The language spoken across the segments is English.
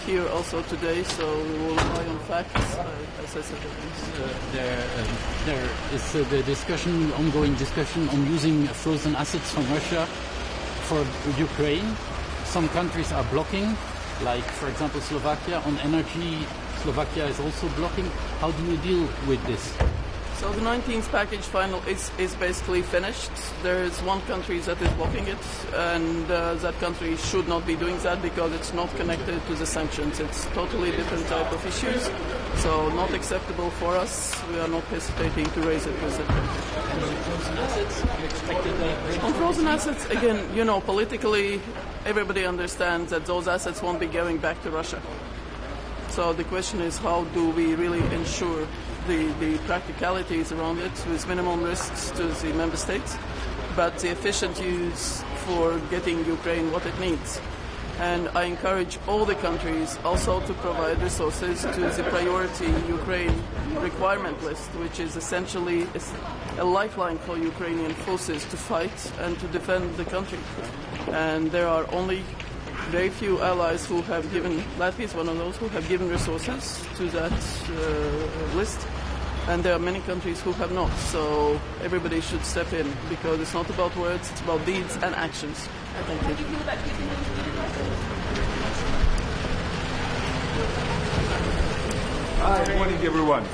here also today, so we will rely on facts, as I said. There is the ongoing discussion on using frozen assets from Russia for Ukraine. Some countries are blocking, like, for example, Slovakia. On energy, Slovakia is also blocking. How do you deal with this? So the 19th package final is basically finished. There is one country that is blocking it, and that country should not be doing that because it's not connected to the sanctions. It's totally different type of issues, so not acceptable for us. We are not hesitating to raise it with that country. And on frozen assets, you expected on frozen assets, again, politically, everybody understands that those assets won't be going back to Russia. So the question is, how do we really ensure the practicalities around it with minimum risks to the member states, but the efficient use for getting Ukraine what it needs. And I encourage all the countries also to provide resources to the priority Ukraine requirement list, which is essentially a lifeline for Ukrainian forces to fight and to defend the country. And there are only very few allies who have given, Latvia is one of those, who have given resources to that list. And there are many countries who have not. So everybody should step in because it's not about words, it's about deeds and actions. Thank you. How do you feel about Hi, good morning, everyone.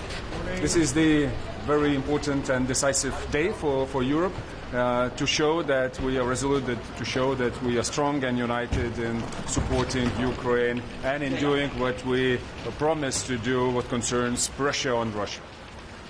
This is the very important and decisive day for Europe. To show that we are resolute, to show that we are strong and united in supporting Ukraine and in doing what we promised to do, what concerns pressure on Russia.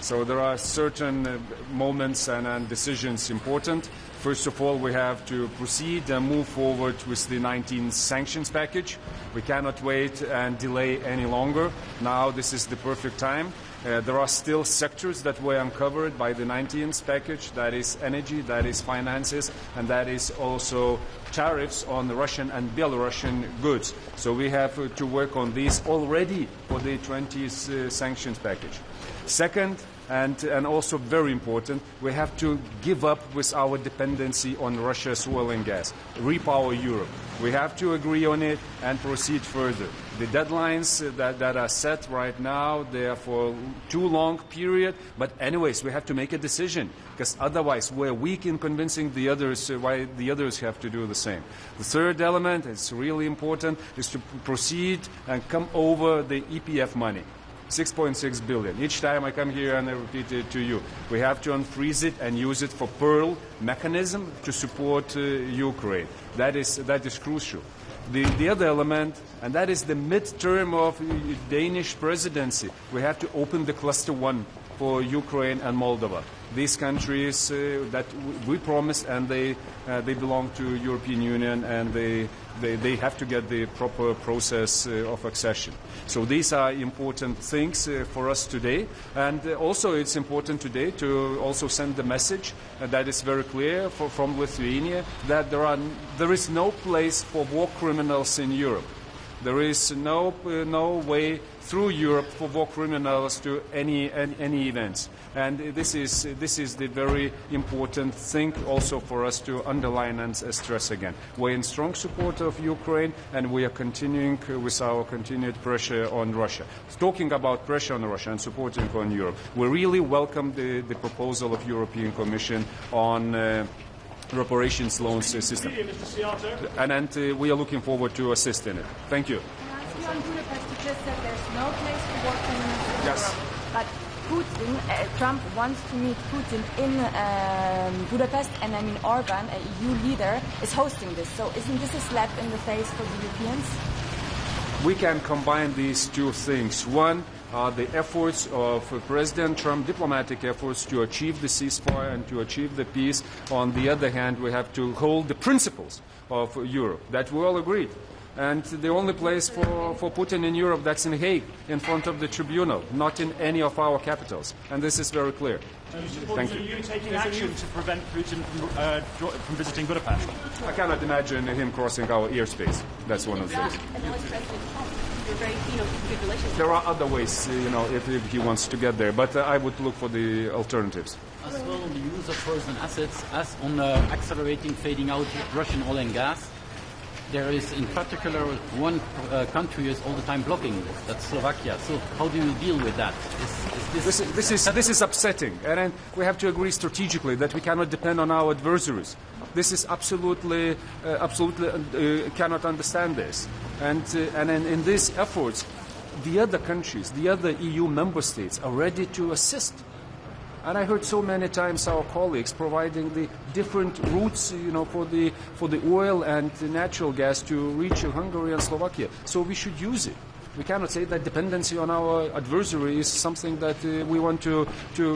So there are certain moments and decisions important. First of all, we have to proceed and move forward with the 19th sanctions package. We cannot wait and delay any longer. Now this is the perfect time. There are still sectors that were uncovered by the 19th package. That is energy, that is finances, and that is also tariffs on the Russian and Belarusian goods. So we have to work on these already for the 20th sanctions package. Second, and also very important, we have to give up with our dependency on Russia's oil and gas, repower Europe. We have to agree on it and proceed further. The deadlines that are set right now, they are for too long period, but anyways, we have to make a decision, because otherwise we're weak in convincing the others why the others have to do the same. The third element, it's really important, is to proceed and come over the EPF money. 6.6 billion. Each time I come here and I repeat it to you, we have to unfreeze it and use it for Pearl mechanism to support Ukraine. That is crucial. The other element, and that is the midterm of Danish presidency, we have to open the cluster 1 for Ukraine and Moldova. These countries that we promised, and they belong to European Union, and they have to get the proper process of accession. So these are important things for us today. And also it's important today to also send the message that is very clear from Lithuania that there is no place for war criminals in Europe. There is no way through Europe for war criminals to any events. And this is the very important thing also for us to underline and stress again. We're in strong support of Ukraine, and we are continuing with our continued pressure on Russia. Talking about pressure on Russia and supporting on Europe, we really welcome the proposal of European Commission on reparations loans system. And we are looking forward to assist in it. Thank you. Can I ask you on Budapest, you just said there's no place for war criminals in Yes. Europe. But Putin, Trump wants to meet Putin in Budapest, and Orban, a EU leader, is hosting this. So isn't this a slap in the face for the Europeans? We can combine these two things. One are the efforts of President Trump, diplomatic efforts to achieve the ceasefire and to achieve the peace. On the other hand, we have to hold the principles of Europe that we all agreed. And the only place for Putin in Europe, that's in Hague, in front of the tribunal, not in any of our capitals. And this is very clear. Thank you. Are you taking action to prevent Putin from visiting Budapest? I cannot imagine him crossing our airspace. That's one of the things. You're very keen on good relations. There are other ways, if he wants to get there, but I would look for the alternatives. As well on the use of frozen assets as on accelerating fading out Russian oil and gas. there is in particular one country is all the time blocking. That's Slovakia. So how do you deal with that? This is upsetting, and then we have to agree strategically that we cannot depend on our adversaries. This is absolutely cannot understand this, and in these efforts, the other countries, the other EU member states are ready to assist. And I heard so many times our colleagues providing the different routes, for the oil and the natural gas to reach Hungary and Slovakia. So we should use it. We cannot say that dependency on our adversary is something that we want to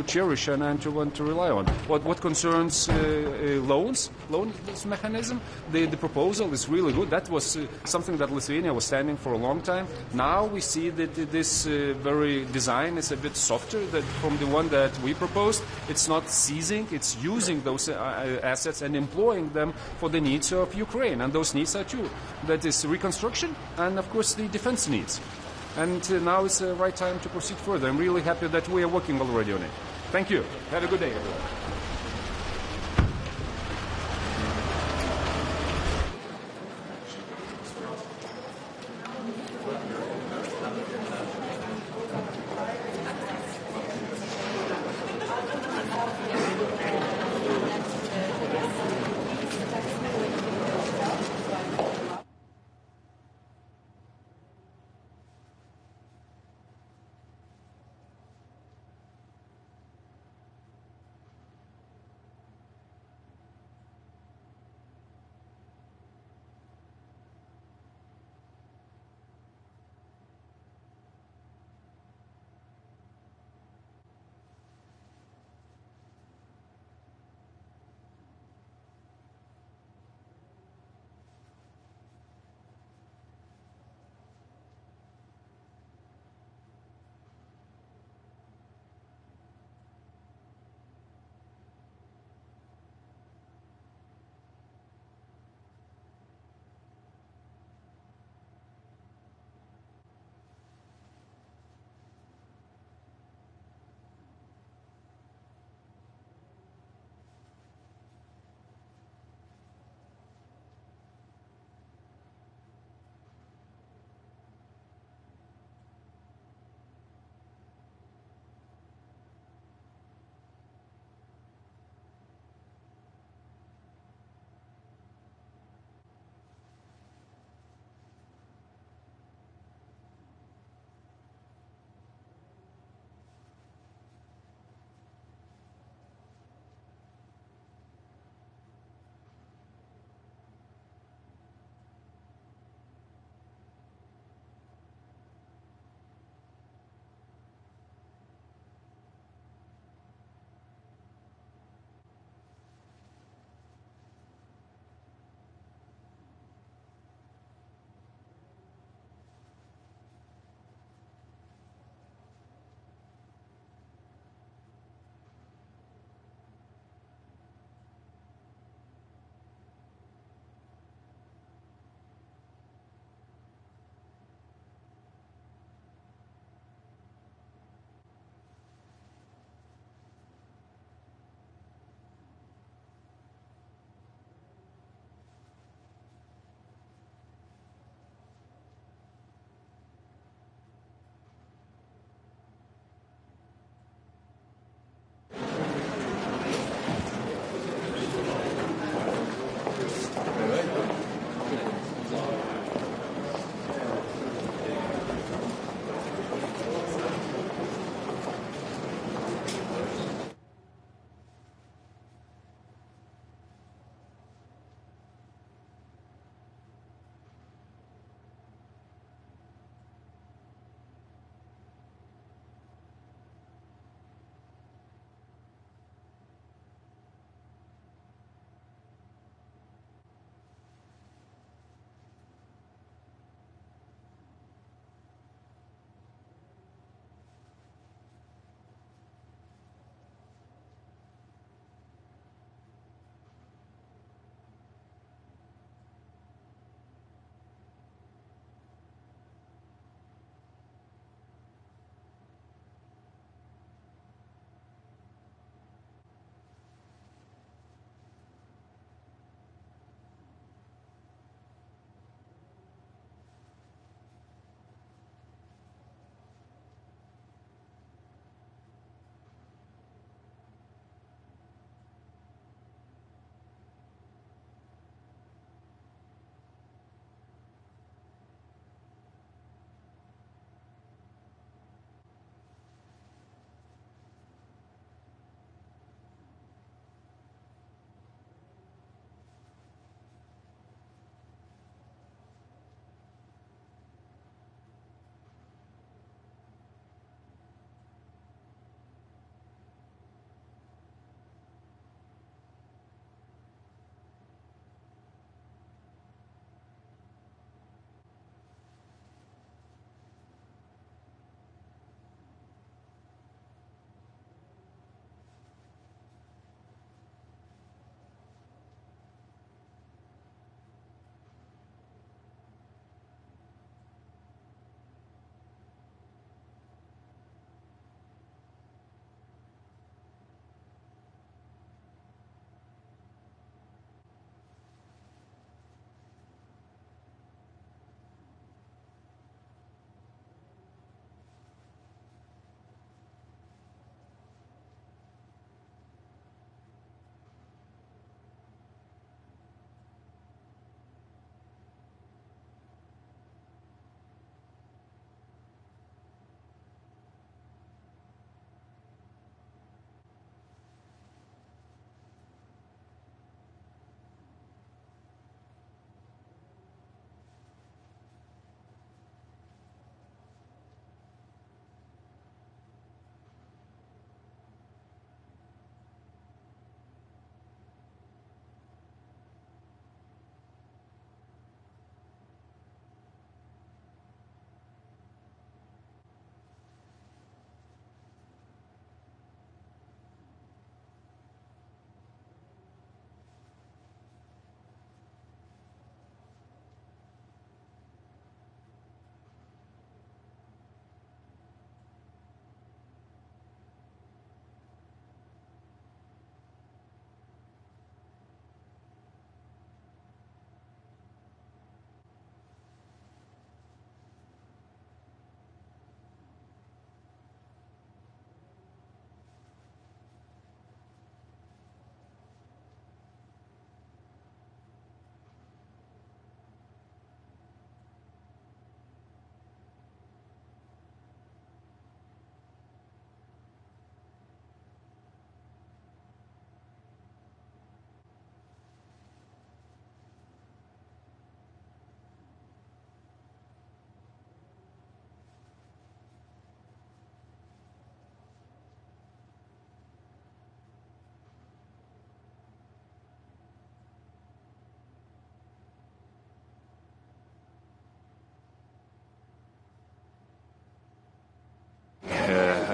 cherish and to want to rely on. What concerns loans mechanism, the proposal is really good. That was something that Lithuania was standing for a long time. Now we see that this very design is a bit softer from the one that we proposed. It's not seizing, it's using those assets and employing them for the needs of Ukraine. And those needs are two. That is reconstruction and, of course, the defense needs. And now is the right time to proceed further. I'm really happy that we are working already on it. Thank you. Have a good day, everyone.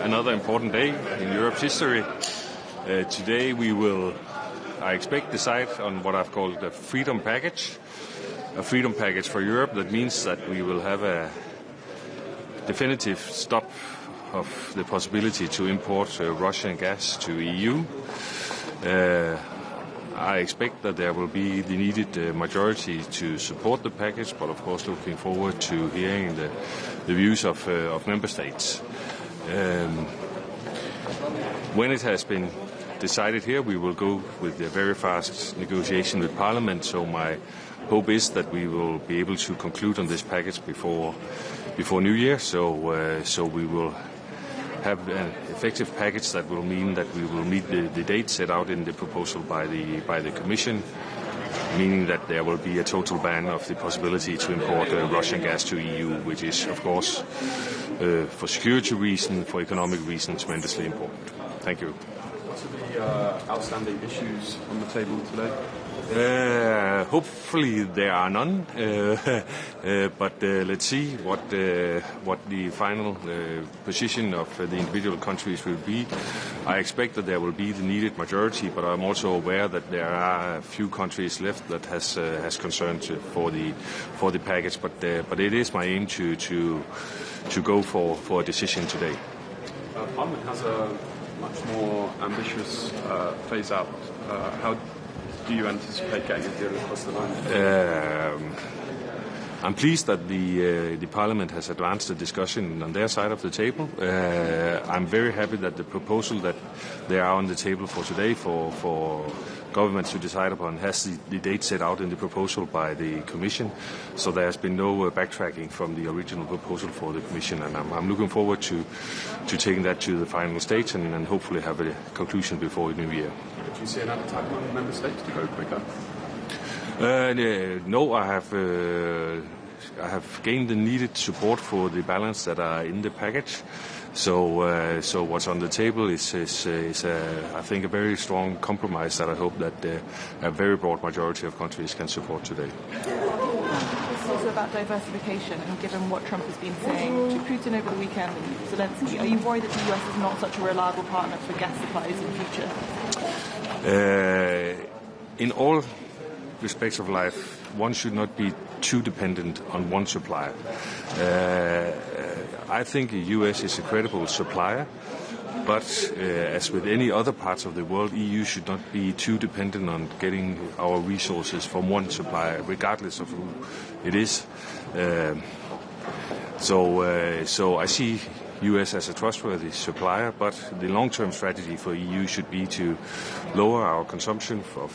another important day in Europe's history. Today we will, I expect, decide on what I've called a freedom package for Europe. That means that we will have a definitive stop of the possibility to import Russian gas to EU. I expect that there will be the needed majority to support the package, but of course looking forward to hearing the views of member states. When it has been decided here, we will go with a very fast negotiation with Parliament, so my hope is that we will be able to conclude on this package before New Year, so we will have an effective package that will mean that we will meet the date set out in the proposal by the Commission, meaning that there will be a total ban of the possibility to import Russian gas to EU, which is, of course, for security reasons, for economic reasons, tremendously important. Thank you. What are the outstanding issues on the table today? Hopefully there are none, but let's see what the final position of the individual countries will be. I expect that there will be the needed majority, but I'm also aware that there are a few countries left that has concerns for the package. But it is my aim to go for a decision today. Parliament has a much more ambitious phase out. How do you anticipate getting a deal across the line? I'm pleased that the Parliament has advanced the discussion on their side of the table. I'm very happy that the proposal that they are on the table for today for governments to decide upon has the date set out in the proposal by the Commission. So there has been no backtracking from the original proposal for the Commission, and I'm looking forward to taking that to the final stage and hopefully have a conclusion before the New Year. Do you see an appetite among member states to go quicker? No, I have gained the needed support for the balance that are in the package. So what's on the table is I think a very strong compromise that I hope that a very broad majority of countries can support today. It's also about diversification, and given what Trump has been saying to Putin over the weekend and Zelensky, are you worried that the US is not such a reliable partner for gas supplies in the future? In all respects of life, one should not be too dependent on one supplier. I think the US is a credible supplier, but as with any other parts of the world, EU should not be too dependent on getting our resources from one supplier, regardless of who it is. So I see US as a trustworthy supplier, but the long-term strategy for EU should be to lower our consumption of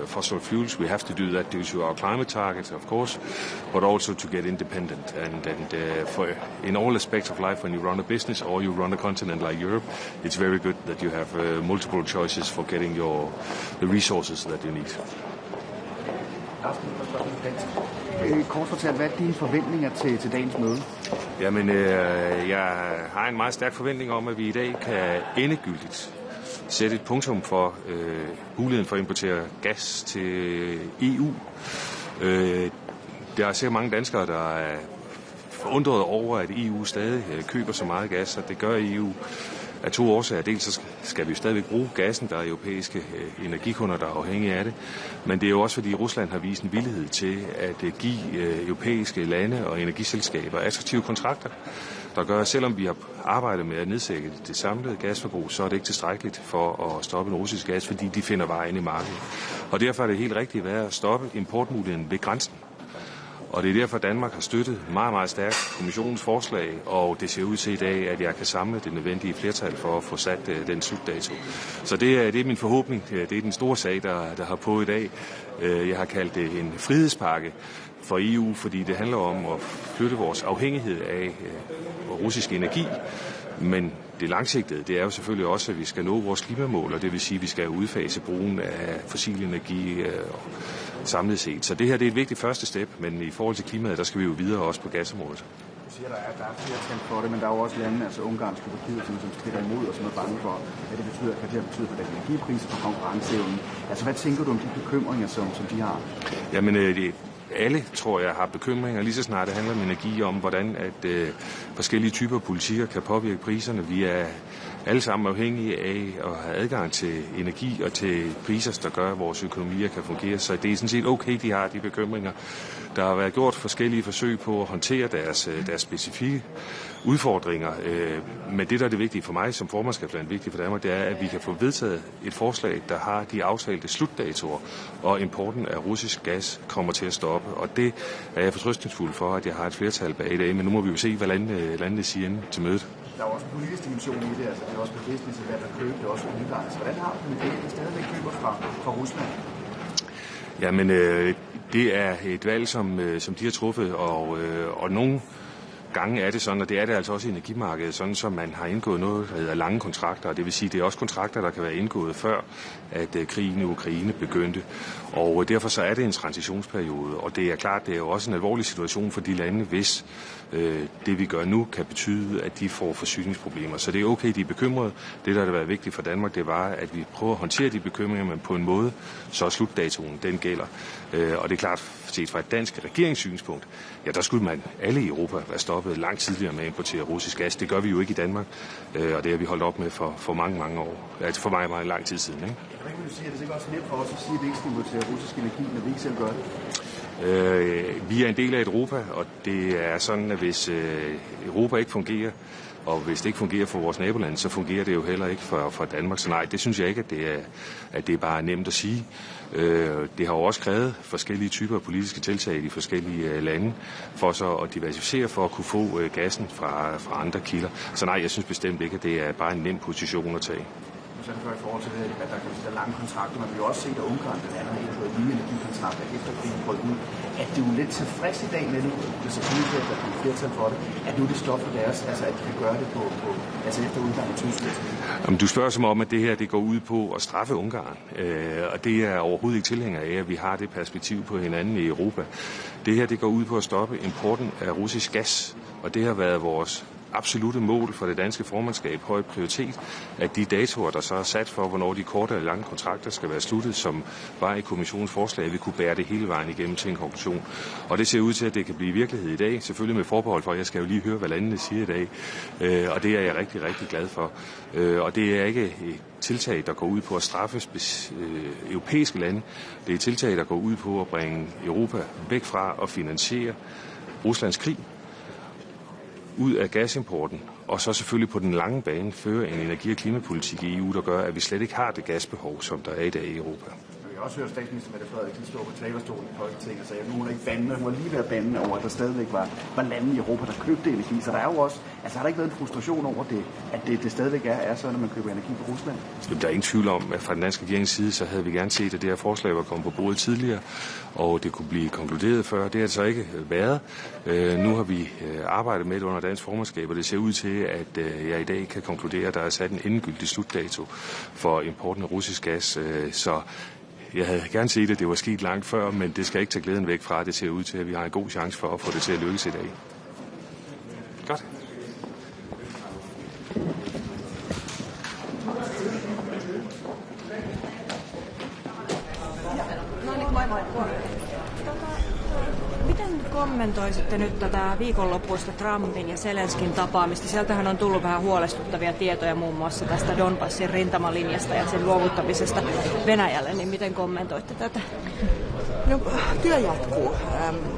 fossil fuels. We have to do that due to our climate targets, of course, but also to get independent. And in all aspects of life, when you run a business or you run a continent like Europe, it's very good that you have multiple choices for getting the resources that you need. Kort fortalt, hvad er dine forventninger til dagens møde? Jamen, jeg har en meget stærk forventning om, at vi i dag kan endegyldigt sætte et punktum for muligheden for at importere gas til EU. Der er sikkert mange danskere, der er forundret over, at EU stadig køber så meget gas, og det gør EU af to årsager. Dels så skal vi jo stadigvæk bruge gassen, der er europæiske energikunder, der er afhængige af det, men det er jo også fordi Rusland har vist en villighed til at give europæiske lande og energiselskaber attraktive kontrakter, der gør, at selvom vi har arbejdet med at nedsætte det samlede gasforbrug, så er det ikke tilstrækkeligt for at stoppe en russisk gas, fordi de finder vejen i markedet. Og derfor er det helt rigtigt at stoppe importmuligheden ved grænsen. Og det er derfor, Danmark har støttet meget, meget stærkt kommissionens forslag, og det ser ud til i dag, at jeg kan samle det nødvendige flertal for at få sat den slutdato. Så det er min forhåbning. Det er den store sag, der har på i dag. Jeg har kaldt det en frihedspakke for EU, fordi det handler om at flytte vores afhængighed af russisk energi. Men det langsigtede, det er jo selvfølgelig også, at vi skal nå vores klimamål, og det vil sige, at vi skal udfase brugen af fossil energi samlet set. Så det her det er et vigtigt første step, men i forhold til klimaet, der skal vi jo videre også på gasområdet. Du siger, at der er flertal for det, men der er jo også lande, altså Ungarn, Slovakiet, som strider imod og som er bange for, at det betyder, at det betyder for den energipriser, for konkurrenceevnen. Altså, hvad tænker du om de bekymringer, som de har? Jamen, alle, tror jeg, har bekymringer lige så snart det handler om energi, om hvordan at forskellige typer politikker kan påvirke priserne. Vi er alle sammen afhængige af at have adgang til energi og til priser, der gør, at vores økonomier kan fungere. Så det er sådan set okay, de har de bekymringer. Der har været gjort forskellige forsøg på at håndtere deres specifikke udfordringer. Men det, der er det vigtige for mig som formandskabsland, vigtigt for Danmark, det er, at vi kan få vedtaget et forslag, der har de aftalte slutdatoer, og importen af russisk gas kommer til at stoppe. Og det er jeg fortrøstningsfuld for, at jeg har et flertal bag i dag, men nu må vi jo se, hvad landene siger inden til mødet. Der er også en politisk dimension i det, altså det er også på business, at der køber det også Ungarn. Så hvordan har du det, at stadigvæk køber fra Rusland? Jamen, det er et valg, som de har truffet, og nogle gange er det sådan, og det er det altså også i energimarkedet, sådan som man har indgået noget, der hedder lange kontrakter, og det vil sige, det er også kontrakter, der kan være indgået før, at krigen i Ukraine begyndte. Og derfor så er det en transitionsperiode, og det er klart, det er jo også en alvorlig situation for de lande, hvis det vi gør nu kan betyde, at de får forsyningsproblemer. Så det er okay, de er bekymrede. Det, der har været vigtigt for Danmark, det var, at vi prøver at håndtere de bekymringer, men på en måde, så slutdatoen, den gælder. Og det er klart, set fra et dansk regeringssynspunkt, ja, der skulle man alle i Europa være stoppet langt tidligere med at importere russisk gas. Det gør vi jo ikke i Danmark, og det har vi holdt op med for mange år. Altså for meget lang tid siden. Ikke? Hvordan kan du sige, at det er ikke også nemt for os at sige, at vi ikke skal importere russisk energi, når vi ikke selv gør det? Vi er en del af Europa, og det er sådan, at hvis Europa ikke fungerer, og hvis det ikke fungerer for vores nabolande, så fungerer det jo heller ikke for Danmark. Så nej, det synes jeg ikke, at det er bare nemt at sige. Det har jo også krævet forskellige typer af politiske tiltag i de forskellige lande, for så at diversificere for at kunne få gassen fra andre kilder. Så nej, jeg synes bestemt ikke, at det er bare en nem position at tage. Så i forhold til, at der kan være lange kontrakter, men vi har også set, at Ungarn blandt andet har indgået nye energikontrakter efter krigen brød ud. At det er jo lidt tilfreds i dag med nu, hvis jeg synes, at der er flertal for det, at nu det stopper deres, altså at de kan gøre det altså efter udgang i Tyskland. Du spørger som om, at det her det går ud på at straffe Ungarn, og det er overhovedet ikke tilhænger af, at vi har det perspektiv på hinanden i Europa. Det her det går ud på at stoppe importen af russisk gas, og det har været vores absolutte mål for det danske formandskab, høj prioritet, at de datoer, der så er sat for, hvornår de korte eller lange kontrakter skal være sluttet, som var i kommissionens forslag, vi kunne bære det hele vejen igennem til en konklusion. Og det ser ud til, at det kan blive virkelighed i dag, selvfølgelig med forbehold for, at jeg skal jo lige høre, hvad landene siger i dag, og det er jeg rigtig, rigtig glad for. Og det er ikke et tiltag, der går ud på at straffe europæiske lande. Det er et tiltag, der går ud på at bringe Europa væk fra at finansiere Ruslands krig, ud af gasimporten, og så selvfølgelig på den lange bane føre en energi- og klimapolitik i EU, der gør, at vi slet ikke har det gasbehov, som der er i dag i Europa. Jeg har også hørt statsminister Mette Frederiksen stå på talerstolen i Folketinget og sagde, at nu hun ikke bandende, hun var lige ved at bande over, at der stadigvæk var lande i Europa, der købte energi. Så der er jo også, altså har der ikke været en frustration over det, at det stadigvæk er sådan, når man køber energi fra Rusland? Der er ingen tvivl om, at fra den danske regerings side, så havde vi gerne set, at det her forslag var kommet på bordet tidligere, og det kunne blive konkluderet før. Det har det så ikke været. Nu har vi arbejdet med det under dansk formandskab, og det ser ud til, at jeg i dag kan konkludere, at der er sat en endegyldig slutdato for importen af russisk gas. Så jeg havde gerne set, at det var sket langt før, men det skal ikke tage glæden væk fra. Det ser ud til, at vi har en god chance for at få det til at lykkes i dag. Godt. Miten kommentoisitte nyt tätä viikonloppuista Trumpin ja Zelenskin tapaamista? Sieltähän on tullut vähän huolestuttavia tietoja muun muassa tästä Donbassin rintamalinjasta ja sen luovuttamisesta Venäjälle, niin miten kommentoitte tätä? No, työ jatkuu.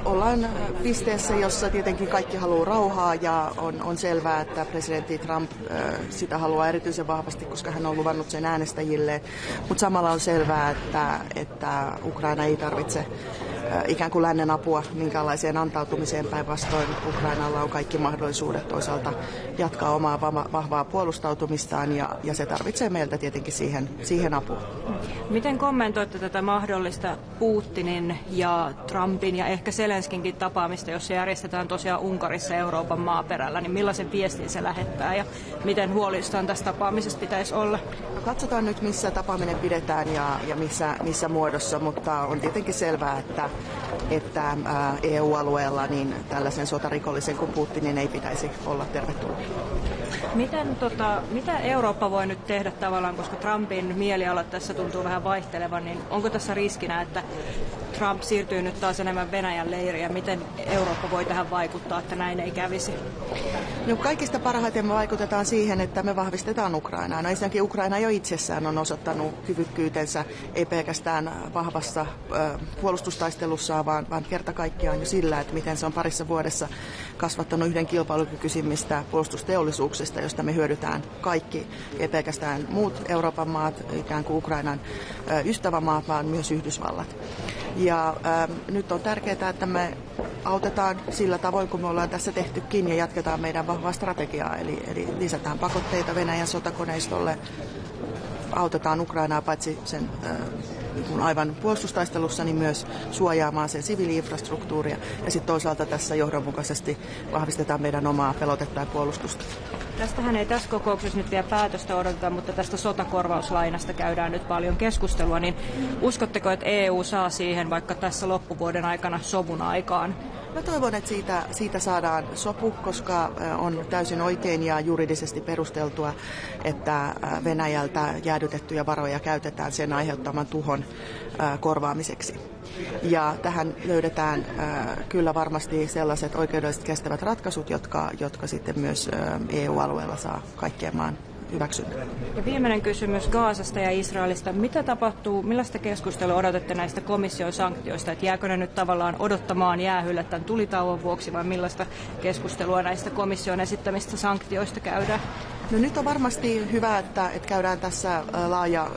Ollaan pisteessä, jossa tietenkin kaikki haluaa rauhaa ja on selvää, että presidentti Trump sitä haluaa erityisen vahvasti, koska hän on luvannut sen äänestäjille. Mutta samalla on selvää, että Ukraina ei tarvitse ikään kuin lännen apua minkäänlaiseen antautumiseen. Päinvastoin Ukrainalla on kaikki mahdollisuudet toisaalta jatkaa omaa vahvaa puolustautumistaan ja se tarvitsee meiltä tietenkin siihen apua. Miten kommentoitte tätä mahdollista Putinin ja Trumpin ja ehkä Zelenskinkin tapaamista, jos se järjestetään tosiaan Unkarissa Euroopan maaperällä, niin millaisen viestin se lähettää ja miten huolissaan tästä tapaamisesta pitäisi olla? No, katsotaan nyt, missä tapaaminen pidetään ja missä muodossa, mutta on tietenkin selvää, että EU-alueella niin tällaisen sotarikollisen kuin Putinin ei pitäisi olla tervetullut. Mitä Eurooppa voi nyt tehdä tavallaan, koska Trumpin mielialat tässä tuntuu vähän vaihtelevan, niin onko tässä riskinä, että Trump siirtyy nyt taas enemmän Venäjän leiriä. Miten Eurooppa voi tähän vaikuttaa, että näin ei kävisi? No, kaikista parhaiten me vaikutetaan siihen, että me vahvistetaan Ukrainaa. No, ensinnäkin Ukraina jo itsessään on osoittanut kyvykkyytensä ei pelkästään vahvassa puolustustaistelussa, vaan kerta kaikkiaan jo sillä, että miten se on parissa vuodessa kasvattanut yhden kilpailukykyisimmistä puolustusteollisuuksista, josta me hyödytään kaikki, ei pelkästään muut Euroopan maat, ikään kuin Ukrainan ystävämaat, vaan myös Yhdysvallat. Ja nyt on tärkeää, että me autetaan sillä tavoin, kun me ollaan tässä tehtykin, ja jatketaan meidän vahvaa strategiaa, eli lisätään pakotteita Venäjän sotakoneistolle, autetaan Ukrainaa paitsi sen aivan puolustustaistelussa, niin myös suojaamaan sen siviili-infrastruktuuria, ja sitten toisaalta tässä johdonmukaisesti vahvistetaan meidän omaa pelotetta ja puolustusta. Tästähän ei tässä kokouksessa nyt vielä päätöstä odoteta, mutta tästä sotakorvauslainasta käydään nyt paljon keskustelua, niin uskotteko, että EU saa siihen vaikka tässä loppuvuoden aikana sovun aikaan? Mä toivon, että siitä saadaan sopu, koska on täysin oikein ja juridisesti perusteltua, että Venäjältä jäädytettyjä varoja käytetään sen aiheuttaman tuhon korvaamiseksi. Ja tähän löydetään kyllä varmasti sellaiset oikeudellisesti kestävät ratkaisut, jotka sitten myös EU-alueella saa kaikkien maan hyväksynnän. Ja viimeinen kysymys Gazasta ja Israelista. Mitä tapahtuu, millaista keskustelua odotatte näistä komission sanktioista? Että jääkö ne nyt tavallaan odottamaan jäähylle tämän tulitauon vuoksi vai millaista keskustelua näistä komission esittämistä sanktioista käydään? No, nyt on varmasti hyvä, että käydään tässä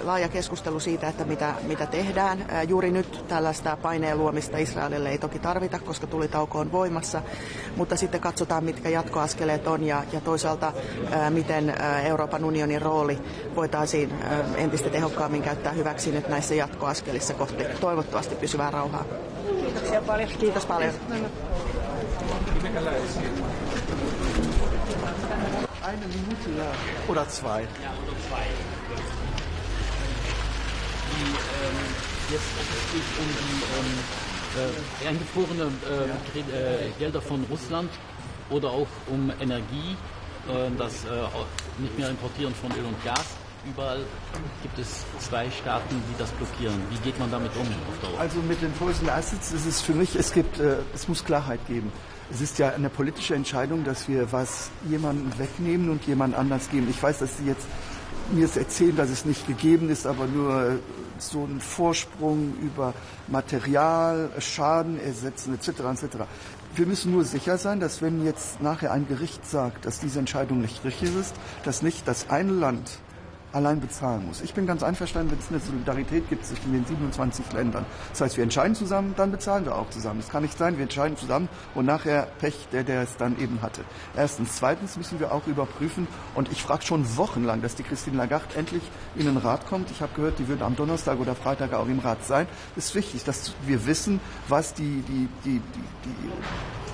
laaja keskustelu siitä, että mitä tehdään. Juuri nyt tällaista paineen luomista Israelille ei toki tarvita, koska tulitauko on voimassa, mutta sitten katsotaan, mitkä jatkoaskeleet on ja toisaalta miten Euroopan unionin rooli voitaisiin entistä tehokkaammin käyttää hyväksi nyt näissä jatkoaskelissa kohti toivottavasti pysyvää rauhaa. Kiitoksia paljon. Kiitos paljon. Eine Minute oder zwei. Ja, oder zwei. Jetzt es geht um die eingefrorene Gelder von Russland oder auch um Energie, das nicht mehr Importieren von Öl und Gas. Überall gibt es zwei Staaten, die das blockieren. Wie geht man damit um auf Dauer? Also mit den Frozen Assets ist es für mich, es muss Klarheit geben. Es ist ja eine politische Entscheidung, dass wir was jemandem wegnehmen und jemand anders geben. Ich weiß, dass Sie jetzt mir erzählen, dass es nicht gegeben ist, aber nur so ein Vorsprung über Material, Schaden ersetzen etc. etc. Wir müssen nur sicher sein, dass wenn jetzt nachher ein Gericht sagt, dass diese Entscheidung nicht richtig ist, dass nicht das eine Land allein bezahlen muss. Ich bin ganz einverstanden, wenn es eine Solidarität gibt zwischen den 27 Ländern. Das heißt, wir entscheiden zusammen, dann bezahlen wir auch zusammen. Es kann nicht sein, wir entscheiden zusammen und nachher Pech, der es dann eben hatte. Erstens. Zweitens müssen wir auch überprüfen, und ich frage schon wochenlang, dass die Christine Lagarde endlich in den Rat kommt. Ich habe gehört, die wird am Donnerstag oder Freitag auch im Rat sein. Es ist wichtig, dass wir wissen, was die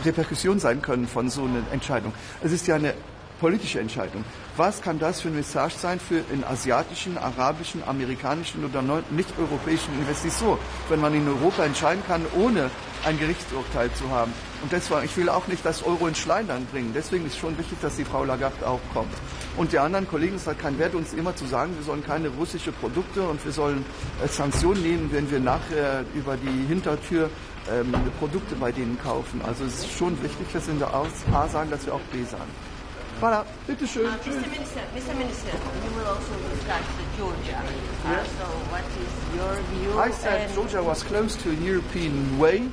Reperkussionen sein können von so einer Entscheidung. Es ist ja eine politische Entscheidung. Was kann das für ein Message sein für einen asiatischen, arabischen, amerikanischen oder nicht-europäischen Investor, wenn man in Europa entscheiden kann, ohne ein Gerichtsurteil zu haben? Und deswegen, ich will auch nicht das Euro in Schleudern bringen. Deswegen ist schon wichtig, dass die Frau Lagarde auch kommt. Und die anderen Kollegen, es hat keinen Wert, uns immer zu sagen, wir sollen keine russischen Produkte und wir sollen Sanktionen nehmen, wenn wir nachher über die Hintertür Produkte bei denen kaufen. Also es ist schon wichtig, dass wir in der A sagen, dass wir auch B sagen. Voilà, bitte schön. Mr. Minister, you will also discuss Georgia. So what is your view? I said Georgia was close to a European way,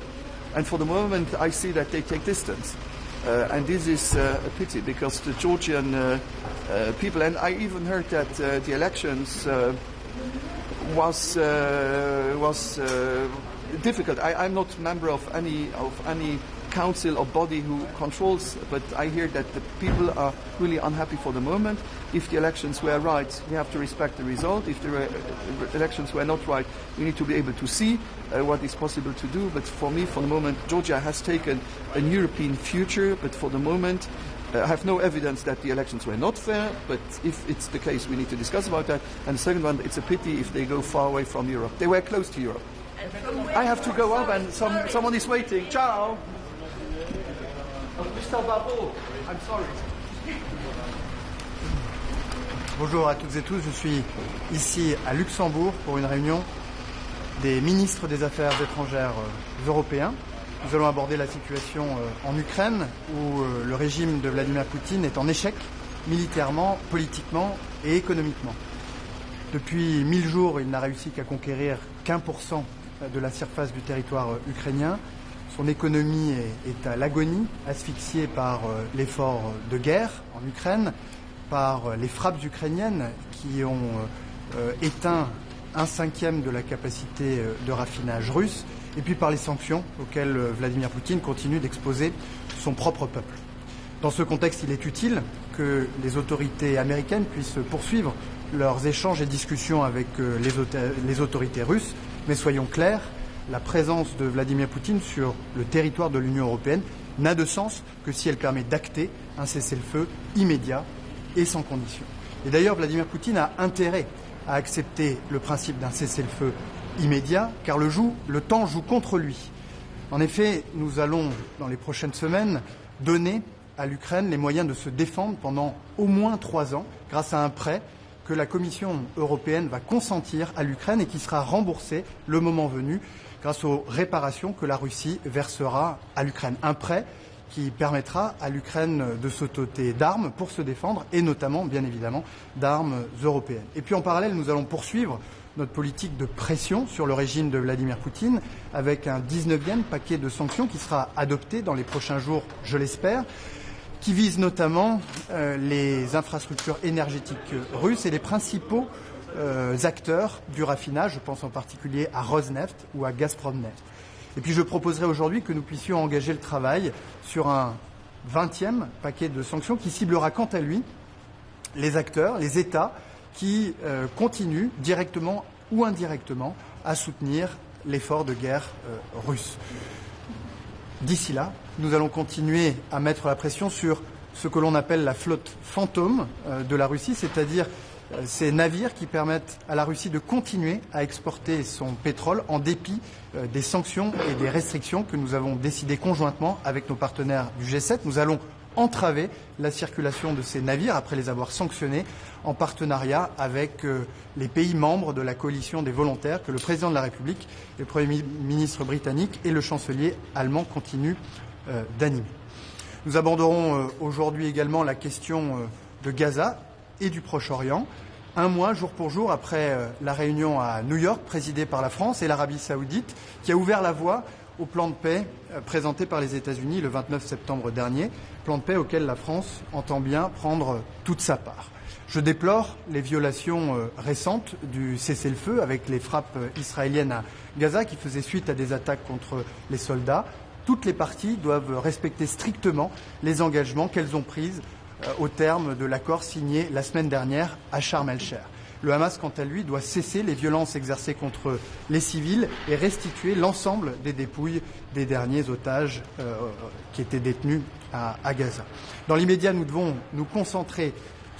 and for the moment I see that they take distance. And this is a pity, because the Georgian people, and I even heard that the elections was difficult. I'm not a member of any council or body who controls, but I hear that the people are really unhappy for the moment. If the elections were right, we have to respect the result. If the elections were not right, we need to be able to see what is possible to do. But for me, for the moment, Georgia has taken a European future, but for the moment, I have no evidence that the elections were not fair, but if it's the case, we need to discuss about that. And the second one, it's a pity if they go far away from Europe. They were close to Europe. I have to go up, and someone is waiting. Ciao! Mr. Barbeau, I'm sorry. Bonjour à toutes et tous, je suis ici à Luxembourg pour une réunion des ministres des Affaires étrangères européens. Nous allons aborder la situation en Ukraine, où le régime de Vladimir Poutine est en échec militairement, politiquement et économiquement. Depuis 1000 jours, il n'a réussi qu'à conquérir qu'1% de la surface du territoire ukrainien. Son économie est à l'agonie, asphyxiée par l'effort de guerre en Ukraine, par les frappes ukrainiennes qui ont éteint 1/5 de la capacité de raffinage russe, et puis par les sanctions auxquelles Vladimir Poutine continue d'exposer son propre peuple. Dans ce contexte, il est utile que les autorités américaines puissent poursuivre leurs échanges et discussions avec les autorités russes, mais soyons clairs, la présence de Vladimir Poutine sur le territoire de l'Union européenne n'a de sens que si elle permet d'acter un cessez-le-feu immédiat et sans condition. Et d'ailleurs, Vladimir Poutine a intérêt à accepter le principe d'un cessez-le-feu immédiat, car le temps joue contre lui. En effet, nous allons, dans les prochaines semaines, donner à l'Ukraine les moyens de se défendre pendant au moins 3 ans, grâce à un prêt que la Commission européenne va consentir à l'Ukraine et qui sera remboursé le moment venu grâce aux réparations que la Russie versera à l'Ukraine. Un prêt qui permettra à l'Ukraine de se doter d'armes pour se défendre et notamment, bien évidemment, d'armes européennes. Et puis en parallèle, nous allons poursuivre notre politique de pression sur le régime de Vladimir Poutine avec un 19e paquet de sanctions qui sera adopté dans les prochains jours, je l'espère, qui vise notamment les infrastructures énergétiques russes et les principaux acteurs du raffinage, je pense en particulier à Rosneft ou à Gazpromneft. Et puis je proposerai aujourd'hui que nous puissions engager le travail sur un 20e paquet de sanctions qui ciblera quant à lui les acteurs, les États qui continuent directement ou indirectement à soutenir l'effort de guerre russe. D'ici là, nous allons continuer à mettre la pression sur ce que l'on appelle la flotte fantôme de la Russie, c'est-à-dire ces navires qui permettent à la Russie de continuer à exporter son pétrole en dépit des sanctions et des restrictions que nous avons décidées conjointement avec nos partenaires du G7. Nous allons entraver la circulation de ces navires après les avoir sanctionnés en partenariat avec les pays membres de la coalition des volontaires que le président de la République, le Premier ministre britannique et le chancelier allemand continuent d'animer. Nous aborderons aujourd'hui également la question de Gaza et du Proche-Orient, un mois, jour pour jour, après la réunion à New York, présidée par la France et l'Arabie saoudite, qui a ouvert la voie au plan de paix présenté par les États-Unis le 29 septembre dernier, plan de paix auquel la France entend bien prendre toute sa part. Je déplore les violations récentes du cessez-le-feu avec les frappes israéliennes à Gaza qui faisaient suite à des attaques contre les soldats. Toutes les parties doivent respecter strictement les engagements qu'elles ont pris au terme de l'accord signé la semaine dernière à Sharm el-Sheikh. Le Hamas, quant à lui, doit cesser les violences exercées contre les civils et restituer l'ensemble des dépouilles des derniers otages qui étaient détenus à Gaza. Dans l'immédiat, nous devons nous concentrer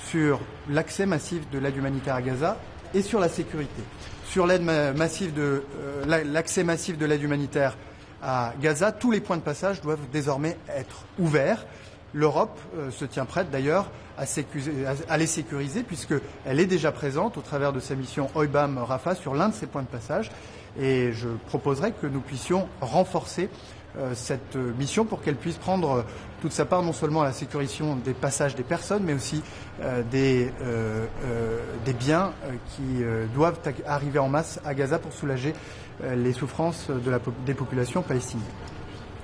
sur l'accès massif de l'aide humanitaire à Gaza et sur la sécurité. Sur l'accès massif de l'aide humanitaire à Gaza, tous les points de passage doivent désormais être ouverts. L'Europe se tient prête d'ailleurs à les sécuriser puisqu'elle est déjà présente au travers de sa mission OIBAM Rafah sur l'un de ces points de passage et je proposerai que nous puissions renforcer cette mission pour qu'elle puisse prendre toute sa part non seulement à la sécurisation des passages des personnes mais aussi des biens qui doivent arriver en masse à Gaza pour soulager les souffrances des populations palestiniennes.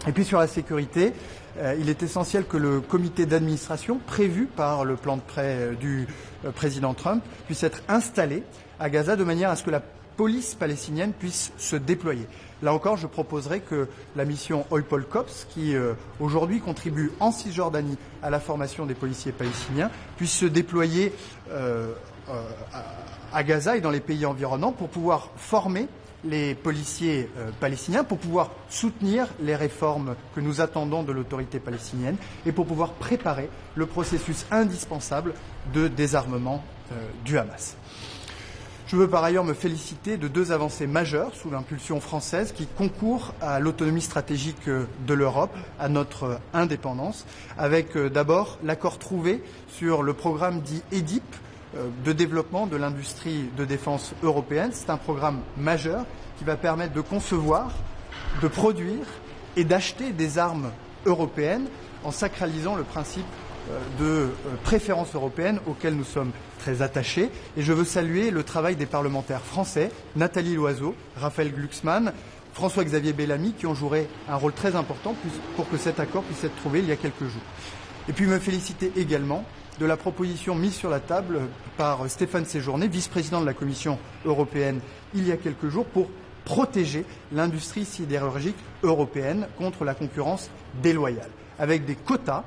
Et puis sur la sécurité, il est essentiel que le comité d'administration prévu par le plan de prêt du président Trump puisse être installé à Gaza de manière à ce que la police palestinienne puisse se déployer. Là encore, je proposerai que la mission Eupol Cops, qui aujourd'hui contribue en Cisjordanie à la formation des policiers palestiniens, puisse se déployer à Gaza et dans les pays environnants pour pouvoir former les policiers palestiniens, pour pouvoir soutenir les réformes que nous attendons de l'autorité palestinienne et pour pouvoir préparer le processus indispensable de désarmement du Hamas. Je veux par ailleurs me féliciter de 2 avancées majeures sous l'impulsion française qui concourent à l'autonomie stratégique de l'Europe, à notre indépendance, avec d'abord l'accord trouvé sur le programme dit EDIP de développement de l'industrie de défense européenne. C'est un programme majeur qui va permettre de concevoir, de produire et d'acheter des armes européennes en sacralisant le principe de préférence européenne auquel nous sommes très attachés. Et je veux saluer le travail des parlementaires français, Nathalie Loiseau, Raphaël Glucksmann, François-Xavier Bellamy, qui ont joué un rôle très important pour que cet accord puisse être trouvé il y a quelques jours. Et puis me féliciter également de la proposition mise sur la table par Stéphane Séjourné, vice-président de la Commission européenne il y a quelques jours, pour protéger l'industrie sidérurgique européenne contre la concurrence déloyale, avec des quotas,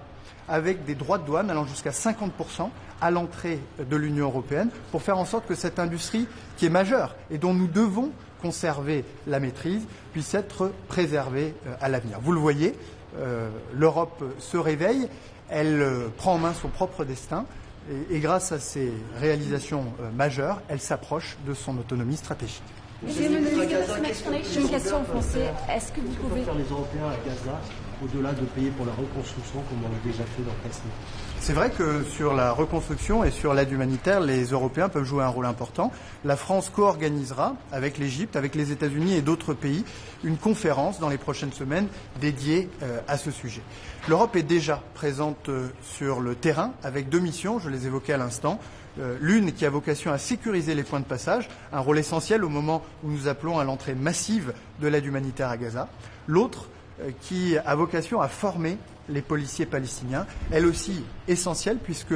avec des droits de douane allant jusqu'à 50% à l'entrée de l'Union européenne, pour faire en sorte que cette industrie, qui est majeure et dont nous devons conserver la maîtrise, puisse être préservée à l'avenir. Vous le voyez, l'Europe se réveille, elle prend en main son propre destin et grâce à ces réalisations majeures, elle s'approche de son autonomie stratégique. Monsieur le ministre, une question en français. Est-ce que vous pouvez faire les Européens à Gaza au-delà de payer pour la reconstruction comme on l'a déjà fait dans Palestine? C'est vrai que sur la reconstruction et sur l'aide humanitaire, les Européens peuvent jouer un rôle important. La France co-organisera avec l'Égypte, avec les États-Unis et d'autres pays une conférence dans les prochaines semaines dédiée à ce sujet. L'Europe est déjà présente sur le terrain avec 2 missions, je les évoquais à l'instant. L'une qui a vocation à sécuriser les points de passage, un rôle essentiel au moment où nous appelons à l'entrée massive de l'aide humanitaire à Gaza. L'autre qui a vocation à former les policiers palestiniens, elle aussi essentielle puisque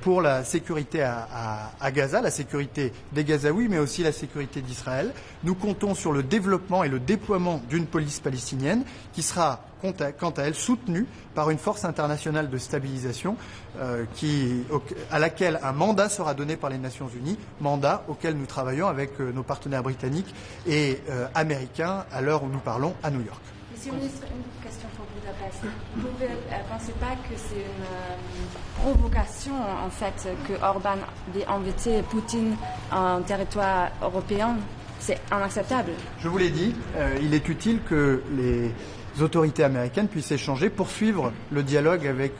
pour la sécurité à Gaza, la sécurité des Gazaouis, mais aussi la sécurité d'Israël, nous comptons sur le développement et le déploiement d'une police palestinienne qui sera, quant à elle, soutenue par une force internationale de stabilisation à laquelle un mandat sera donné par les Nations Unies, mandat auquel nous travaillons avec nos partenaires britanniques et américains à l'heure où nous parlons à New York. Monsieur le ministre, une question pour Budapest. Vous ne pensez pas que c'est une provocation, en fait, que Orban ait invité Poutine en territoire européen? C'est inacceptable. Je vous l'ai dit, il est utile que les autorités américaines puissent échanger, poursuivre le dialogue avec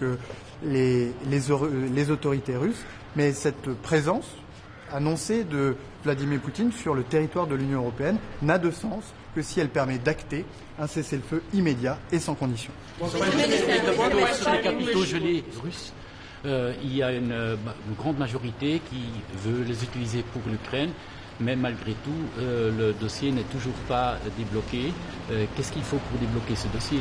les autorités russes, mais cette présence annoncée de Vladimir Poutine sur le territoire de l'Union européenne n'a de sens que si elle permet d'acter un cessez-le-feu immédiat et sans condition. Sur les capitaux gelés russes, il y a une grande majorité qui veut les utiliser pour l'Ukraine, mais malgré tout, le dossier n'est toujours pas débloqué. Qu'est-ce qu'il faut pour débloquer ce dossier?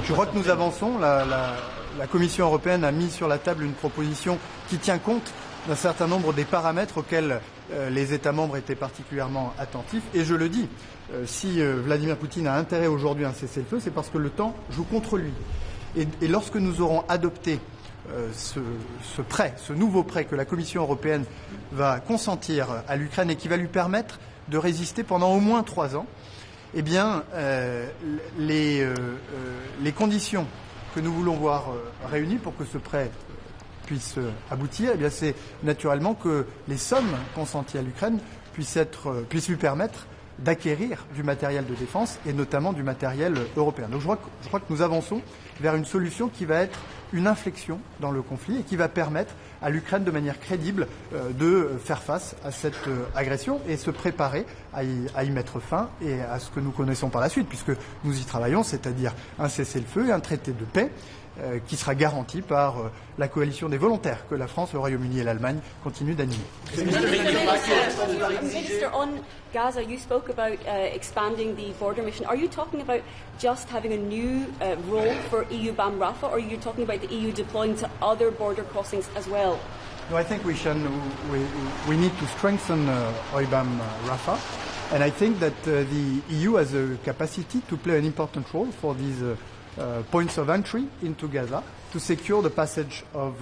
Je crois que nous avançons. La Commission européenne a mis sur la table une proposition qui tient compte d'un certain nombre des paramètres auxquels les États membres étaient particulièrement attentifs. Et je le dis, si Vladimir Poutine a intérêt aujourd'hui à un cessez-le-feu, c'est parce que le temps joue contre lui. Et lorsque nous aurons adopté ce nouveau prêt que la Commission européenne va consentir à l'Ukraine et qui va lui permettre de résister pendant au moins 3 ans, eh bien, les conditions que nous voulons voir réunies pour que ce prêt puisse aboutir, eh bien, c'est naturellement que les sommes consenties à l'Ukraine puissent lui permettre d'acquérir du matériel de défense et notamment du matériel européen. Donc je crois que nous avançons vers une solution qui va être une inflexion dans le conflit et qui va permettre à l'Ukraine de manière crédible de faire face à cette agression et se préparer à y mettre fin et à ce que nous connaissons par la suite, puisque nous y travaillons, c'est-à-dire un cessez-le-feu et un traité de paix qui sera garanti par la coalition des volontaires que la France, le Royaume-Uni et l'Allemagne continuent d'animer. Minister, on Gaza, you spoke about expanding the border mission. Are you talking about just having a new role for EU BAM Rafah, or are you talking about the EU deploying to other border crossings as well? No, I think we need to strengthen OIBAM Rafah, and I think that the EU has a capacity to play an important role for these points of entry into Gaza to secure the passage of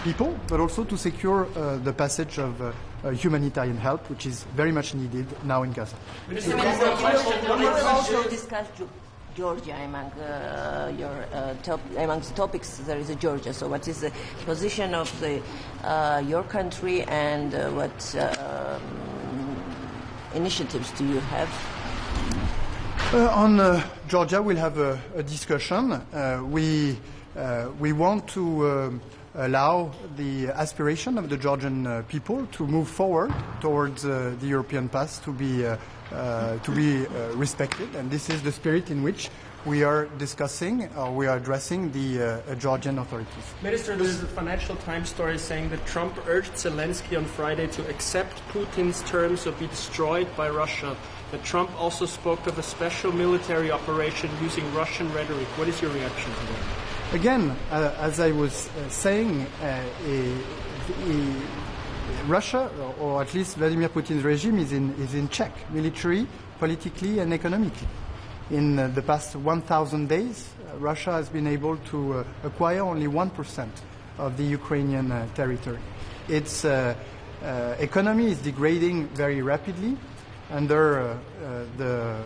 people, but also to secure the passage of humanitarian help, which is very much needed now in Gaza. We will also discuss Georgia among amongst topics. There is Georgia. So, what is the position of your country, and what initiatives do you have? On Georgia, we'll have a discussion. We want to allow the aspiration of the Georgian people to move forward towards the European path to be respected. And this is the spirit in which we are discussing, we are addressing the Georgian authorities. Minister, there's a Financial Times story saying that Trump urged Zelensky on Friday to accept Putin's terms or be destroyed by Russia. That Trump also spoke of a special military operation using Russian rhetoric. What is your reaction to that? Again, as I was saying, Russia, or at least Vladimir Putin's regime, is in check, military, politically, and economically. In the past 1,000 days, Russia has been able to acquire only 1% of the Ukrainian territory. Its economy is degrading very rapidly under the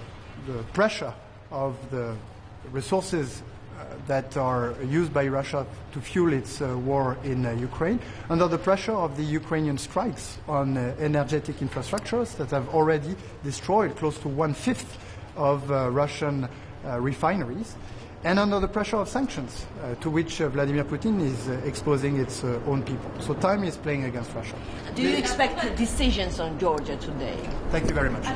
pressure of the resources that are used by Russia to fuel its war in Ukraine, under the pressure of the Ukrainian strikes on energetic infrastructures that have already destroyed close to 1/5 of Russian refineries, and under the pressure of sanctions to which Vladimir Putin is exposing its own people. So time is playing against Russia. Do you expect decisions on Georgia today? Thank you very much.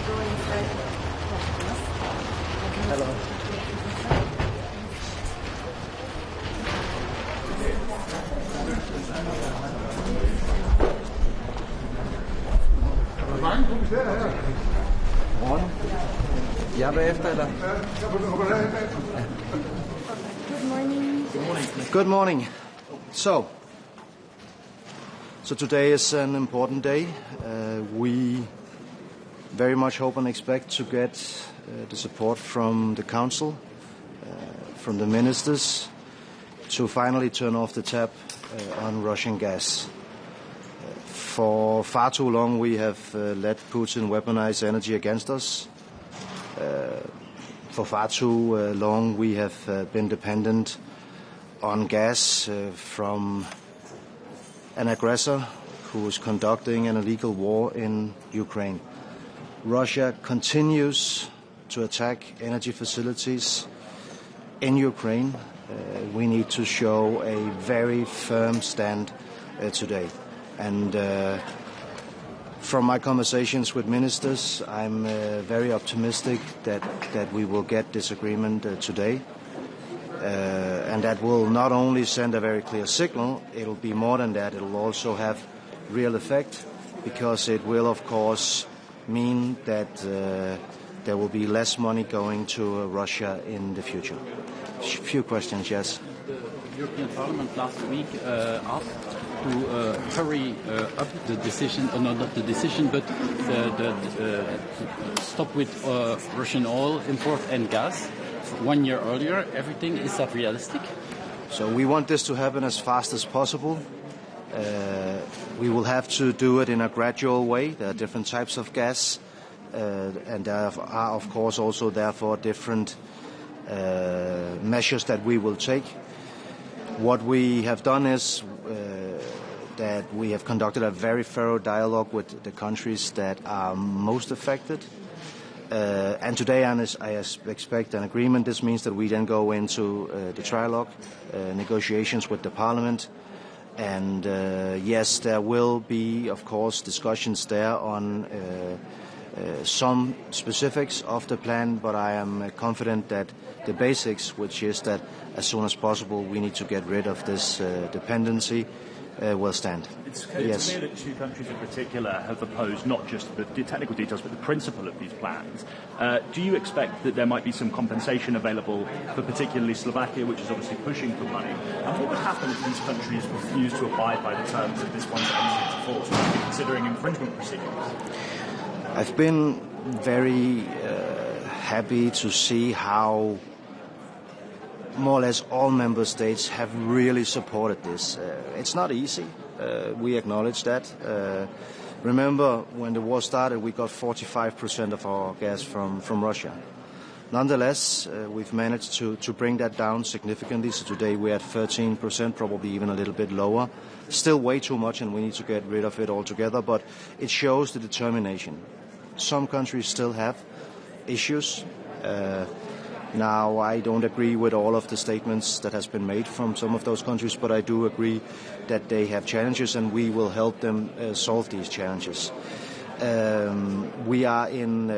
go inside. Hello. Morgen. Jeg bagefter, eller? Good morning. Good morning. So today is an important day. We very much hope and expect to get the support from the Council, from the ministers, to finally turn off the tap on Russian gas. For far too long we have let Putin weaponize energy against us. For far too long we have been dependent on gas from an aggressor who is conducting an illegal war in Ukraine. Russia continues to attack energy facilities in Ukraine. We need to show a very firm stand today. And from my conversations with ministers, I'm very optimistic that we will get this agreement today. And that will not only send a very clear signal, it'll be more than that, it'll also have real effect, because it will of course mean that there will be less money going to Russia in the future. Few questions, yes. The European Parliament last week asked to hurry up the decision, or not the decision, but the stop with Russian oil import and gas 1 year earlier. Everything, is that realistic? So we want this to happen as fast as possible. We will have to do it in a gradual way. There are different types of gas, and there are of course also therefore different measures that we will take. What we have done is that we have conducted a very thorough dialogue with the countries that are most affected. And today I expect an agreement. This means that we then go into the trilogue negotiations with the Parliament. And yes, there will be, of course, discussions there on some specifics of the plan, but I am confident that the basics, which is that as soon as possible we need to get rid of this dependency, will stand. It's clear that two countries in particular have opposed not just the technical details but the principle of these plans. Do you expect that there might be some compensation available for particularly Slovakia, which is obviously pushing for money? And what would happen if these countries refuse to abide by the terms of this one's entry into force, considering infringement proceedings? I've been very happy to see how more or less all member states have really supported this. It's not easy. We acknowledge that. Remember, when the war started, we got 45% of our gas from Russia. Nonetheless, we've managed to bring that down significantly. So today we're at 13%, probably even a little bit lower. Still way too much, and we need to get rid of it altogether. But it shows the determination. Some countries still have issues. Now, I don't agree with all of the statements that has been made from some of those countries, but I do agree that they have challenges, and we will help them solve these challenges. We are in,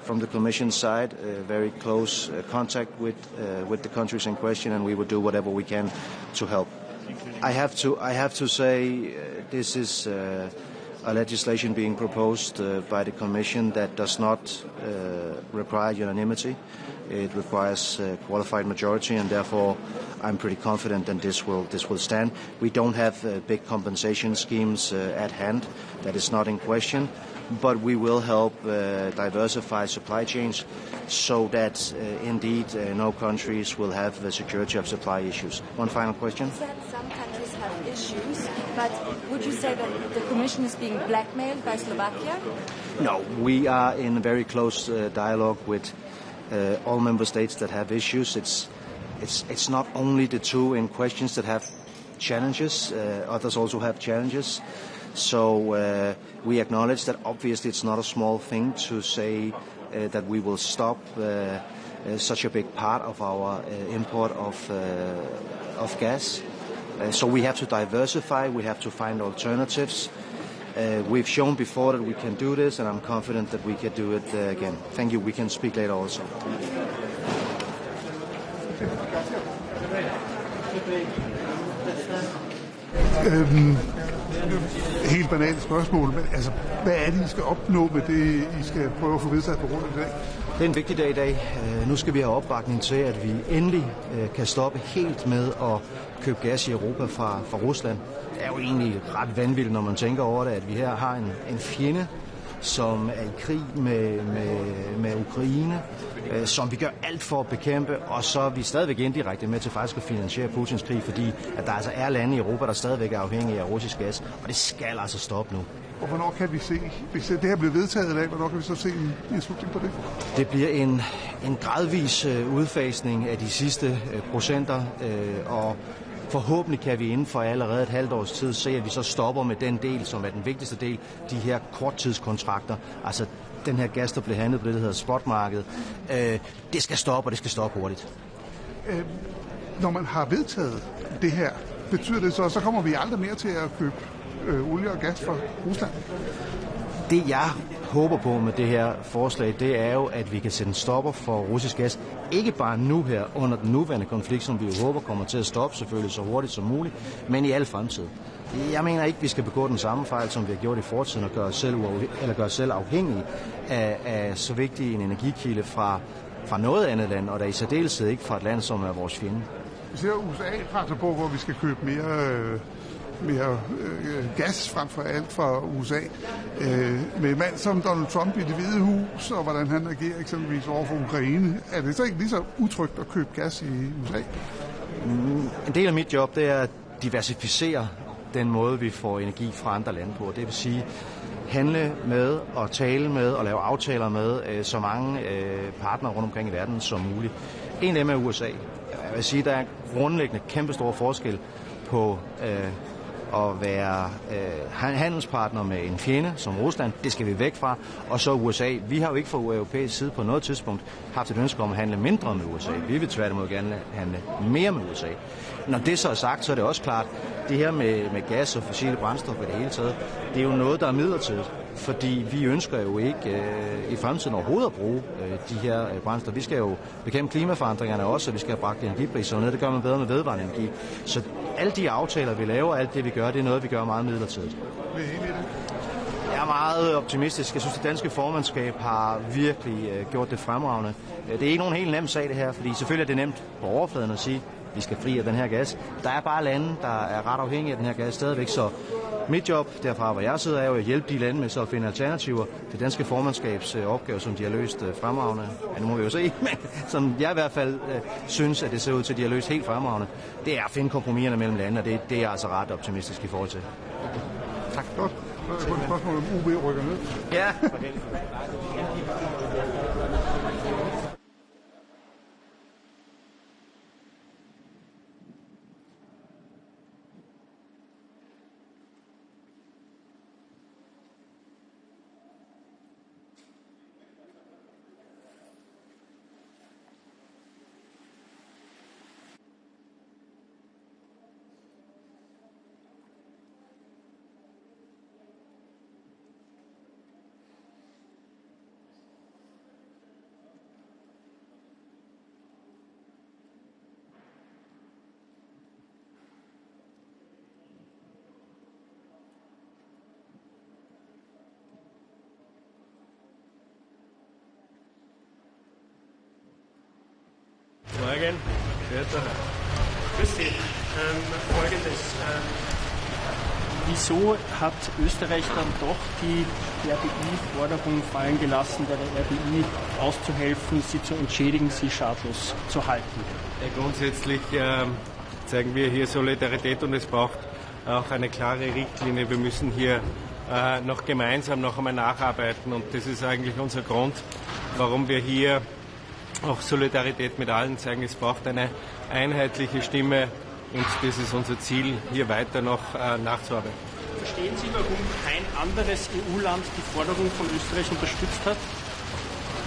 from the Commission side, very close contact with the countries in question, and we will do whatever we can to help. I have to say this is a legislation being proposed by the Commission that does not require unanimity. It requires a qualified majority, and therefore I'm pretty confident that this will stand. We don't have big compensation schemes at hand. That is not in question. But we will help diversify supply chains so that indeed no countries will have security of supply issues. One final question. You said some countries have issues, but would you say that the Commission is being blackmailed by Slovakia? No, we are in very close dialogue with all member states that have issues. It's not only the two in questions that have challenges. Others also have challenges. So we acknowledge that obviously it's not a small thing to say that we will stop such a big part of our import of gas. So we have to diversify, we have to find alternatives. We've shown before that we can do this, and I'm confident that we can do it again. Thank you. We can speak later also. Helt banalt spørgsmål, men altså, hvad er det, I skal opnå med det, I skal prøve at få vedtaget på grund af i dag? Det er en vigtig dag i dag. Nu skal vi have opbakning til, at vi endelig kan stoppe helt med at købe gas i Europa fra Rusland. Det er jo egentlig ret vanvittigt, når man tænker over det, at vi her har en fjende, som er i krig med Ukraine, som vi gør alt for at bekæmpe, og så er vi stadigvæk indirekte med til faktisk at finansiere Putins krig, fordi at der altså er lande i Europa, der stadigvæk er afhængige af russisk gas, og det skal altså stoppe nu. Og hvornår kan vi se, hvis det her bliver vedtaget i dag, hvornår kan vi så se en slutning på det? Det bliver en gradvis udfasning af de sidste procenter, og forhåbentlig kan vi inden for allerede et halvt års tid se, at vi så stopper med den del, som er den vigtigste del, de her korttidskontrakter, altså den her gas, der bliver handlet på det, der hedder spotmarkedet. Det skal stoppe, og det skal stoppe hurtigt. Når man har vedtaget det her, betyder det så kommer vi aldrig mere til at købe olie og gas fra Rusland? Det jeg håber på med det her forslag, det er jo, at vi kan sætte en stopper for russisk gas. Ikke bare nu her, under den nuværende konflikt, som vi jo håber kommer til at stoppe selvfølgelig så hurtigt som muligt, men i al fremtid. Jeg mener ikke, vi skal begå den samme fejl, som vi har gjort i fortiden, og gøre os selv afhængige af så vigtig en energikilde fra noget andet land, og der i særdeleshed ikke fra et land, som er vores fjende. Vi ser USA presser på, hvor vi skal købe mere gas frem for alt fra USA. Med en mand som Donald Trump i Det Hvide Hus, og hvordan han agerer eksempelvis over for Ukraine, er det så ikke lige så utrygt at købe gas i USA? En del af mit job, det er at diversificere den måde, vi får energi fra andre lande på. Det vil sige handle med og tale med og lave aftaler med så mange partnere rundt omkring i verden som muligt. En af dem er USA. Jeg vil sige, der er grundlæggende kæmpestor forskel på at være handelspartner med en fjende som Rusland. Det skal vi væk fra. Og så USA. Vi har jo ikke fra europæisk side på noget tidspunkt haft et ønske om at handle mindre med USA. Vi vil tværtimod gerne handle mere med USA. Når det så er sagt, så er det også klart, det her med gas og fossile brændstoffer i det hele taget, det er jo noget, der er midlertidigt. Fordi vi ønsker jo ikke i fremtiden overhovedet at bruge de her brændstoffer. Vi skal jo bekæmpe klimaforandringerne også, og vi skal have bragt energipriser ned. Det gør man bedre med vedvarende energi. Så alle de aftaler, vi laver, alt det, vi gør, det er noget, vi gør meget midlertidigt. Jeg er meget optimistisk. Jeg synes, det danske formandskab har virkelig gjort det fremragende. Det er ikke nogen helt nem sag, det her, fordi selvfølgelig er det nemt på overfladen at sige, vi skal fri af den her gas. Der er bare lande, der er ret afhængige af den her gas stadigvæk, så mit job derfra, hvor jeg sidder, er jo at hjælpe de lande med så at finde alternativer. Det danske formandskabs opgave, som de har løst fremragende, ja, nu må vi jo se, men som jeg i hvert fald synes, at det ser ud til, at de har løst helt fremragende, det er at finde kompromiserne mellem lande, og det er jeg altså ret optimistisk i forhold til. Tak. Godt. Så er det et spørgsmål om UB rykker ned. Ja. Morgen. Grüß dich. Folgendes. Wieso hat Österreich dann doch die RBI-Forderung fallen gelassen, der RBI auszuhelfen, sie zu entschädigen, sie schadlos zu halten? Ja, grundsätzlich zeigen wir hier Solidarität und es braucht auch eine klare Richtlinie. Wir müssen hier noch gemeinsam noch einmal nacharbeiten und das ist eigentlich unser Grund, warum wir hier auch Solidarität mit allen zeigen. Es braucht eine einheitliche Stimme und das ist unser Ziel, hier weiter noch nachzuarbeiten. Verstehen Sie, warum kein anderes EU-Land die Forderung von Österreich unterstützt hat?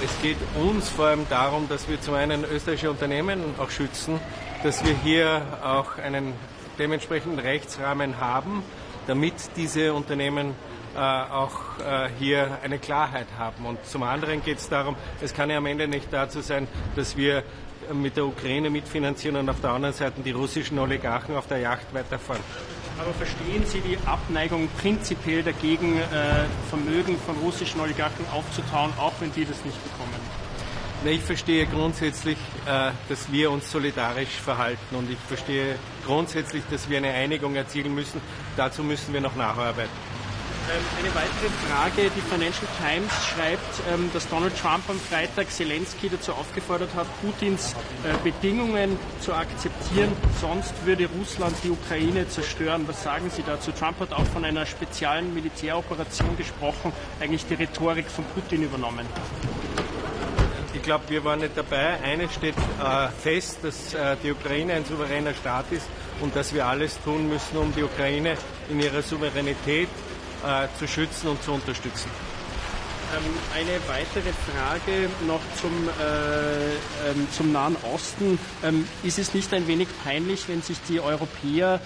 Es geht uns vor allem darum, dass wir zum einen österreichische Unternehmen auch schützen, dass wir hier auch einen dementsprechenden Rechtsrahmen haben, damit diese Unternehmen auch hier eine Klarheit haben. Und zum anderen geht es darum, es kann ja am Ende nicht dazu sein, dass wir mit der Ukraine mitfinanzieren und auf der anderen Seite die russischen Oligarchen auf der Yacht weiterfahren. Aber verstehen Sie die Abneigung prinzipiell dagegen, Vermögen von russischen Oligarchen aufzutauen, auch wenn die das nicht bekommen? Ich verstehe grundsätzlich, dass wir uns solidarisch verhalten und ich verstehe grundsätzlich, dass wir eine Einigung erzielen müssen. Dazu müssen wir noch nacharbeiten. Eine weitere Frage. Die Financial Times schreibt, dass Donald Trump am Freitag Zelensky dazu aufgefordert hat, Putins Bedingungen zu akzeptieren, sonst würde Russland die Ukraine zerstören. Was sagen Sie dazu? Trump hat auch von einer speziellen Militäroperation gesprochen, eigentlich die Rhetorik von Putin übernommen. Ich glaube, wir waren nicht dabei. Eines steht fest, dass die Ukraine ein souveräner Staat ist und dass wir alles tun müssen, um die Ukraine in ihrer Souveränität zu schützen und zu unterstützen. Eine weitere Frage noch zum Nahen Osten. Ist es nicht ein wenig peinlich, wenn sich die Europäer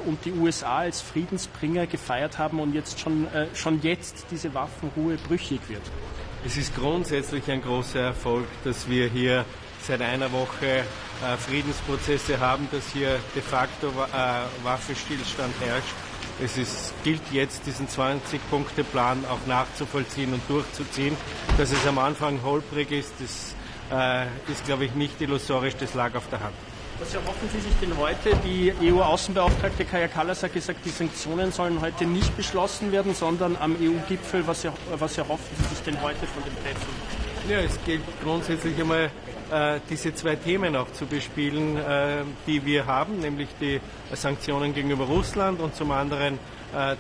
und die USA als Friedensbringer gefeiert haben und jetzt schon jetzt diese Waffenruhe brüchig wird? Es ist grundsätzlich ein großer Erfolg, dass wir hier seit einer Woche Friedensprozesse haben, dass hier de facto Waffenstillstand herrscht. Es gilt jetzt, diesen 20-Punkte-Plan auch nachzuvollziehen und durchzuziehen. Dass es am Anfang holprig ist, das ist, glaube ich, nicht illusorisch, das lag auf der Hand. Was erhoffen Sie sich denn heute? Die EU-Außenbeauftragte Kaja Kallas hat gesagt, die Sanktionen sollen heute nicht beschlossen werden, sondern am EU-Gipfel. Was erhoffen Sie sich denn heute von dem Treffen? Ja, es gilt grundsätzlich einmal, diese zwei Themen auch zu bespielen, die wir haben, nämlich die Sanktionen gegenüber Russland und zum anderen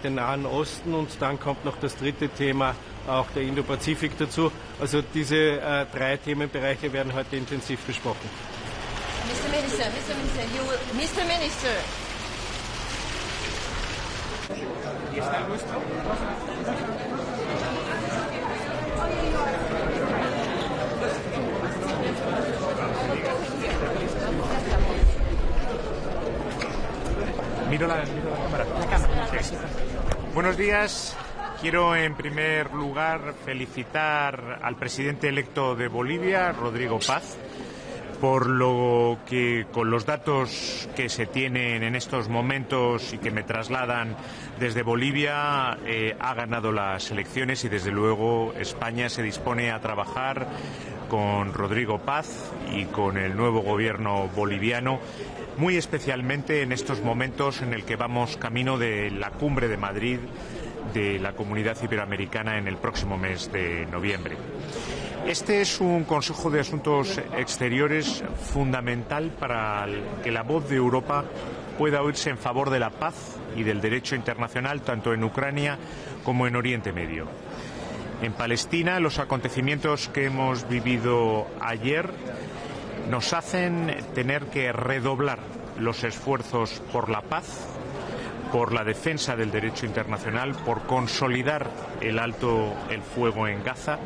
den Nahen Osten. Und dann kommt noch das dritte Thema, auch der Indo-Pazifik dazu. Also diese drei Themenbereiche werden heute intensiv besprochen. Mr. Minister, Miro la cámara. Sí. Buenos días. Quiero en primer lugar felicitar al presidente electo de Bolivia, Rodrigo Paz, por lo que con los datos que se tienen en estos momentos y que me trasladan desde Bolivia ha ganado las elecciones y desde luego España se dispone a trabajar con Rodrigo Paz y con el nuevo gobierno boliviano, muy especialmente en estos momentos en el que vamos camino de la cumbre de Madrid de la Comunidad Iberoamericana en el próximo mes de noviembre. Este es un Consejo de Asuntos Exteriores fundamental para que la voz de Europa pueda oírse en favor de la paz y del derecho internacional, tanto en Ucrania como en Oriente Medio. En Palestina, los acontecimientos que hemos vivido ayer nos hacen tener que redoblar los esfuerzos por la paz, por la defensa del derecho internacional, por consolidar el alto el fuego en Gaza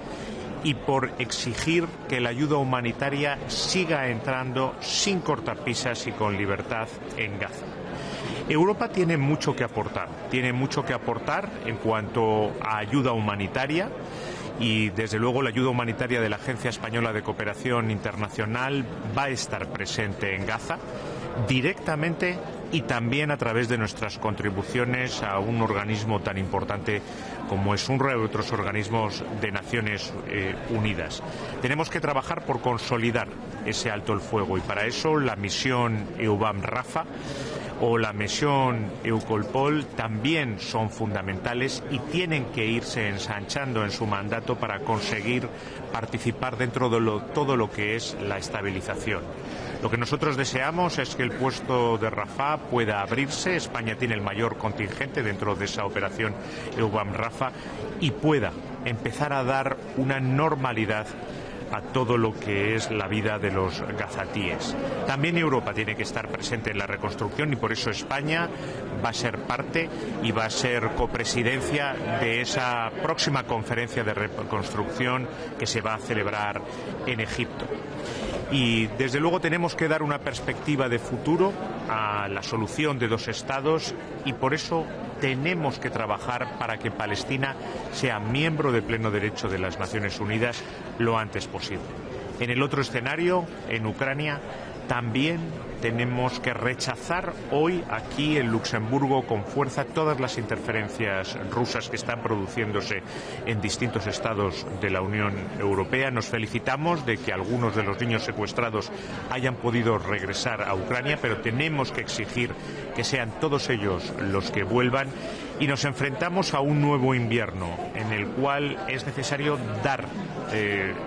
y por exigir que la ayuda humanitaria siga entrando sin cortapisas y con libertad en Gaza. Europa tiene mucho que aportar en cuanto a ayuda humanitaria y desde luego la ayuda humanitaria de la Agencia Española de Cooperación Internacional va a estar presente en Gaza directamente y también a través de nuestras contribuciones a un organismo tan importante como es UNRWA y otros organismos de Naciones Unidas. Tenemos que trabajar por consolidar ese alto el fuego y para eso la misión EUBAM-RAFA o la misión EUCOLPOL también son fundamentales y tienen que irse ensanchando en su mandato para conseguir participar dentro de todo lo que es la estabilización. Lo que nosotros deseamos es que el puesto de Rafah pueda abrirse. España tiene el mayor contingente dentro de esa operación EUBAM-RAFA y pueda empezar a dar una normalidad a todo lo que es la vida de los gazatíes. También Europa tiene que estar presente en la reconstrucción y por eso España va a ser parte y va a ser copresidencia de esa próxima conferencia de reconstrucción que se va a celebrar en Egipto. Y desde luego tenemos que dar una perspectiva de futuro a la solución de dos estados y por eso tenemos que trabajar para que Palestina sea miembro de pleno derecho de las Naciones Unidas lo antes posible. En el otro escenario, en Ucrania, también tenemos que rechazar hoy aquí en Luxemburgo con fuerza todas las interferencias rusas que están produciéndose en distintos estados de la Unión Europea. Nos felicitamos de que algunos de los niños secuestrados hayan podido regresar a Ucrania, pero tenemos que exigir que sean todos ellos los que vuelvan, y nos enfrentamos a un nuevo invierno en el cual es necesario dar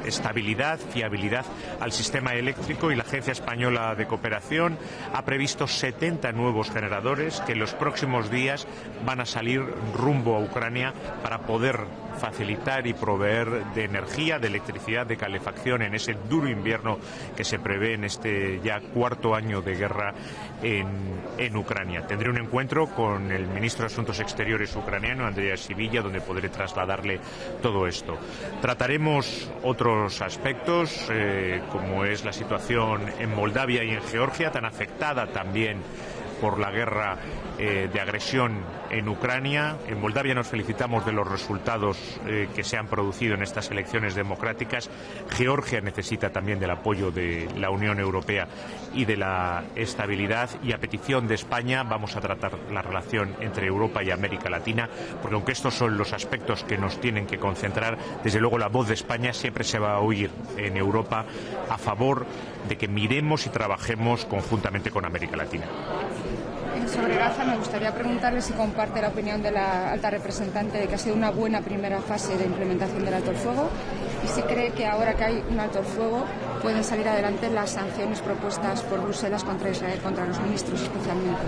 estabilidad, fiabilidad al sistema eléctrico, y la Agencia Española de Cooperación ha previsto 70 nuevos generadores que en los próximos días van a salir rumbo a Ucrania para poder facilitar y proveer de energía, de electricidad, de calefacción en ese duro invierno que se prevé en este ya cuarto año de guerra en Ucrania. Tendré un encuentro con el ministro de Asuntos Exteriores ucraniano, Andrea Sivilla, donde podré trasladarle todo esto. Trataremos otros aspectos, como es la situación en Moldavia y en Georgia, tan afectada también por la guerra de agresión en Ucrania. En Moldavia nos felicitamos de los resultados que se han producido en estas elecciones democráticas. Georgia necesita también del apoyo de la Unión Europea y de la estabilidad, y a petición de España vamos a tratar la relación entre Europa y América Latina, porque aunque estos son los aspectos que nos tienen que concentrar, desde luego la voz de España siempre se va a oír en Europa a favor de que miremos y trabajemos conjuntamente con América Latina. Sobre Gaza, me gustaría preguntarle si comparte la opinión de la alta representante de que ha sido una buena primera fase de implementación del alto el fuego, y si cree que ahora que hay un alto el fuego pueden salir adelante las sanciones propuestas por Bruselas contra Israel, contra los ministros especialmente.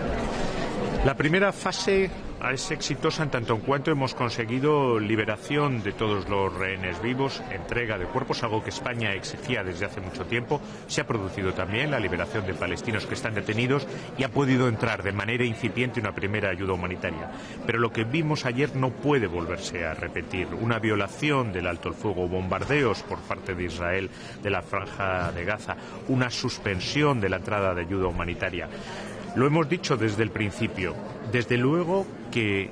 La primera fase es exitosa en tanto en cuanto hemos conseguido liberación de todos los rehenes vivos, entrega de cuerpos, algo que España exigía desde hace mucho tiempo. Se ha producido también la liberación de palestinos que están detenidos, y ha podido entrar de manera incipiente una primera ayuda humanitaria. Pero lo que vimos ayer no puede volverse a repetir. Una violación del alto el fuego, bombardeos por parte de Israel de la franja de Gaza, una suspensión de la entrada de ayuda humanitaria. Lo hemos dicho desde el principio. Desde luego que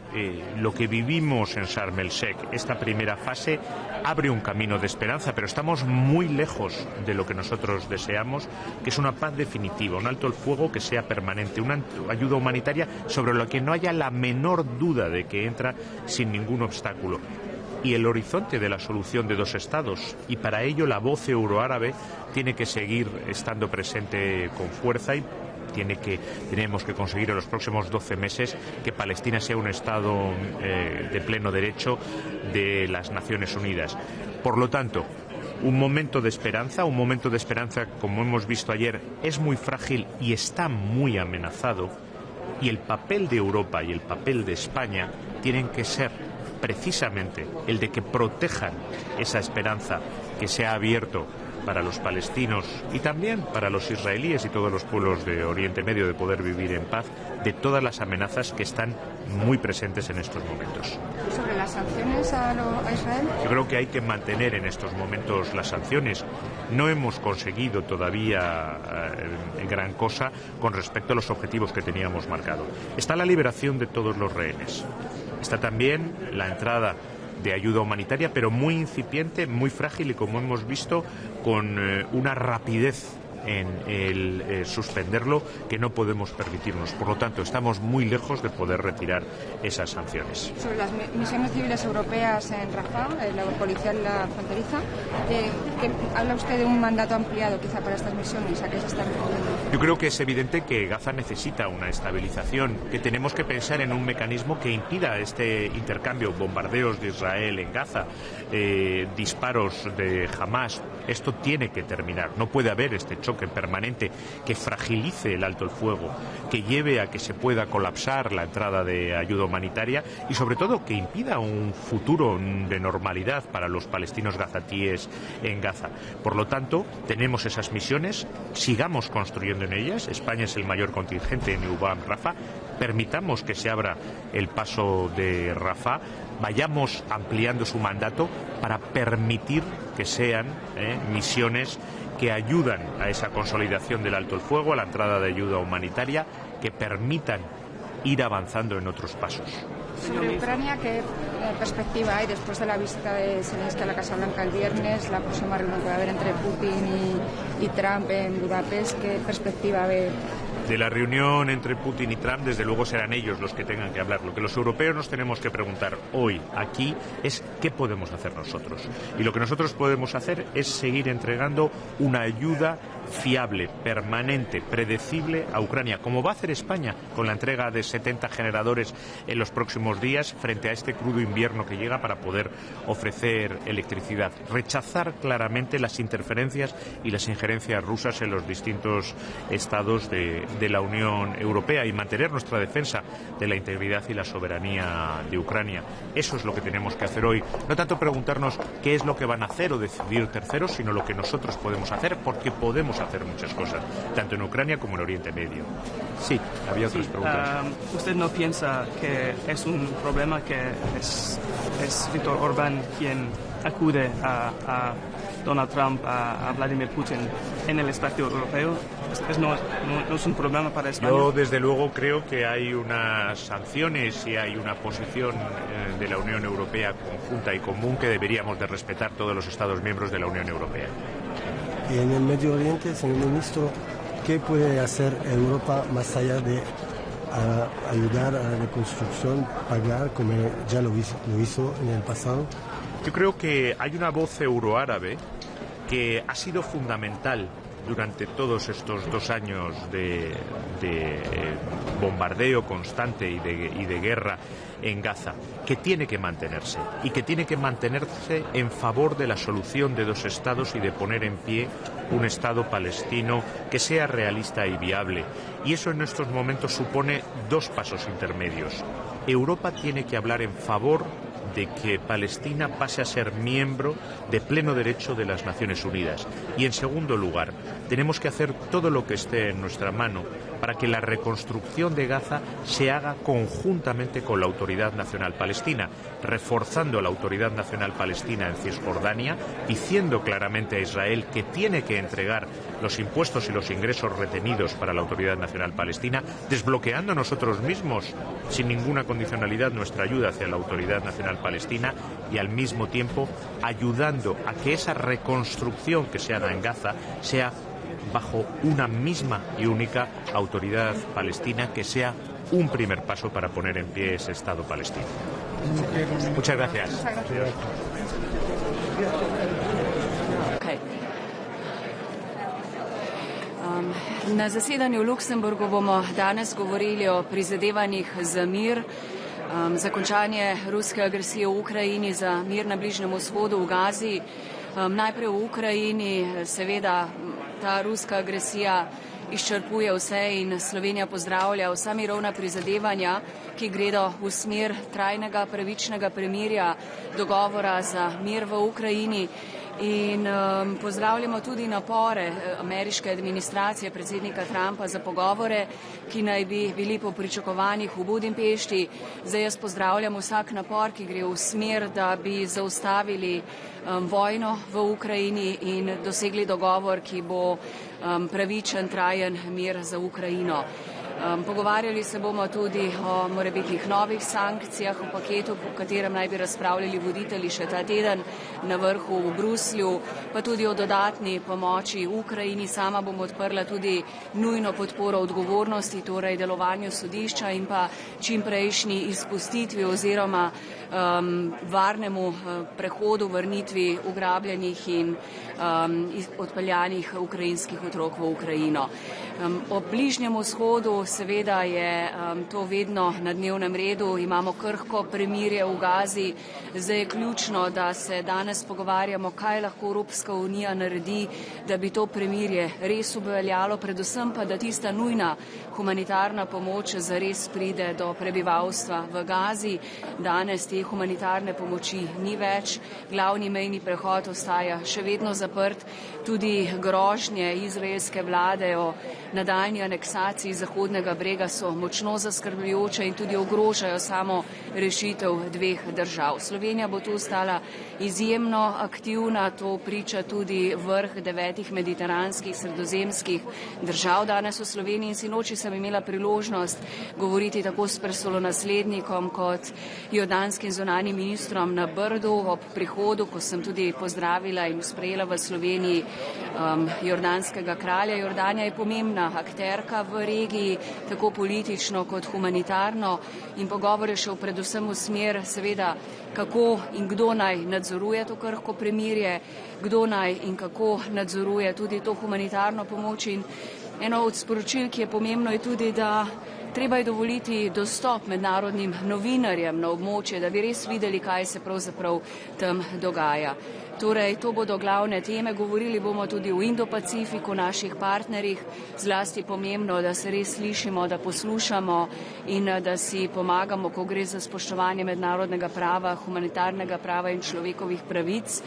lo que vivimos en Sharm el Sheikh, esta primera fase, abre un camino de esperanza, pero estamos muy lejos de lo que nosotros deseamos, que es una paz definitiva, un alto el fuego que sea permanente, una ayuda humanitaria sobre la que no haya la menor duda de que entra sin ningún obstáculo, y el horizonte de la solución de dos estados, y para ello la voz euroárabe tiene que seguir estando presente con fuerza, y tenemos que conseguir en los próximos 12 meses que Palestina sea un Estado de pleno derecho de las Naciones Unidas. Por lo tanto, un momento de esperanza, como hemos visto ayer, es muy frágil y está muy amenazado, y el papel de Europa y el papel de España tienen que ser precisamente el de que protejan esa esperanza que se ha abierto para los palestinos y también para los israelíes y todos los pueblos de Oriente Medio, de poder vivir en paz de todas las amenazas que están muy presentes en estos momentos. ¿Sobre las sanciones a Israel? Yo creo que hay que mantener en estos momentos las sanciones. No hemos conseguido todavía gran cosa con respecto a los objetivos que teníamos marcado. Está la liberación de todos los rehenes. Está también la entrada de ayuda humanitaria, pero muy incipiente, muy frágil, y como hemos visto, con una rapidez en el suspenderlo que no podemos permitirnos. Por lo tanto, estamos muy lejos de poder retirar esas sanciones. Sobre las misiones civiles europeas en Rafah, la policial fronteriza, ¿habla usted de un mandato ampliado quizá para estas misiones? ¿A qué se está refiriendo? Yo creo que es evidente que Gaza necesita una estabilización, que tenemos que pensar en un mecanismo que impida este intercambio, bombardeos de Israel en Gaza, disparos de Hamas. Esto tiene que terminar. No puede haber este choque permanente que fragilice el alto el fuego, que lleve a que se pueda colapsar la entrada de ayuda humanitaria y sobre todo que impida un futuro de normalidad para los palestinos gazatíes en Gaza. Por lo tanto, tenemos esas misiones, sigamos construyendo en ellas. España es el mayor contingente en UBAM Rafah. Permitamos que se abra el paso de Rafah, vayamos ampliando su mandato para permitir que sean misiones que ayudan a esa consolidación del alto el fuego, a la entrada de ayuda humanitaria, que permitan ir avanzando en otros pasos. Sobre Ucrania, ¿qué perspectiva hay después de la visita de Zelensky a la Casa Blanca el viernes, la próxima reunión que va a haber entre Putin y Trump en Budapest? ¿Qué perspectiva ve? De la reunión entre Putin y Trump, desde luego serán ellos los que tengan que hablar. Lo que los europeos nos tenemos que preguntar hoy, aquí, es qué podemos hacer nosotros. Y lo que nosotros podemos hacer es seguir entregando una ayuda fiable, permanente, predecible a Ucrania, como va a hacer España con la entrega de 70 generadores en los próximos días frente a este crudo invierno que llega para poder ofrecer electricidad. Rechazar claramente las interferencias y las injerencias rusas en los distintos estados de la Unión Europea y mantener nuestra defensa de la integridad y la soberanía de Ucrania. Eso es lo que tenemos que hacer hoy. No tanto preguntarnos qué es lo que van a hacer o decidir terceros, sino lo que nosotros podemos hacer, porque podemos hacer muchas cosas, tanto en Ucrania como en Oriente Medio. Sí, había otras preguntas. ¿Usted no piensa que es un problema que es Viktor Orbán quien acude a Donald Trump, a Vladimir Putin en el espacio europeo? ¿No es un problema para España? Yo, desde luego, creo que hay unas sanciones y hay una posición de la Unión Europea conjunta y común que deberíamos de respetar todos los Estados miembros de la Unión Europea. Y en el Medio Oriente, señor ministro, ¿qué puede hacer Europa más allá de ayudar a la reconstrucción, pagar como ya lo hizo en el pasado? Yo creo que hay una voz euroárabe que ha sido fundamental durante todos estos 2 años de bombardeo constante y de guerra en Gaza, que tiene que mantenerse y que tiene que mantenerse en favor de la solución de 2 estados y de poner en pie un Estado palestino que sea realista y viable. Y eso en estos momentos supone 2 pasos intermedios. Europa tiene que hablar en favor de que Palestina pase a ser miembro de pleno derecho de las Naciones Unidas. Y en segundo lugar, tenemos que hacer todo lo que esté en nuestra mano para que la reconstrucción de Gaza se haga conjuntamente con la Autoridad Nacional Palestina, reforzando la Autoridad Nacional Palestina en Cisjordania, diciendo claramente a Israel que tiene que entregar los impuestos y los ingresos retenidos para la Autoridad Nacional Palestina, desbloqueando nosotros mismos, sin ninguna condicionalidad, nuestra ayuda hacia la Autoridad Nacional Palestina y al mismo tiempo ayudando a que esa reconstrucción que se haga en Gaza sea bajo una misma y única autoridad palestina, que sea un primer paso para poner en pie ese Estado palestino. Muchas gracias. Na zasedanju v Luxemburgu bomo danes govorili o prizadevanjih za mir, za končanje ruske agresije v Ukrajini, za mir na Bližnjem vzhodu, v Gazi. Najprej v Ukrajini, seveda ta ruska agresija izčrpuje vse in Slovenija pozdravlja vsa mirovna prizadevanja, ki gredo v smer trajnega, pravičnega premirja, dogovora za mir v Ukrajini. In pozdravljamo tudi napore ameriške administracije predsednika Trumpa za pogovore, ki naj bi bili po pričakovanjih v Budimpešti. Zdaj jaz pozdravljam vsak napor, ki gre v smer, da bi zaustavili vojno v Ukrajini in dosegli dogovor, ki bo pravičen, trajen mir za Ukrajino. Pogovarjali se bomo tudi o morebitnih novih sankcijah v paketu, po katerem naj bi razpravljali voditelji še ta teden na vrhu v Bruslju, pa tudi o dodatni pomoči Ukrajini. Sama bom odprla tudi nujno podporo odgovornosti, torej delovanju sodišča in pa čimprejšnji izpustitvi oziroma varnemu prehodu, vrnitvi ugrabljenih in odpeljanih ukrajinskih otrok v Ukrajino. O Bližnjem vzhodu seveda je to vedno na dnevnem redu, imamo krhko premirje v Gazi, zdaj je ključno, da se danes pogovarjamo, kaj lahko Evropska unija naredi, da bi to premirje res uveljalo, predvsem pa, da tista nujna humanitarna pomoč zares pride do prebivalstva v Gazi. Danes te humanitarne pomoči ni več, glavni mejni prehod ostaja še vedno zaprt, tudi grožnje izraelske vlade o nadaljnji aneksaciji zahodnih Zahodnega brega so močno zaskrbljujoče in tudi ogrožajo samo rešitev dveh držav. Slovenija bo tu ostala izjemno aktivna, to priča tudi vrh 9 mediteranskih sredozemskih držav danes v Sloveniji in sinoči sem imela priložnost govoriti tako s prestolonaslednikom kot jordanskim zunanjim ministrom na Brdu ob prihodu, ko sem tudi pozdravila in sprejela v Sloveniji jordanskega kralja. Jordanija je pomembna akterka v regiji, tako politično kot humanitarno in pogovor je šel predvsem v smer, seveda, kako in kdo naj nadzoruje to krhko premirje, kdo naj in kako nadzoruje tudi to humanitarno pomoč. In eno od sporočil, ki je pomembno, je tudi, da treba je dovoliti dostop mednarodnim novinarjem na območje, da bi res videli, kaj se pravzaprav tam dogaja. Torej, to bodo glavne teme. Govorili bomo tudi o Indo-Pacifiku, naših partnerjih, zlasti pomembno, da se res slišimo, da poslušamo in da si pomagamo, ko gre za spoštovanje mednarodnega prava, humanitarnega prava in človekovih pravic.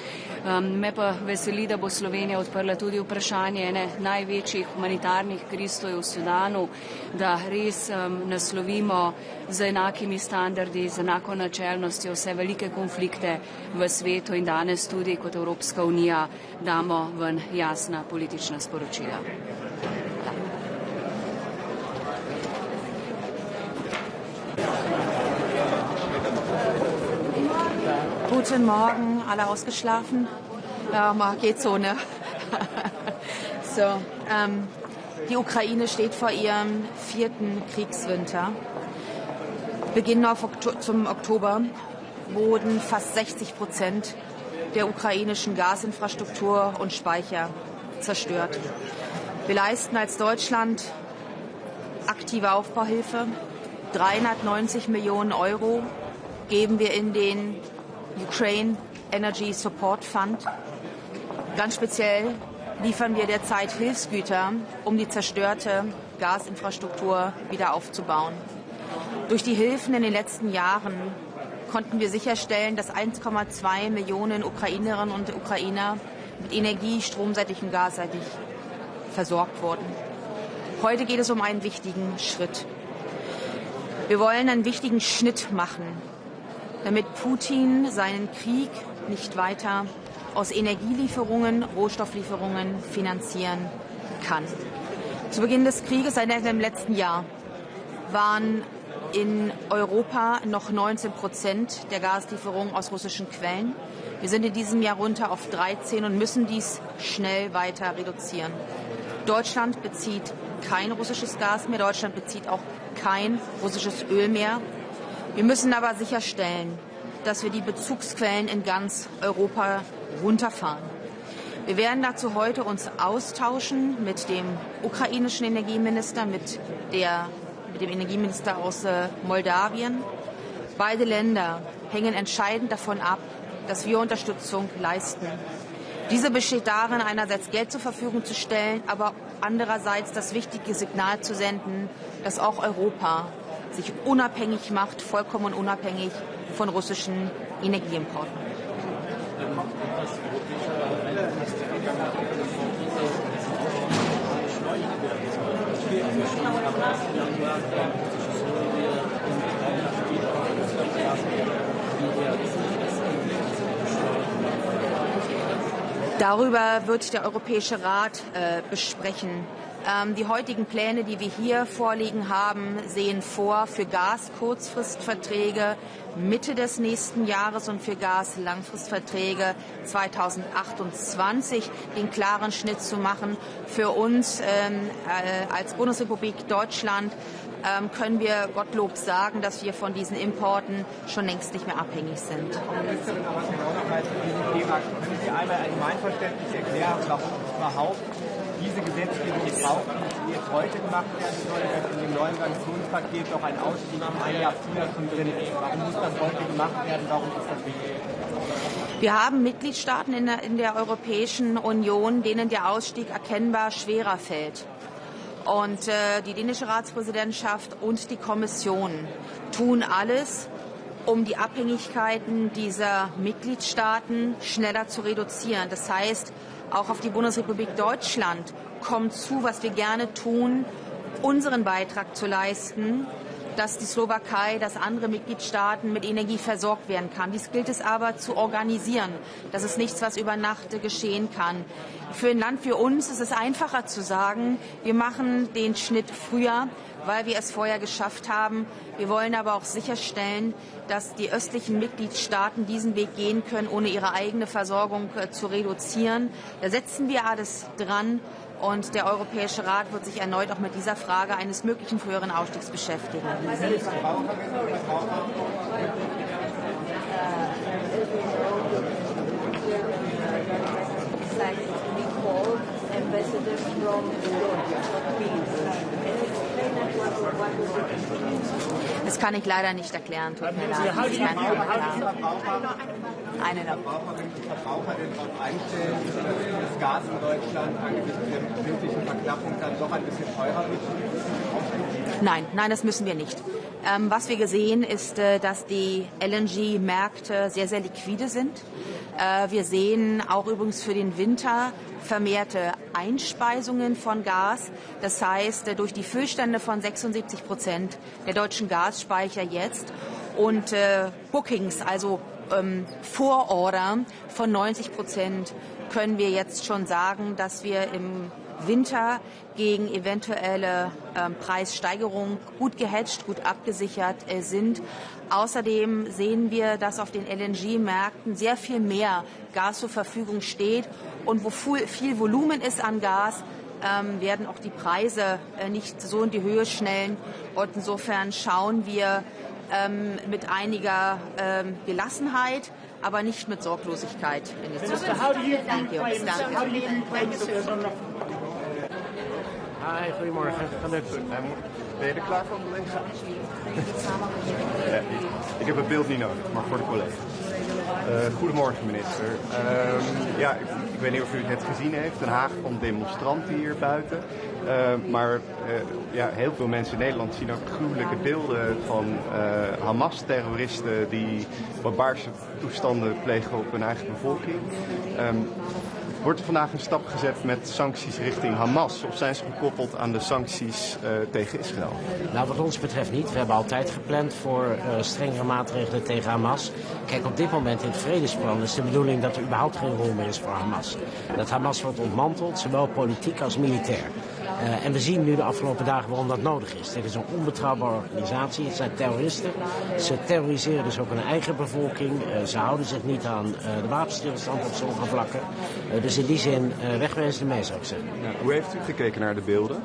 Me pa veseli, da bo Slovenija odprla tudi vprašanje ene največjih humanitarnih kriz, to je v Sudanu, da res naslovimo z enakimi standardi, z enako načelnostjo vse velike konflikte v svetu in danes tudi kot Evropska unija damo ven jasna politična sporočila. Guten Morgen, alle ausgeschlafen? Ja, geht so, ne? So, die Ukraine steht vor ihrem 4. Kriegswinter. Beginn zum Oktober wurden fast 60% der ukrainischen Gasinfrastruktur und Speicher zerstört. Wir leisten als Deutschland aktive Aufbauhilfe. 390 Millionen Euro geben wir in den Ukraine Energy Support Fund. Ganz speziell liefern wir derzeit Hilfsgüter, um die zerstörte Gasinfrastruktur wieder aufzubauen. Durch die Hilfen in den letzten Jahren konnten wir sicherstellen, dass 1,2 Millionen Ukrainerinnen und Ukrainer mit Energie, stromseitig und gasseitig versorgt wurden. Heute geht es um einen wichtigen Schritt. Wir wollen einen wichtigen Schnitt machen, damit Putin seinen Krieg nicht weiter aus Energielieferungen, Rohstofflieferungen finanzieren kann. Zu Beginn des Krieges, seit dem letzten Jahr, waren in Europa noch 19% der Gaslieferungen aus russischen Quellen. Wir sind in diesem Jahr runter auf 13 und müssen dies schnell weiter reduzieren. Deutschland bezieht kein russisches Gas mehr, Deutschland bezieht auch kein russisches Öl mehr. Wir müssen aber sicherstellen, dass wir die Bezugsquellen in ganz Europa runterfahren. Wir werden dazu heute uns austauschen mit dem ukrainischen Energieminister, mit dem Energieminister aus Moldawien. Beide Länder hängen entscheidend davon ab, dass wir Unterstützung leisten. Diese besteht darin, einerseits Geld zur Verfügung zu stellen, aber andererseits das wichtige Signal zu senden, dass auch Europa sich unabhängig macht, vollkommen unabhängig von russischen Energieimporten. Darüber wird der Europäische Rat besprechen. Die heutigen Pläne, die wir hier vorliegen haben, sehen vor, für Gas-Kurzfristverträge Mitte des nächsten Jahres und für Gas-Langfristverträge 2028 den klaren Schnitt zu machen. Für uns als Bundesrepublik Deutschland können wir Gottlob sagen, dass wir von diesen Importen schon längst nicht mehr abhängig sind. Können Sie einmal allgemeinverständlich erklären, warum überhaupt diese Gesetzgebung braucht, die jetzt heute gemacht werden soll, dass in dem neuen Sanktionspaket doch ein Ausstieg ein Jahr früher schon drin ist? Warum muss das heute gemacht werden? Warum ist das wichtig? Wir haben Mitgliedstaaten in der Europäischen Union, denen der Ausstieg erkennbar schwerer fällt. Und die dänische Ratspräsidentschaft und die Kommission tun alles, um die Abhängigkeiten dieser Mitgliedstaaten schneller zu reduzieren. Das heißt, auch auf die Bundesrepublik Deutschland kommt zu, was wir gerne tun, unseren Beitrag zu leisten, dass die Slowakei, dass andere Mitgliedstaaten mit Energie versorgt werden kann. Dies gilt es aber zu organisieren. Das ist nichts, was über Nacht geschehen kann. Für ein Land wie uns ist es einfacher zu sagen, wir machen den Schnitt früher, weil wir es vorher geschafft haben. Wir wollen aber auch sicherstellen, dass die östlichen Mitgliedstaaten diesen Weg gehen können, ohne ihre eigene Versorgung zu reduzieren. Da setzen wir alles dran. Und der Europäische Rat wird sich erneut auch mit dieser Frage eines möglichen früheren Ausstiegs beschäftigen. Das kann ich leider nicht erklären. Tut mir leid. Das ist kein eine noch. Verbraucher denn darauf einstellen, dass das Gas in Deutschland angesichts der befindlichen Verknappung dann doch ein bisschen teurer wird? Nein, das müssen wir nicht. Was wir gesehen ist, dass die LNG-Märkte sehr, sehr liquide sind. Wir sehen auch übrigens für den Winter vermehrte Einspeisungen von Gas. Das heißt, durch die Füllstände von 76% der deutschen Gasspeicher jetzt und Bookings, also Vororder von 90%, können wir jetzt schon sagen, dass wir im Winter gegen eventuelle Preissteigerungen gut gehatcht, gut abgesichert sind. Außerdem sehen wir, dass auf den LNG-Märkten sehr viel mehr Gas zur Verfügung steht. Und wo viel Volumen ist an Gas, werden auch die Preise nicht so in die Höhe schnellen. Und insofern schauen wir mit einiger Gelassenheit, aber nicht mit Sorglosigkeit in die Zukunft. Danke. Hi, goedemorgen. Ben je er klaar voor om te lezen? Ik heb het beeld niet nodig, maar voor de collega's. Goedemorgen, minister. Ik weet niet of u het net gezien heeft. Den Haag van demonstranten hier buiten. Maar heel veel mensen in Nederland zien ook gruwelijke beelden van Hamas-terroristen die barbaarse toestanden plegen op hun eigen bevolking. Wordt er vandaag een stap gezet met sancties richting Hamas? Of zijn ze gekoppeld aan de sancties tegen Israël? Nou, wat ons betreft niet. We hebben altijd gepland voor strengere maatregelen tegen Hamas. Kijk, op dit moment in het vredesplan is de bedoeling dat er überhaupt geen rol meer is voor Hamas. Dat Hamas wordt ontmanteld, zowel politiek als militair. En we zien nu de afgelopen dagen waarom dat nodig is. Dit is een onbetrouwbare organisatie. Het zijn terroristen. Ze terroriseren dus ook hun eigen bevolking. Ze houden zich niet aan de wapenstilstand op sommige vlakken. Dus in die zin wegwezen ermee, zou ik zeggen. Ja, hoe heeft u gekeken naar de beelden?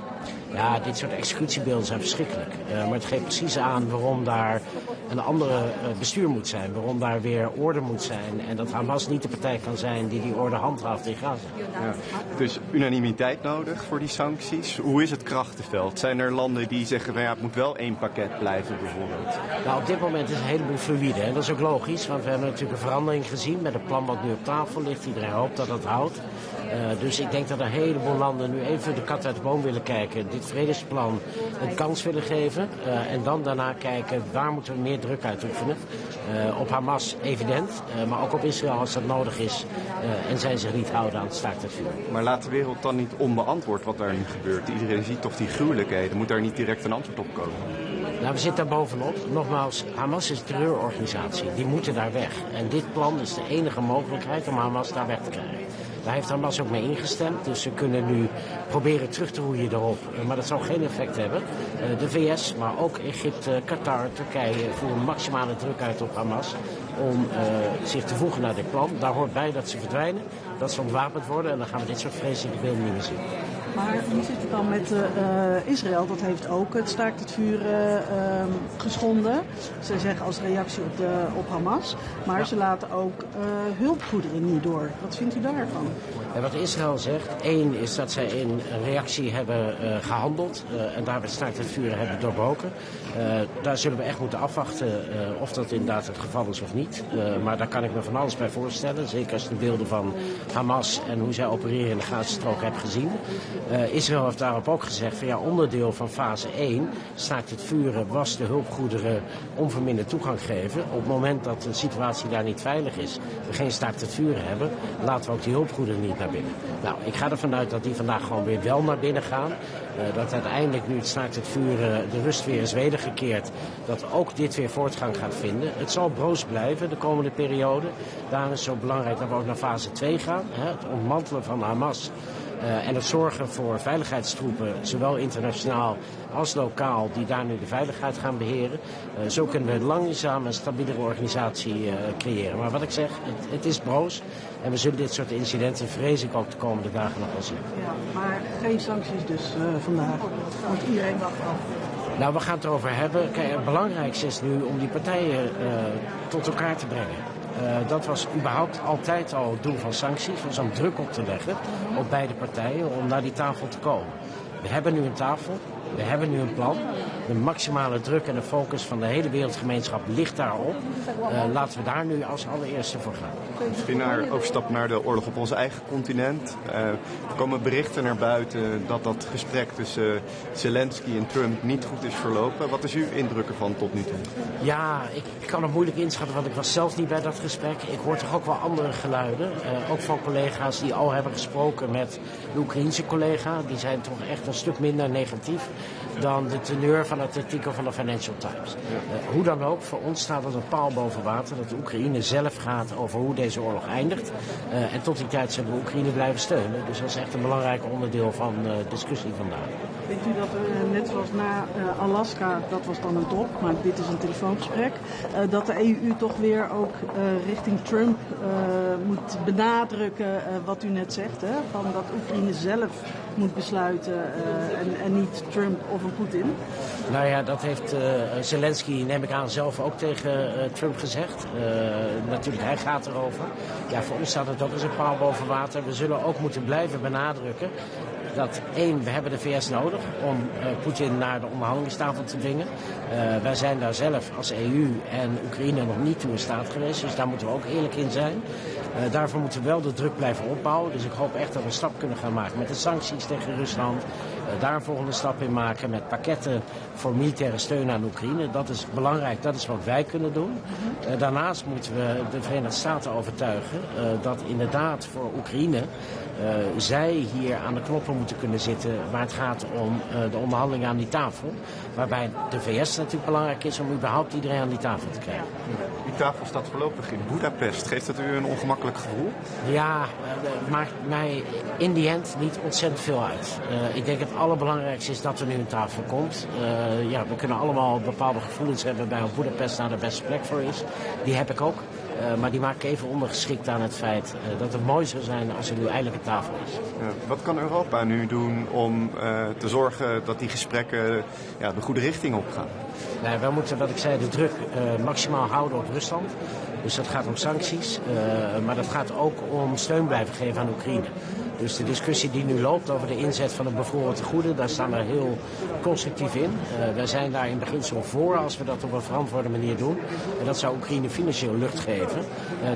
Ja, dit soort executiebeelden zijn verschrikkelijk. Maar het geeft precies aan waarom daar een andere bestuur moet zijn. Waarom daar weer orde moet zijn. En dat Hamas niet de partij kan zijn die orde handhaaft in Gaza. Ja, dus unanimiteit nodig voor die sancties. Hoe is het krachtenveld? Zijn er landen die zeggen, het moet wel één pakket blijven bijvoorbeeld? Nou, op dit moment is een heleboel fluïde. En dat is ook logisch, want we hebben natuurlijk een verandering gezien met het plan wat nu op tafel ligt. Iedereen hoopt dat dat houdt. Dus ik denk dat een heleboel landen nu even de kat uit de boom willen kijken. Dit vredesplan een kans willen geven. En dan daarna kijken waar moeten we meer druk uitoefenen. Op Hamas evident, maar ook op Israël als dat nodig is. En zij zich niet houden aan het staakt het vuur. Maar laat de wereld dan niet onbeantwoord wat daar nu gebeurt. Iedereen ziet toch die gruwelijkheden. Moet daar niet direct een antwoord op komen? Nou, we zitten daar bovenop. Nogmaals, Hamas is een terreurorganisatie. Die moeten daar weg. En dit plan is de enige mogelijkheid om Hamas daar weg te krijgen. Daar heeft Hamas ook mee ingestemd, dus ze kunnen nu proberen terug te roeien erop. Maar dat zal geen effect hebben. De VS, maar ook Egypte, Qatar, Turkije voeren maximale druk uit op Hamas om zich te voegen naar dit plan. Daar hoort bij dat ze verdwijnen, dat ze ontwapend worden en dan gaan we dit soort vreselijke beelden niet meer zien. Maar hoe zit het dan met Israël? Dat heeft ook het staakt het vuur geschonden. Ze zeggen als reactie op Hamas. Maar ze laten ook hulpgoederen niet door. Wat vindt u daarvan? En wat Israël zegt, één is dat zij in reactie hebben gehandeld. En daar het staakt het vuur hebben doorbroken. Daar zullen we echt moeten afwachten of dat inderdaad het geval is of niet. Maar daar kan ik me van alles bij voorstellen. Zeker als je de beelden van Hamas en hoe zij opereren in de Gazastrook heb gezien. Israël heeft daarop ook gezegd van ja, onderdeel van fase 1, staakt het vuren, was de hulpgoederen onverminderd toegang geven. Op het moment dat de situatie daar niet veilig is, we geen staakt het vuren hebben, laten we ook die hulpgoederen niet naar binnen. Nou, ik ga ervan uit dat die vandaag gewoon weer wel naar binnen gaan. Dat uiteindelijk nu het staakt het vuren, de rust weer is wedergekeerd, dat ook dit weer voortgang gaat vinden. Het zal broos blijven de komende periode. Daarom is het zo belangrijk dat we ook naar fase 2 gaan. Het ontmantelen van Hamas en het zorgen voor veiligheidstroepen, zowel internationaal als lokaal, die daar nu de veiligheid gaan beheren. Zo kunnen we langzaam een stabielere organisatie creëren. Maar wat ik zeg, het is broos. En we zullen dit soort incidenten, vrees ik, ook de komende dagen nog wel zien. Ja, maar geen sancties dus vandaag, want iedereen wacht af. Nou, we gaan het erover hebben. Kijk, het belangrijkste is nu om die partijen tot elkaar te brengen. Dat was überhaupt altijd al het doel van sancties, was om druk op te leggen op beide partijen om naar die tafel te komen. We hebben nu een tafel, we hebben nu een plan. De maximale druk en de focus van de hele wereldgemeenschap ligt daarop. Laten we daar nu als allereerste voor gaan. Misschien overstappen naar de oorlog op ons eigen continent. Er komen berichten naar buiten dat dat gesprek tussen Zelensky en Trump niet goed is verlopen. Wat is uw indruk ervan tot nu toe? Ja, ik kan het moeilijk inschatten, want ik was zelf niet bij dat gesprek. Ik hoor toch ook wel andere geluiden. Ook van collega's die al hebben gesproken met de Oekraïense collega. Die zijn toch echt een stuk minder negatief dan de teneur van het artikel van de Financial Times. Hoe dan ook, voor ons staat het een paal boven water dat de Oekraïne zelf gaat over hoe deze oorlog eindigt. En tot die tijd zullen we Oekraïne blijven steunen. Dus dat is echt een belangrijk onderdeel van de discussie vandaag. Weet u dat net zoals na Alaska, dat was dan een top, maar dit is een telefoongesprek, dat de EU toch weer ook richting Trump moet benadrukken wat u net zegt, hè? Van dat Oekraïne zelf moet besluiten en niet Trump of een Poetin? Nou ja, dat heeft Zelensky, neem ik aan, zelf ook tegen Trump gezegd. Natuurlijk, hij gaat erover. Ja, voor ons staat het ook als een paal boven water. We zullen ook moeten blijven benadrukken dat één, we hebben de VS nodig om Poetin naar de onderhandelingstafel te dwingen. Wij zijn daar zelf als EU en Oekraïne nog niet toe in staat geweest, dus daar moeten we ook eerlijk in zijn. Daarvoor moeten we wel de druk blijven opbouwen. Dus ik hoop echt dat we een stap kunnen gaan maken met de sancties tegen Rusland. Daar een volgende stap in maken met pakketten voor militaire steun aan Oekraïne. Dat is belangrijk, dat is wat wij kunnen doen. Daarnaast moeten we de Verenigde Staten overtuigen dat inderdaad voor Oekraïne zij hier aan de knoppen moeten kunnen zitten waar het gaat om de onderhandelingen aan die tafel. Waarbij de VS natuurlijk belangrijk is om überhaupt iedereen aan die tafel te krijgen. Die tafel staat voorlopig in Budapest. Geeft dat u een ongemakkelijk gevoel? Ja, het maakt mij in die end niet ontzettend veel uit. Ik denk het allerbelangrijkste is dat er nu een tafel komt. Ja, we kunnen allemaal bepaalde gevoelens hebben bij of Budapest nou de beste plek voor is. Die heb ik ook. Maar die maak ik even ondergeschikt aan het feit dat het mooi zou zijn als er nu eindelijk een tafel is. Wat kan Europa nu doen om te zorgen dat die gesprekken de goede richting opgaan? Nou, wij moeten, wat ik zei, de druk maximaal houden op Rusland. Dus dat gaat om sancties, maar dat gaat ook om steun blijven geven aan Oekraïne. Dus de discussie die nu loopt over de inzet van de bevroren tegoeden, daar staan we heel constructief in. Wij zijn daar in beginsel voor als we dat op een verantwoorde manier doen. En dat zou Oekraïne financieel lucht geven.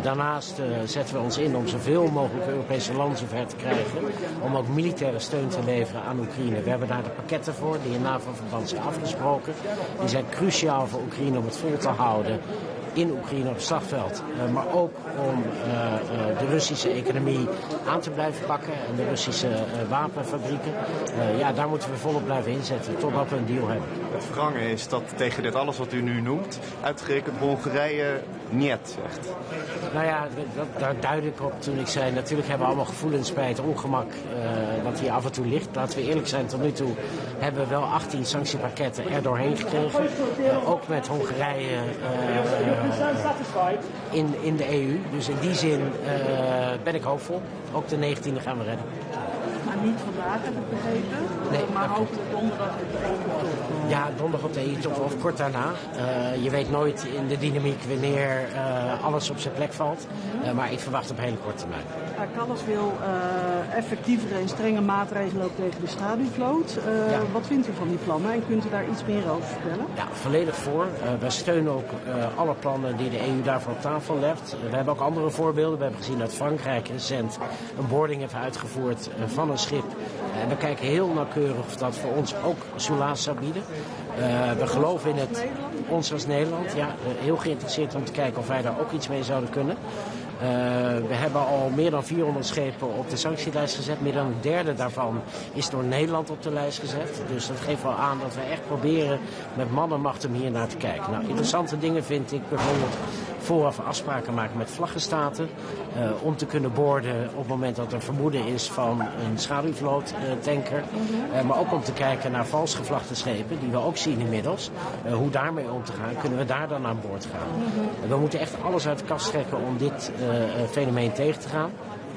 Daarnaast zetten we ons in om zoveel mogelijk Europese landen zover te krijgen. Om ook militaire steun te leveren aan Oekraïne. We hebben daar de pakketten voor die in NAVO-verband zijn afgesproken. Die zijn cruciaal voor Oekraïne om het vol te houden in Oekraïne op het slagveld, maar ook om de Russische economie aan te blijven pakken en de Russische wapenfabrieken. Ja, daar moeten we volop blijven inzetten totdat we een deal hebben. Het wrange is dat tegen dit alles wat u nu noemt, uitgerekend Hongarije niet zegt. Nou ja, daar duid ik op toen ik zei, natuurlijk hebben we allemaal gevoelens bij het ongemak wat hier af en toe ligt. Laten we eerlijk zijn, tot nu toe hebben we wel 18 sanctiepakketten er doorheen gekregen. Ook met Hongarije in de EU. Dus in die zin ben ik hoopvol. Ook de 19e gaan we redden. Maar niet vandaag, heb ik begrepen. Nee, maar hopelijk donderdag op de EU-top. Ja, donderdag op de EU-top of kort daarna. Je weet nooit in de dynamiek wanneer alles op zijn plek valt. Maar ik verwacht op hele korte termijn. Kallas wil effectievere en strenge maatregelen ook tegen de schaduwvloot. Wat vindt u van die plannen en kunt u daar iets meer over vertellen? Ja, volledig voor. Wij steunen ook alle plannen die de EU daarvoor op tafel legt. We hebben ook andere voorbeelden. We hebben gezien dat Frankrijk recent een boarding heeft uitgevoerd van een schip. En we kijken heel nauwkeurig of dat voor ons ook soelaas zou bieden. We geloven in het, ons als Nederland, heel geïnteresseerd om te kijken of wij daar ook iets mee zouden kunnen. We hebben al meer dan 400 schepen op de sanctielijst gezet. Meer dan een derde daarvan is door Nederland op de lijst gezet. Dus dat geeft wel aan dat we echt proberen met man en macht om hier naar te kijken. Nou, interessante dingen vind ik bijvoorbeeld vooraf afspraken maken met vlaggenstaten. Om te kunnen boorden op het moment dat er vermoeden is van een schaduwvloottanker. Maar ook om te kijken naar vals gevlagte schepen, die we ook zien inmiddels. Hoe daarmee om te gaan, kunnen we daar dan aan boord gaan. We moeten echt alles uit de kast trekken om dit fenomeen tegen te gaan.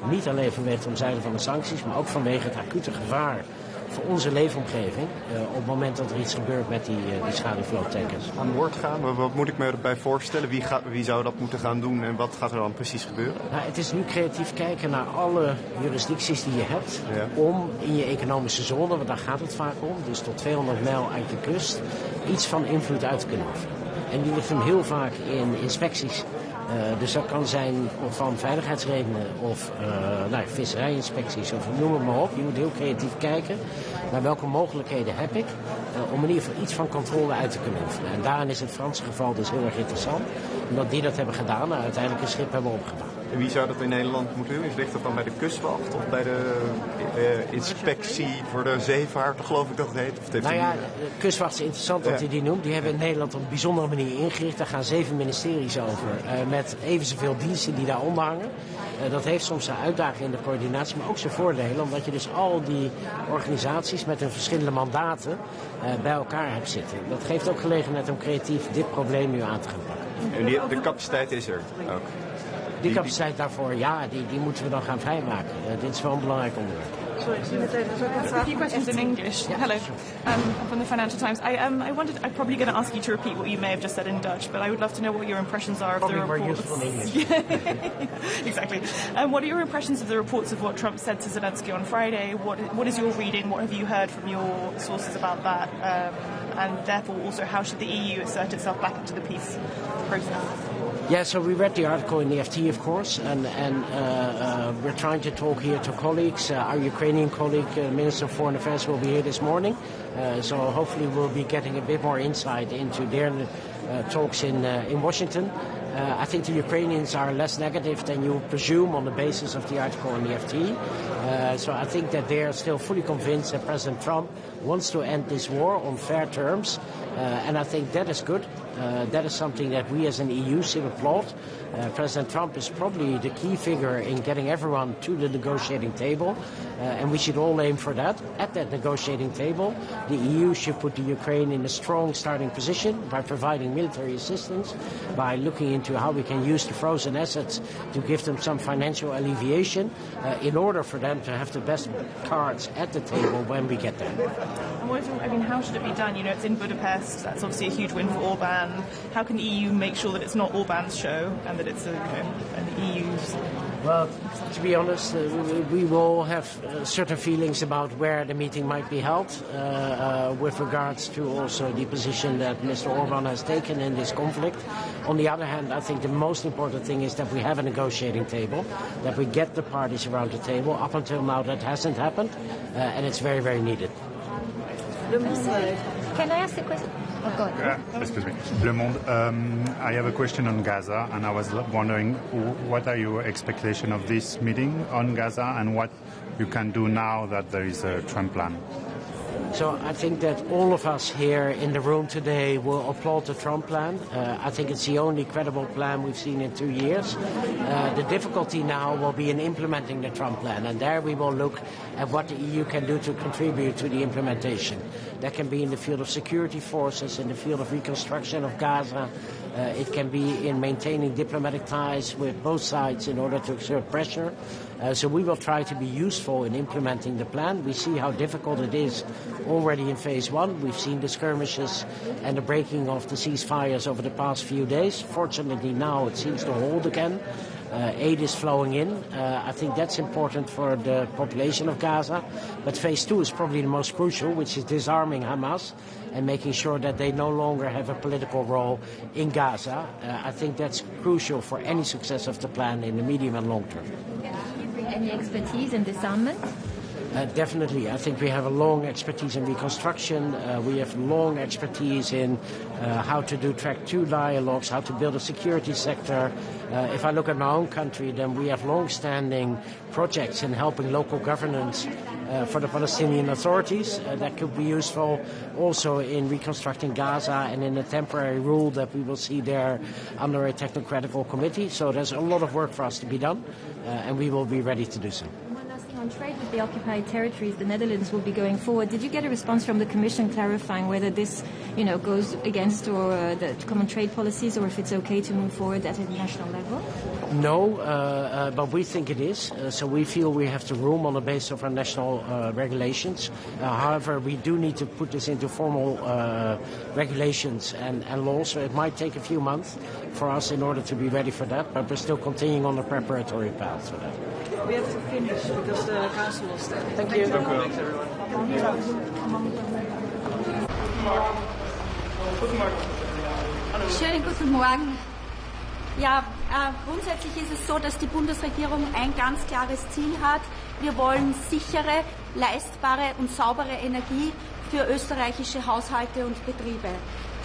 Niet alleen vanwege de omzeiling van de sancties, maar ook vanwege het acute gevaar voor onze leefomgeving op het moment dat er iets gebeurt met die schaduwvloottankers. Aan boord gaan, wat moet ik me erbij voorstellen? Wie zou dat moeten gaan doen en wat gaat er dan precies gebeuren? Nou, het is nu creatief kijken naar alle jurisdicties die je hebt om in je economische zone, want daar gaat het vaak om, dus tot 200 mijl uit je kust, iets van invloed uit te kunnen oefenen. En die ligt hem heel vaak in inspecties. Dus dat kan zijn van veiligheidsredenen of visserijinspecties of noem het maar op. Je moet heel creatief kijken naar welke mogelijkheden heb ik om in ieder geval iets van controle uit te kunnen oefenen. En daarin is het Franse geval dus heel erg interessant. Omdat die dat hebben gedaan en uiteindelijk een schip hebben opgebouwd. En wie zou dat in Nederland moeten doen? Ligt dat dan bij de kustwacht of bij de inspectie voor de zeevaart, geloof ik dat het heet? Of het heeft de kustwacht is interessant dat hij die noemt. Die hebben in Nederland op een bijzondere manier ingericht. Daar gaan 7 ministeries over. Met even zoveel diensten die daaronder hangen. Dat heeft soms zijn uitdagingen in de coördinatie, maar ook zijn voordelen. Omdat je dus al die organisaties met hun verschillende mandaten bij elkaar hebt zitten. Dat geeft ook gelegenheid om creatief dit probleem nu aan te gaan pakken. En de capaciteit is er ook? Die capaciteit daarvoor, die moeten we dan gaan vrijmaken. Dit is wel een belangrijk onderwerp. A few questions in English. Yeah. Hello, from the Financial Times. I wondered, I'm probably going to ask you to repeat what you may have just said in Dutch, but I would love to know what your impressions are of the reports. More useful in English. Exactly. What are your impressions of the reports of what Trump said to Zelensky on Friday? What is your reading? What have you heard from your sources about that? And therefore, also, how should the EU assert itself back into the peace process? Yeah, so we read the article in the FT, of course, and we're trying to talk here to colleagues. Our Ukrainian colleague, Minister of Foreign Affairs, will be here this morning. So hopefully we'll be getting a bit more insight into their talks in Washington. I think the Ukrainians are less negative than you presume on the basis of the article in the FT. So I think that they are still fully convinced that President Trump wants to end this war on fair terms. And I think that is good. That is something that we as an EU should applaud. President Trump is probably the key figure in getting everyone to the negotiating table. And we should all aim for that. At that negotiating table, the EU should put the Ukraine in a strong starting position by providing military assistance, by looking into how we can use the frozen assets to give them some financial alleviation in order for them to have the best cards at the table when we get there. How should it be done? You know, it's in Budapest. That's obviously a huge win for Orban. How can the EU make sure that it's not Orban's show and that it's an EU's? Well, to be honest, we will have certain feelings about where the meeting might be held with regards to also the position that Mr. Orban has taken in this conflict. On the other hand, I think the most important thing is that we have a negotiating table, that we get the parties around the table. Up until now, that hasn't happened, and it's very, very needed. Can I ask a question? Oh, go ahead. Excuse me. Le Monde, I have a question on Gaza, and I was wondering what are your expectations of this meeting on Gaza and what you can do now that there is a Trump plan? So I think that all of us here in the room today will applaud the Trump plan. I think it's the only credible plan we've seen in 2 years. The difficulty now will be in implementing the Trump plan, and there we will look at what the EU can do to contribute to the implementation. That can be in the field of security forces, in the field of reconstruction of Gaza. It can be in maintaining diplomatic ties with both sides in order to exert pressure. So we will try to be useful in implementing the plan. We see how difficult it is already in phase one. We've seen the skirmishes and the breaking of the ceasefires over the past few days. Fortunately now it seems to hold again. aid is flowing in. I think that's important for the population of Gaza. But phase 2 is probably the most crucial, which is disarming Hamas and making sure that they no longer have a political role in Gaza. I think that's crucial for any success of the plan in the medium and long term. Do you bring any expertise in disarmament? Definitely. I think we have a long expertise in reconstruction. We have long expertise in how to do track 2 dialogues, how to build a security sector. If I look at my own country, then we have long-standing projects in helping local governance for the Palestinian authorities. That could be useful also in reconstructing Gaza and in the temporary rule that we will see there under a technocratical committee. So there's a lot of work for us to be done, and we will be ready to do so. On trade with the occupied territories, the Netherlands will be going forward. Did you get a response from the Commission clarifying whether this, goes against or the common trade policies, or if it's okay to move forward at international level? No, but we think it is. So we feel we have the room on the basis of our national regulations. However, we do need to put this into formal regulations and laws. So it might take a few months for us in order to be ready for that, but we're still continuing on the preparatory path for that. We have to finish because the council will stay. Thank you. Thanks, everyone. Schönen guten Morgen. Ja, grundsätzlich ist es so, dass die Bundesregierung ein ganz klares Ziel hat. Wir wollen sichere, leistbare und saubere Energie für österreichische Haushalte und Betriebe.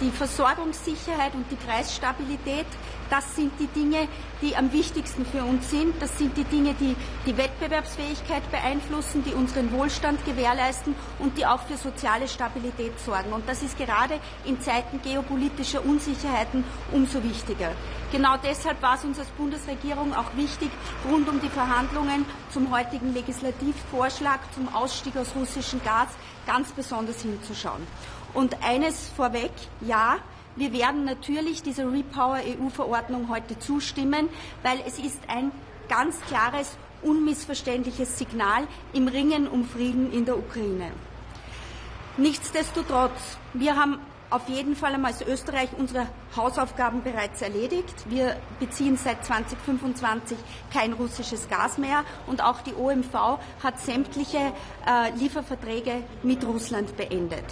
Die Versorgungssicherheit und die Preisstabilität, das sind die Dinge, die am wichtigsten für uns sind. Das sind die Dinge, die die Wettbewerbsfähigkeit beeinflussen, die unseren Wohlstand gewährleisten und die auch für soziale Stabilität sorgen. Und das ist gerade in Zeiten geopolitischer Unsicherheiten umso wichtiger. Genau deshalb war es uns als Bundesregierung auch wichtig, rund um die Verhandlungen zum heutigen Legislativvorschlag zum Ausstieg aus russischem Gas ganz besonders hinzuschauen. Und eines vorweg, ja, wir werden natürlich dieser Repower-EU-Verordnung heute zustimmen, weil es ist ein ganz klares, unmissverständliches Signal im Ringen um Frieden in der Ukraine. Nichtsdestotrotz, wir haben auf jeden Fall einmal als Österreich unsere Hausaufgaben bereits erledigt. Wir beziehen seit 2025 kein russisches Gas mehr und auch die OMV hat sämtliche Lieferverträge mit Russland beendet.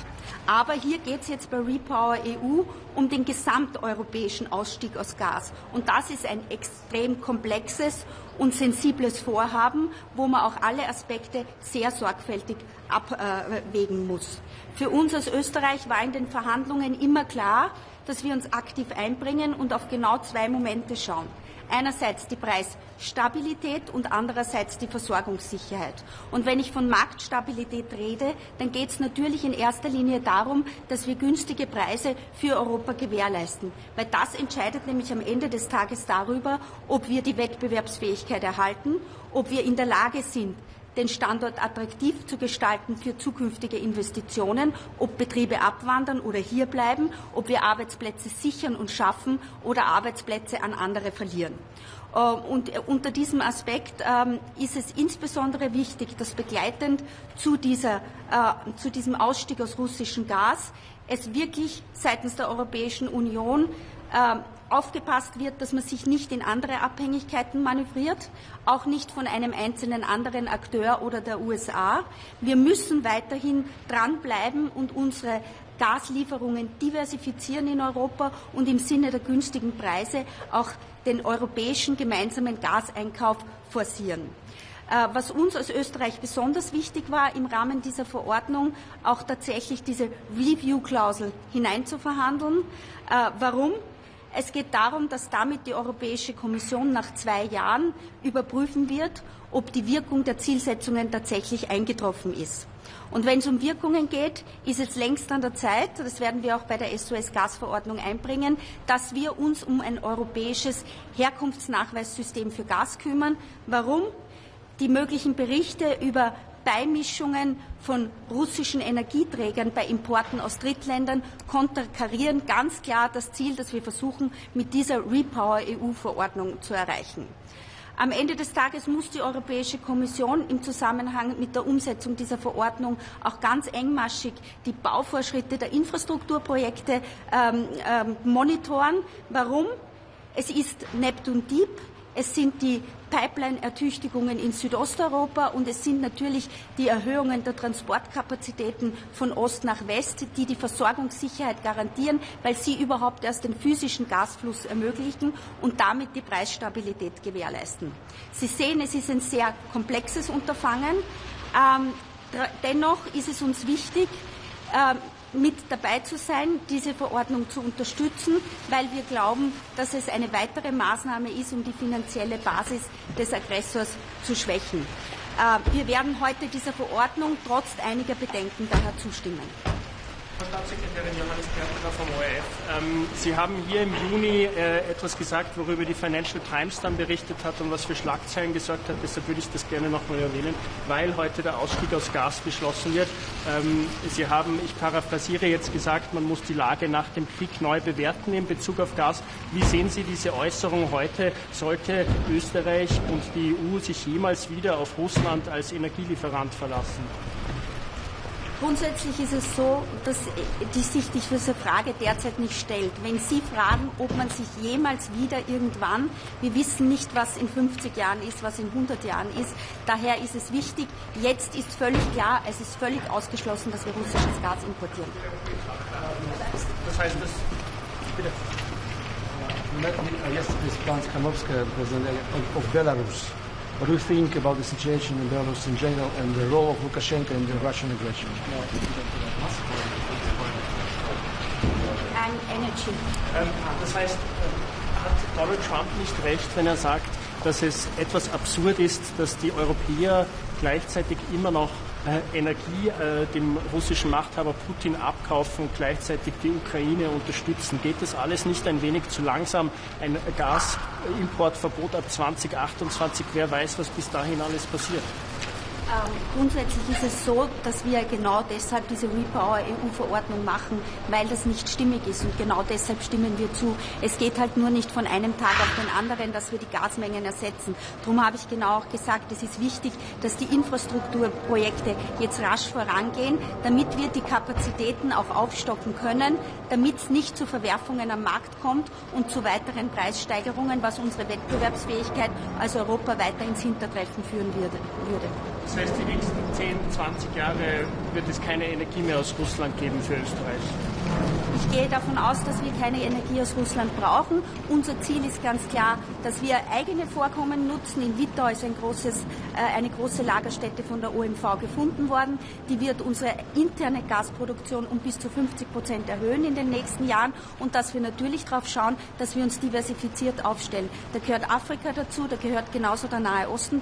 Aber hier geht es jetzt bei Repower EU um den gesamteuropäischen Ausstieg aus Gas. Und das ist ein extrem komplexes und sensibles Vorhaben, wo man auch alle Aspekte sehr sorgfältig abwägen muss. Für uns als Österreich war in den Verhandlungen immer klar, dass wir uns aktiv einbringen und auf genau 2 Momente schauen. Einerseits die Preisstabilität und andererseits die Versorgungssicherheit. Und wenn ich von Marktstabilität rede, dann geht es natürlich in erster Linie darum, dass wir günstige Preise für Europa gewährleisten. Weil das entscheidet nämlich am Ende des Tages darüber, ob wir die Wettbewerbsfähigkeit erhalten, ob wir in der Lage sind, den Standort attraktiv zu gestalten für zukünftige Investitionen, ob Betriebe abwandern oder hier bleiben, ob wir Arbeitsplätze sichern und schaffen oder Arbeitsplätze an andere verlieren. Und unter diesem Aspekt ist es insbesondere wichtig, dass begleitend zu diesem Ausstieg aus russischem Gas es wirklich seitens der Europäischen Union aufgepasst wird, dass man sich nicht in andere Abhängigkeiten manövriert, auch nicht von einem einzelnen anderen Akteur oder der USA. Wir müssen weiterhin dranbleiben und unsere Gaslieferungen diversifizieren in Europa und im Sinne der günstigen Preise auch den europäischen gemeinsamen Gaseinkauf forcieren. Was uns als Österreich besonders wichtig war, im Rahmen dieser Verordnung auch tatsächlich diese Review-Klausel hineinzuverhandeln. Warum? Es geht darum, dass damit die Europäische Kommission nach 2 Jahren überprüfen wird, ob die Wirkung der Zielsetzungen tatsächlich eingetroffen ist. Und wenn es um Wirkungen geht, ist es längst an der Zeit, das werden wir auch bei der SOS-Gasverordnung einbringen, dass wir uns um ein europäisches Herkunftsnachweissystem für Gas kümmern. Warum? Die möglichen Berichte über Beimischungen von russischen Energieträgern bei Importen aus Drittländern konterkarieren ganz klar das Ziel, das wir versuchen, mit dieser Repower-EU-Verordnung zu erreichen. Am Ende des Tages muss die Europäische Kommission im Zusammenhang mit der Umsetzung dieser Verordnung auch ganz engmaschig die Baufortschritte der Infrastrukturprojekte monitoren. Warum? Es ist Neptun Deep es sind die Pipeline-Ertüchtigungen in Südosteuropa und es sind natürlich die Erhöhungen der Transportkapazitäten von Ost nach West, die die Versorgungssicherheit garantieren, weil sie überhaupt erst den physischen Gasfluss ermöglichen und damit die Preisstabilität gewährleisten. Sie sehen, es ist ein sehr komplexes Unterfangen. Dennoch ist es uns wichtig, mit dabei zu sein, diese Verordnung zu unterstützen, weil wir glauben, dass es eine weitere Maßnahme ist, um die finanzielle Basis des Aggressors zu schwächen. Wir werden heute dieser Verordnung trotz einiger Bedenken daher zustimmen. Frau Staatssekretärin Johannes Pertler vom ORF. Sie haben hier im Juni etwas gesagt, worüber die Financial Times dann berichtet hat und was für Schlagzeilen gesorgt hat. Deshalb würde ich das gerne nochmal erwähnen, weil heute der Ausstieg aus Gas beschlossen wird. Sie haben, ich paraphrasiere jetzt gesagt, man muss die Lage nach dem Krieg neu bewerten in Bezug auf Gas. Wie sehen Sie diese Äußerung heute? Sollte Österreich und die EU sich jemals wieder auf Russland als Energielieferant verlassen? Grundsätzlich ist es so, dass sich diese Frage derzeit nicht stellt. Wenn Sie fragen, ob man sich jemals wieder irgendwann, wir wissen nicht, was in 50 Jahren ist, was in 100 Jahren ist, daher ist es wichtig, jetzt ist völlig klar, es ist völlig ausgeschlossen, dass wir russisches Gas importieren. Das heißt, bitte. Yesterday, Ms. Kamowska, President of Belarus. What do you think about the situation in Belarus in general and the role of Lukashenko in the Russian aggression? And energy. Das heißt, hat Donald Trump nicht recht, wenn er sagt, dass es etwas absurd ist, dass die Europäer gleichzeitig immer noch Energie dem russischen Machthaber Putin abkaufen und gleichzeitig die Ukraine unterstützen? Geht das alles nicht ein wenig zu langsam? Ein Gasimportverbot ab 2028, wer weiß, was bis dahin alles passiert? Grundsätzlich ist es so, dass wir genau deshalb diese Repower-EU-Verordnung machen, weil das nicht stimmig ist und genau deshalb stimmen wir zu. Es geht halt nur nicht von einem Tag auf den anderen, dass wir die Gasmengen ersetzen. Darum habe ich genau auch gesagt, es ist wichtig, dass die Infrastrukturprojekte jetzt rasch vorangehen, damit wir die Kapazitäten auch aufstocken können, damit es nicht zu Verwerfungen am Markt kommt und zu weiteren Preissteigerungen, was unsere Wettbewerbsfähigkeit als Europa weiter ins Hintertreffen führen würde. Das heißt, die nächsten 10, 20 Jahre wird es keine Energie mehr aus Russland geben für Österreich? Ich gehe davon aus, dass wir keine Energie aus Russland brauchen. Unser Ziel ist ganz klar, dass wir eigene Vorkommen nutzen. In Wittau ist eine große Lagerstätte von der OMV gefunden worden. Die wird unsere interne Gasproduktion um bis zu 50% erhöhen in den nächsten Jahren und dass wir natürlich darauf schauen, dass wir uns diversifiziert aufstellen. Da gehört Afrika dazu, da gehört genauso der Nahe Osten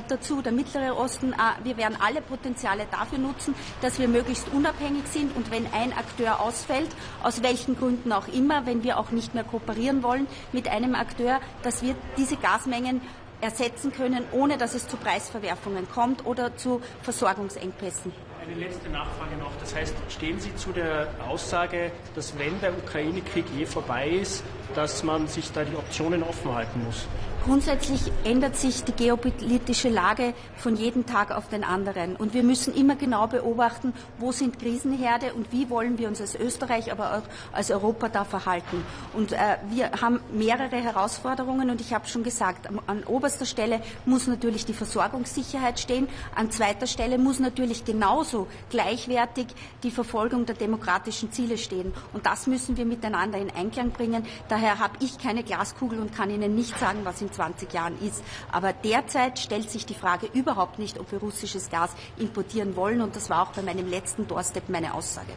dazu, der Mittlere Osten. Wir werden alle Potenziale dafür nutzen, dass wir möglichst unabhängig sind und wenn ein Akteur ausfällt, aus welchen Gründen auch immer, wenn wir auch nicht mehr kooperieren wollen mit einem Akteur, dass wir diese Gasmengen ersetzen können, ohne dass es zu Preisverwerfungen kommt oder zu Versorgungsengpässen. Eine letzte Nachfrage noch. Das heißt, stehen Sie zu der Aussage, dass wenn der Ukraine-Krieg vorbei ist, dass man sich da die Optionen offen halten muss? Grundsätzlich ändert sich die geopolitische Lage von jedem Tag auf den anderen. Und wir müssen immer genau beobachten, wo sind Krisenherde und wie wollen wir uns als Österreich, aber auch als Europa da verhalten. Und wir haben mehrere Herausforderungen und ich habe schon gesagt, an oberster Stelle muss natürlich die Versorgungssicherheit stehen. An zweiter Stelle muss natürlich genauso gleichwertig die Verfolgung der demokratischen Ziele stehen. Und das müssen wir miteinander in Einklang bringen. Daher habe ich keine Glaskugel und kann Ihnen nicht sagen, was in 20 Jahren ist. Aber derzeit stellt sich die Frage überhaupt nicht, ob wir russisches Gas importieren wollen. Und das war auch bei meinem letzten Doorstep meine Aussage.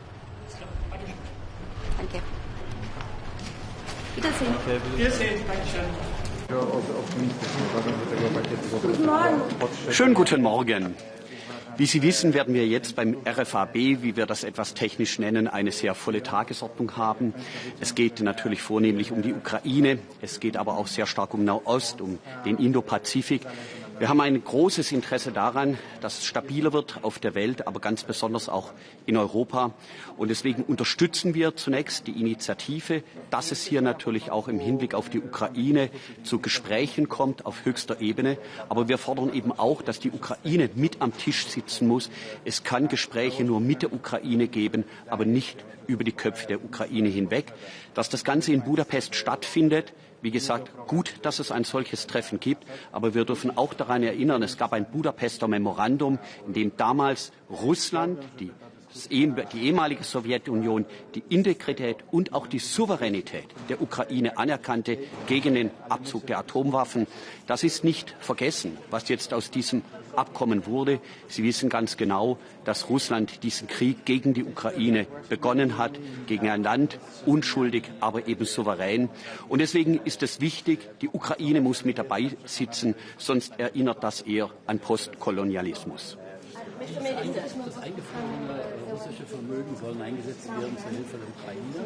Danke. Wiedersehen. Wiedersehen. Dankeschön. Guten Morgen. Schönen guten Morgen. Wie Sie wissen, werden wir jetzt beim RFAB, wie wir das etwas technisch nennen, eine sehr volle Tagesordnung haben. Es geht natürlich vornehmlich um die Ukraine. Es geht aber auch sehr stark um Nahost, um den Indopazifik. Wir haben ein großes Interesse daran, dass es stabiler wird auf der Welt, aber ganz besonders auch in Europa. Und deswegen unterstützen wir zunächst die Initiative, dass es hier natürlich auch im Hinblick auf die Ukraine zu Gesprächen kommt auf höchster Ebene. Aber wir fordern eben auch, dass die Ukraine mit am Tisch sitzen muss. Es kann Gespräche nur mit der Ukraine geben, aber nicht über die Köpfe der Ukraine hinweg. Dass das Ganze in Budapest stattfindet, Wie gesagt, gut, dass es ein solches Treffen gibt, aber wir dürfen auch daran erinnern, es gab ein Budapester Memorandum, in dem damals Russland, die ehemalige Sowjetunion, die Integrität und auch die Souveränität der Ukraine anerkannte gegen den Abzug der Atomwaffen. Das ist nicht vergessen, was jetzt aus diesem Abkommen wurde. Sie wissen ganz genau, dass Russland diesen Krieg gegen die Ukraine begonnen hat, gegen ein Land, unschuldig, aber eben souverän. Und deswegen ist es wichtig, die Ukraine muss mit dabei sitzen, sonst erinnert das eher an Postkolonialismus. Das eingefrorene russische Vermögen sollen eingesetzt werden zur Hilfe der Ukraine.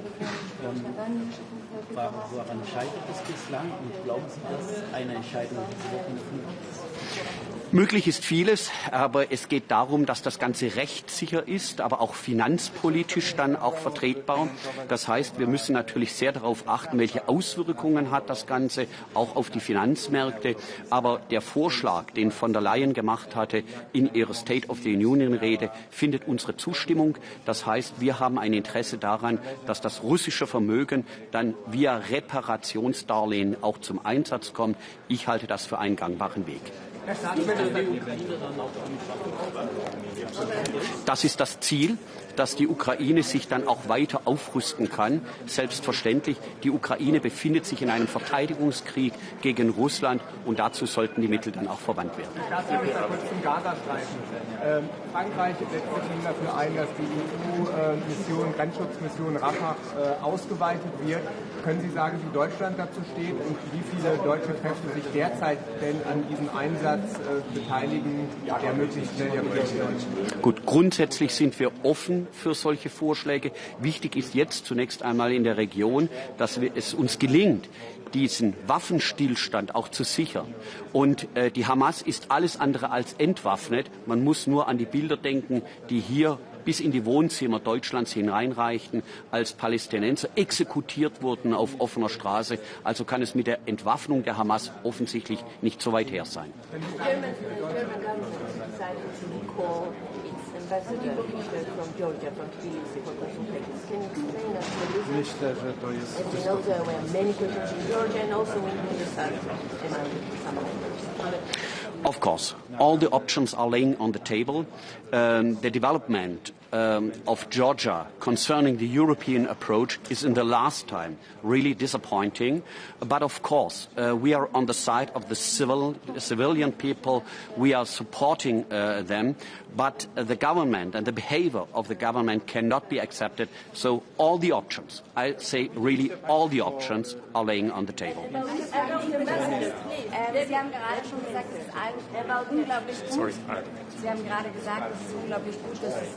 Woran scheitert es bislang und glauben Sie, dass eine Entscheidung diese Woche noch möglich ist? Möglich ist vieles, aber es geht darum, dass das Ganze rechtssicher ist, aber auch finanzpolitisch dann auch vertretbar. Das heißt, wir müssen natürlich sehr darauf achten, welche Auswirkungen hat das Ganze auch auf die Finanzmärkte. Aber der Vorschlag, den von der Leyen gemacht hatte in ihrer State of the Union-Rede, findet unsere Zustimmung. Das heißt, wir haben ein Interesse daran, dass das russische Vermögen dann via Reparationsdarlehen auch zum Einsatz kommt. Ich halte das für einen gangbaren Weg. Das ist das Ziel, dass die Ukraine sich dann auch weiter aufrüsten kann. Selbstverständlich, die Ukraine befindet sich in einem Verteidigungskrieg gegen Russland und dazu sollten die Mittel dann auch verwandt werden. Kurz zum Gazastreifen. Frankreich setzt sich dafür ein, dass die EU-Mission, Grenzschutzmission Rafah ausgeweitet wird. Können Sie sagen, wie Deutschland dazu steht und wie viele deutsche Kräfte sich derzeit denn an diesem Einsatz beteiligen, der möglichst schnell erfolgt wird? Gut, grundsätzlich sind wir offen für solche Vorschläge. Wichtig ist jetzt zunächst einmal in der Region, dass es uns gelingt, diesen Waffenstillstand auch zu sichern. Und die Hamas ist alles andere als entwaffnet. Man muss nur an die Bilder denken, die hier bis in die Wohnzimmer Deutschlands hineinreichten, als Palästinenser exekutiert wurden auf offener Straße. Also kann es mit der Entwaffnung der Hamas offensichtlich nicht so weit her sein. Of course, all the options are laying on the table. The development of Georgia concerning the European approach is in the last time really disappointing. But of course, we are on the side of the civilian people. We are supporting them. But the government and the behavior of the government cannot be accepted. So all the options, I say really all the options are laying on the table. Sie haben gerade gesagt, es ist unglaublich gut, dass es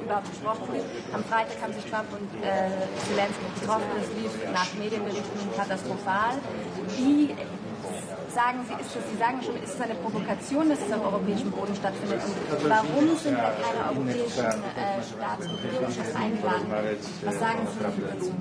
überhaupt besprochen wird. Am Freitag haben sich Trump und Zelensky getroffen. Das lief nach Medienberichten katastrophal. Wie sagen Sie, Sie sagen schon, ist es eine Provokation, dass es auf europäischem Boden stattfindet? Und warum sind da keine europäischen Staats- und Regierungschefs eingeladen? Was sagen Sie dazu?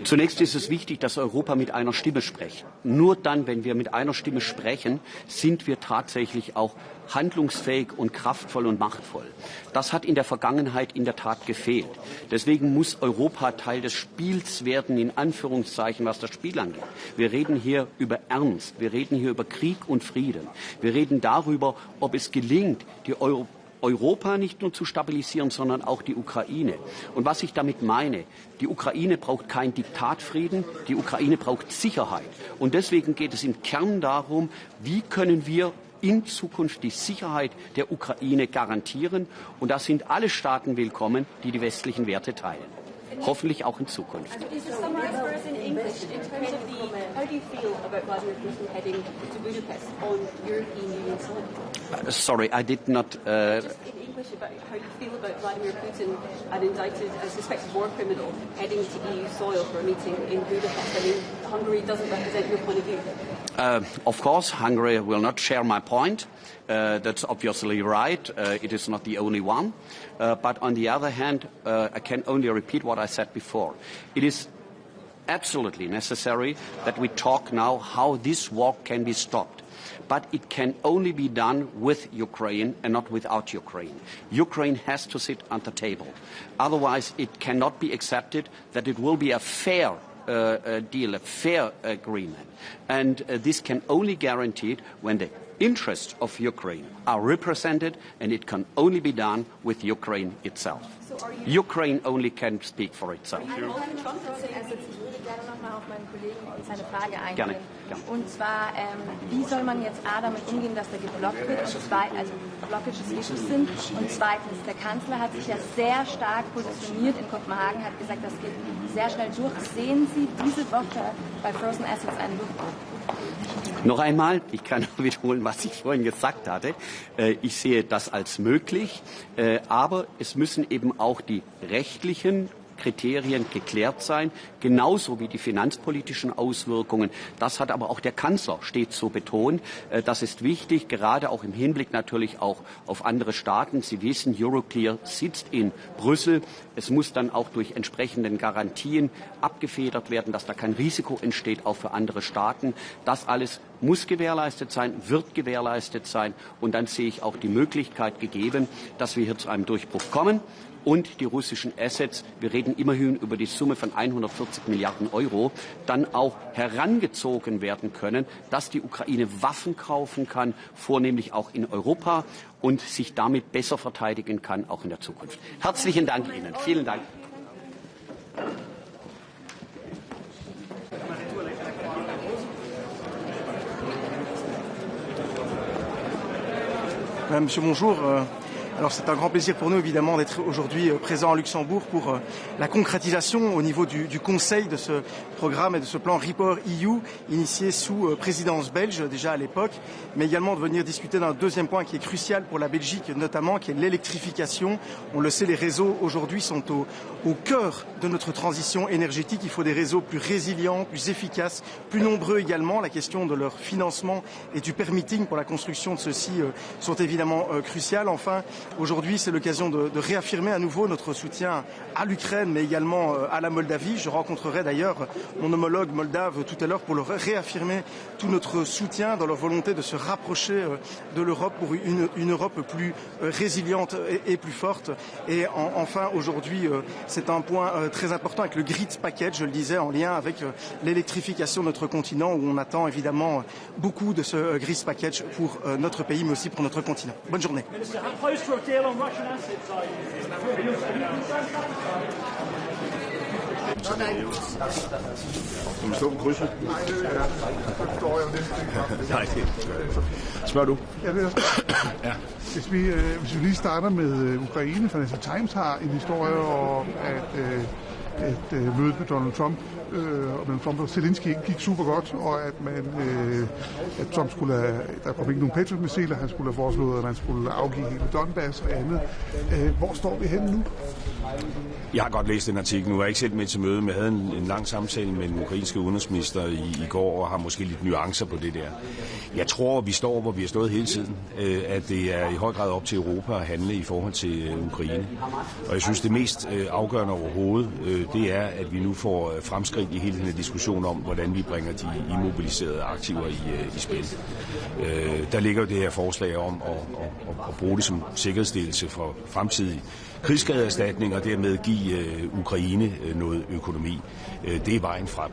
Zunächst ist es wichtig, dass Europa mit einer Stimme spricht. Nur dann, wenn wir mit einer Stimme sprechen, sind wir tatsächlich auch handlungsfähig und kraftvoll und machtvoll. Das hat in der Vergangenheit in der Tat gefehlt. Deswegen muss Europa Teil des Spiels werden, in Anführungszeichen, was das Spiel angeht. Wir reden hier über Ernst, wir reden hier über Krieg und Frieden. Wir reden darüber, ob es gelingt, die Europa nicht nur zu stabilisieren, sondern auch die Ukraine. Und was ich damit meine, die Ukraine braucht keinen Diktatfrieden, die Ukraine braucht Sicherheit. Und deswegen geht es im Kern darum, wie können wir in Zukunft die Sicherheit der Ukraine garantieren. Und da sind alle Staaten willkommen, die die westlichen Werte teilen. Hoffentlich auch in Zukunft. Sorry, I did not. About how you feel about Vladimir Putin, an indicted, a suspected war criminal, heading to EU soil for a meeting in Budapest. I mean, Hungary doesn't represent your point of view. Of course, Hungary will not share my point. That's obviously right. It is not the only one. But on the other hand, I can only repeat what I said before. It is absolutely necessary that we talk now how this war can be stopped. But it can only be done with Ukraine and not without Ukraine. Ukraine has to sit at the table. Otherwise, it cannot be accepted that it will be a fair deal, a fair agreement. And this can only guarantee it when the interests of Ukraine are represented, and it can only be done with Ukraine itself. Ukraine only can speak for itself. Ich würde gerne nochmal auf meinen Kollegen und seine Frage eingehen. Gerne. Und zwar, wie soll man jetzt damit umgehen, dass der geblockt wird, und also Blockages Issues sind? Und zweitens, der Kanzler hat sich ja sehr stark positioniert in Kopenhagen, hat gesagt, das geht sehr schnell durch. Sehen Sie diese Woche bei Frozen Assets einen Durchbruch? Noch einmal, ich kann nur wiederholen, was ich vorhin gesagt hatte. Ich sehe das als möglich, aber es müssen eben auch die rechtlichen Kriterien geklärt sein, genauso wie die finanzpolitischen Auswirkungen. Das hat aber auch der Kanzler stets so betont. Das ist wichtig, gerade auch im Hinblick natürlich auch auf andere Staaten. Sie wissen, Euroclear sitzt in Brüssel. Es muss dann auch durch entsprechenden Garantien abgefedert werden, dass da kein Risiko entsteht, auch für andere Staaten. Das alles muss gewährleistet sein, wird gewährleistet sein. Und dann sehe ich auch die Möglichkeit gegeben, dass wir hier zu einem Durchbruch kommen. Und die russischen Assets, wir reden immerhin über die Summe von 140 Milliarden Euro, dann auch herangezogen werden können, dass die Ukraine Waffen kaufen kann, vornehmlich auch in Europa, und sich damit besser verteidigen kann, auch in der Zukunft. Herzlichen Dank Ihnen. Vielen Dank. Monsieur, bonjour. Alors c'est un grand plaisir pour nous évidemment d'être aujourd'hui présent à Luxembourg pour la concrétisation au niveau du Conseil de ce programme et de ce plan Repair EU initié sous présidence belge déjà à l'époque, mais également de venir discuter d'un deuxième point qui est crucial pour la Belgique notamment, qui est l'électrification. On le sait, les réseaux aujourd'hui sont au cœur de notre transition énergétique. Il faut des réseaux plus résilients, plus efficaces, plus nombreux également. La question de leur financement et du permitting pour la construction de ceux-ci sont évidemment cruciales. Enfin, aujourd'hui, c'est l'occasion de réaffirmer à nouveau notre soutien à l'Ukraine, mais également à la Moldavie. Je rencontrerai d'ailleurs mon homologue moldave tout à l'heure pour leur réaffirmer tout notre soutien dans leur volonté de se rapprocher de l'Europe pour une Europe plus résiliente et plus forte. Et enfin, aujourd'hui, c'est un point très important avec le Grid Package, je le disais, en lien avec l'électrification de notre continent, où on attend évidemment beaucoup de ce Grid Package pour notre pays, mais aussi pour notre continent. Bonne journée. Spørger du? Jeg vil også spørge. Ja. Hvis vi lige starter med Ukraine, Financial Times har en historie om, at mødet med Donald Trump og mellem Trump og Zelensky ikke gik super godt, og at Trump skulle have, der kom ikke nogen Patriot-missiler, han skulle have foreslået, at man skulle afgive hele Donbass og andet. Hvor står vi henne nu? Jeg har godt læst den artikel. Nu er jeg ikke selv med til møde, men jeg havde en lang samtale med den ukrainske udenrigsminister i går, og har måske lidt nuancer på det der. Jeg tror, vi står, hvor vi har stået hele tiden, at det er i høj grad op til Europa at handle i forhold til Ukraine. Og jeg synes, det mest afgørende overhovedet, det er, at vi nu får fremskridt i hele den her diskussion om, hvordan vi bringer de immobiliserede aktiver i spil. Der ligger jo det her forslag om at bruge det som sikkerhedsstillelse for fremtidige krigsskadeerstatning og dermed give Ukraine noget økonomi. Det er vejen frem.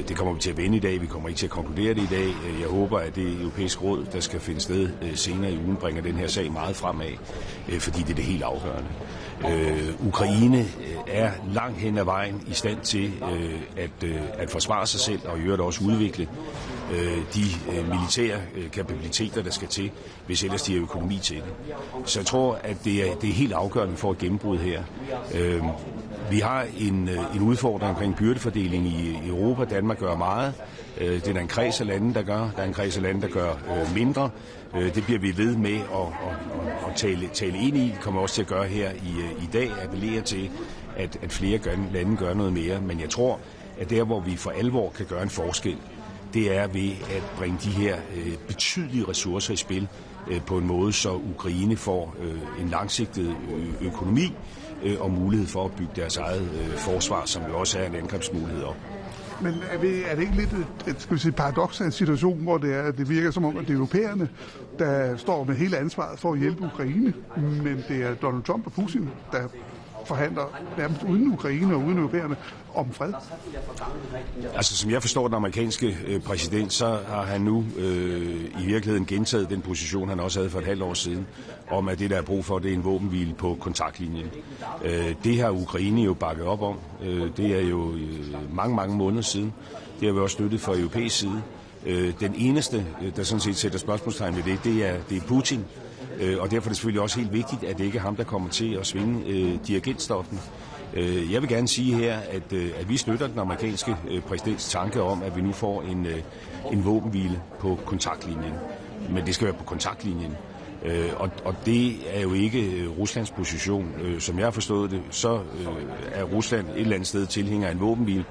Det kommer vi til at vende i dag. Vi kommer ikke til at konkludere det i dag. Jeg håber, at det europæiske råd, der skal finde sted senere i ugen, bringer den her sag meget fremad, fordi det er det helt afgørende. Ukraine er langt hen ad vejen i stand til at forsvare sig selv og i øvrigt også udvikle de militære kapabiliteter, der skal til, hvis ellers de har økonomi til det. Så jeg tror, at det er helt afgørende for et gennembrud her. Vi har en udfordring omkring byrdefordeling i Europa. Danmark gør meget. Det er der en kreds af lande, der gør. Der er en kreds af lande, der gør mindre. Det bliver vi ved med at tale ind i. Det kommer også til at gøre her i dag. Appellere til, at flere lande gør noget mere. Men jeg tror, at der, hvor vi for alvor kan gøre en forskel, det er ved at bringe de her betydelige ressourcer i spil på en måde, så Ukraine får en langsigtet økonomi og mulighed for at bygge deres eget forsvar, som jo også er en angrebsmulighed op. Men er det ikke lidt et paradoks af en situation, hvor det virker som om, at det er europæerne, der står med hele ansvaret for at hjælpe Ukraine, men det er Donald Trump og Putin, der forhandler nærmest uden Ukraine og uden europæerne om fred? Altså, som jeg forstår den amerikanske præsident, så har han nu i virkeligheden gentaget den position, han også havde for et halvt år siden, om at det, der er brug for, det er en våbenhvile på kontaktlinjen. Det har Ukraine jo bakket op om. Det er jo mange måneder siden. Det har vi også støttet fra europæisk side. Den eneste, der sådan set sætter spørgsmålstegn ved det er Putin. Og derfor er det selvfølgelig også helt vigtigt, at det ikke er ham, der kommer til at svinge dirigentstokken. Jeg vil gerne sige her, at vi støtter den amerikanske præsidents tanke om, at vi nu får en våbenhvile på kontaktlinjen. Men det skal være på kontaktlinjen. Og det er jo ikke Ruslands position. Som jeg har forstået det, så er Rusland et eller andet sted tilhænger af en våbenhvile,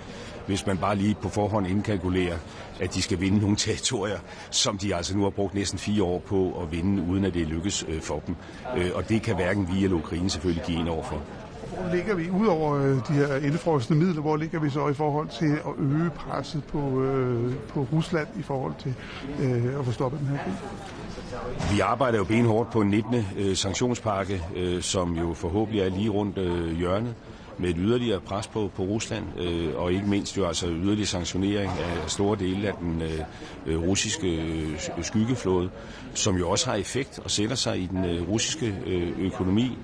hvis man bare lige på forhånd indkalkulerer, at de skal vinde nogle territorier, som de altså nu har brugt næsten 4 år på at vinde, uden at det lykkes for dem. Og det kan hverken vi eller Ukraine selvfølgelig give ind overfor. Hvor ligger vi, ud over de her indefrosne midler, hvor ligger vi så i forhold til at øge presset på Rusland i forhold til at få stoppet den her krig? Vi arbejder jo benhårdt på en 19. sanktionspakke, som jo forhåbentlig er lige rundt hjørnet, med et yderligere pres på Rusland, og ikke mindst jo altså yderligere sanktionering af store dele af den russiske skyggeflåde, som jo også har effekt og sætter sig i den russiske økonomi.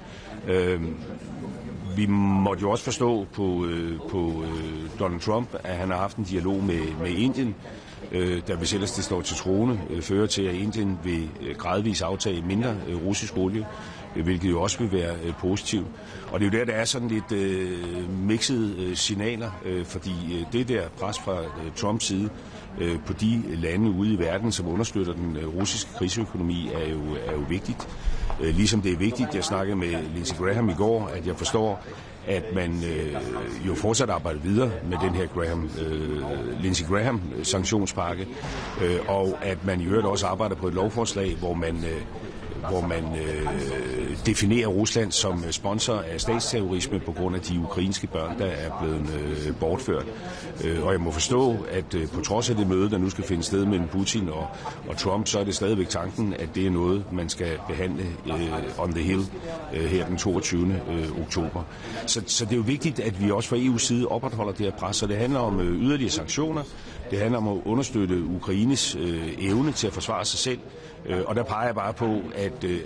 Vi måtte jo også forstå på Donald Trump, at han har haft en dialog med Indien, der hvis ellers det står til troende, fører til, at Indien vil gradvis aftage mindre russisk olie, hvilket jo også vil være positivt. Og det er jo der er sådan lidt mixede signaler, fordi det der pres fra Trumps side på de lande ude i verden, som understøtter den russiske krigsøkonomi, er jo vigtigt. Ligesom det er vigtigt, jeg snakkede med Lindsey Graham i går, at jeg forstår, at man jo fortsat arbejder videre med den her Lindsey Graham sanktionspakke, og at man i øvrigt også arbejder på et lovforslag, hvor man definerer Rusland som sponsor af statsterrorisme på grund af de ukrainske børn, der er blevet bortført. Og jeg må forstå, at på trods af det møde, der nu skal finde sted mellem Putin og Trump, så er det stadigvæk tanken, at det er noget, man skal behandle on the Hill her den 22. oktober. Så det er jo vigtigt, at vi også fra EU's side opretholder det her pres, så det handler om yderligere sanktioner, det handler om at understøtte Ukraines evne til at forsvare sig selv, og der peger jeg bare på,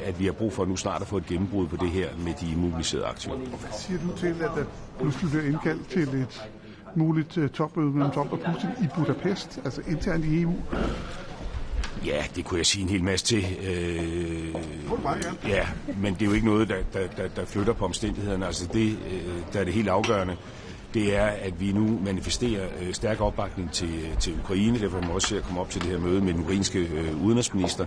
at vi har brug for nu snart at få et gennembrud på det her med de immobiliserede aktier. Hvad siger du til, at der pludselig bliver indkaldt til et muligt topmøde mellem Trump og Putin i Budapest, altså internt i EU? Ja, det kunne jeg sige en hel masse til. Ja, men det er jo ikke noget, der flytter på omstændighederne. Altså det, der er det helt afgørende, det er, at vi nu manifesterer stærk opbakning til Ukraine. Derfor må man også se at komme op til det her møde med den ukrainske udenrigsminister.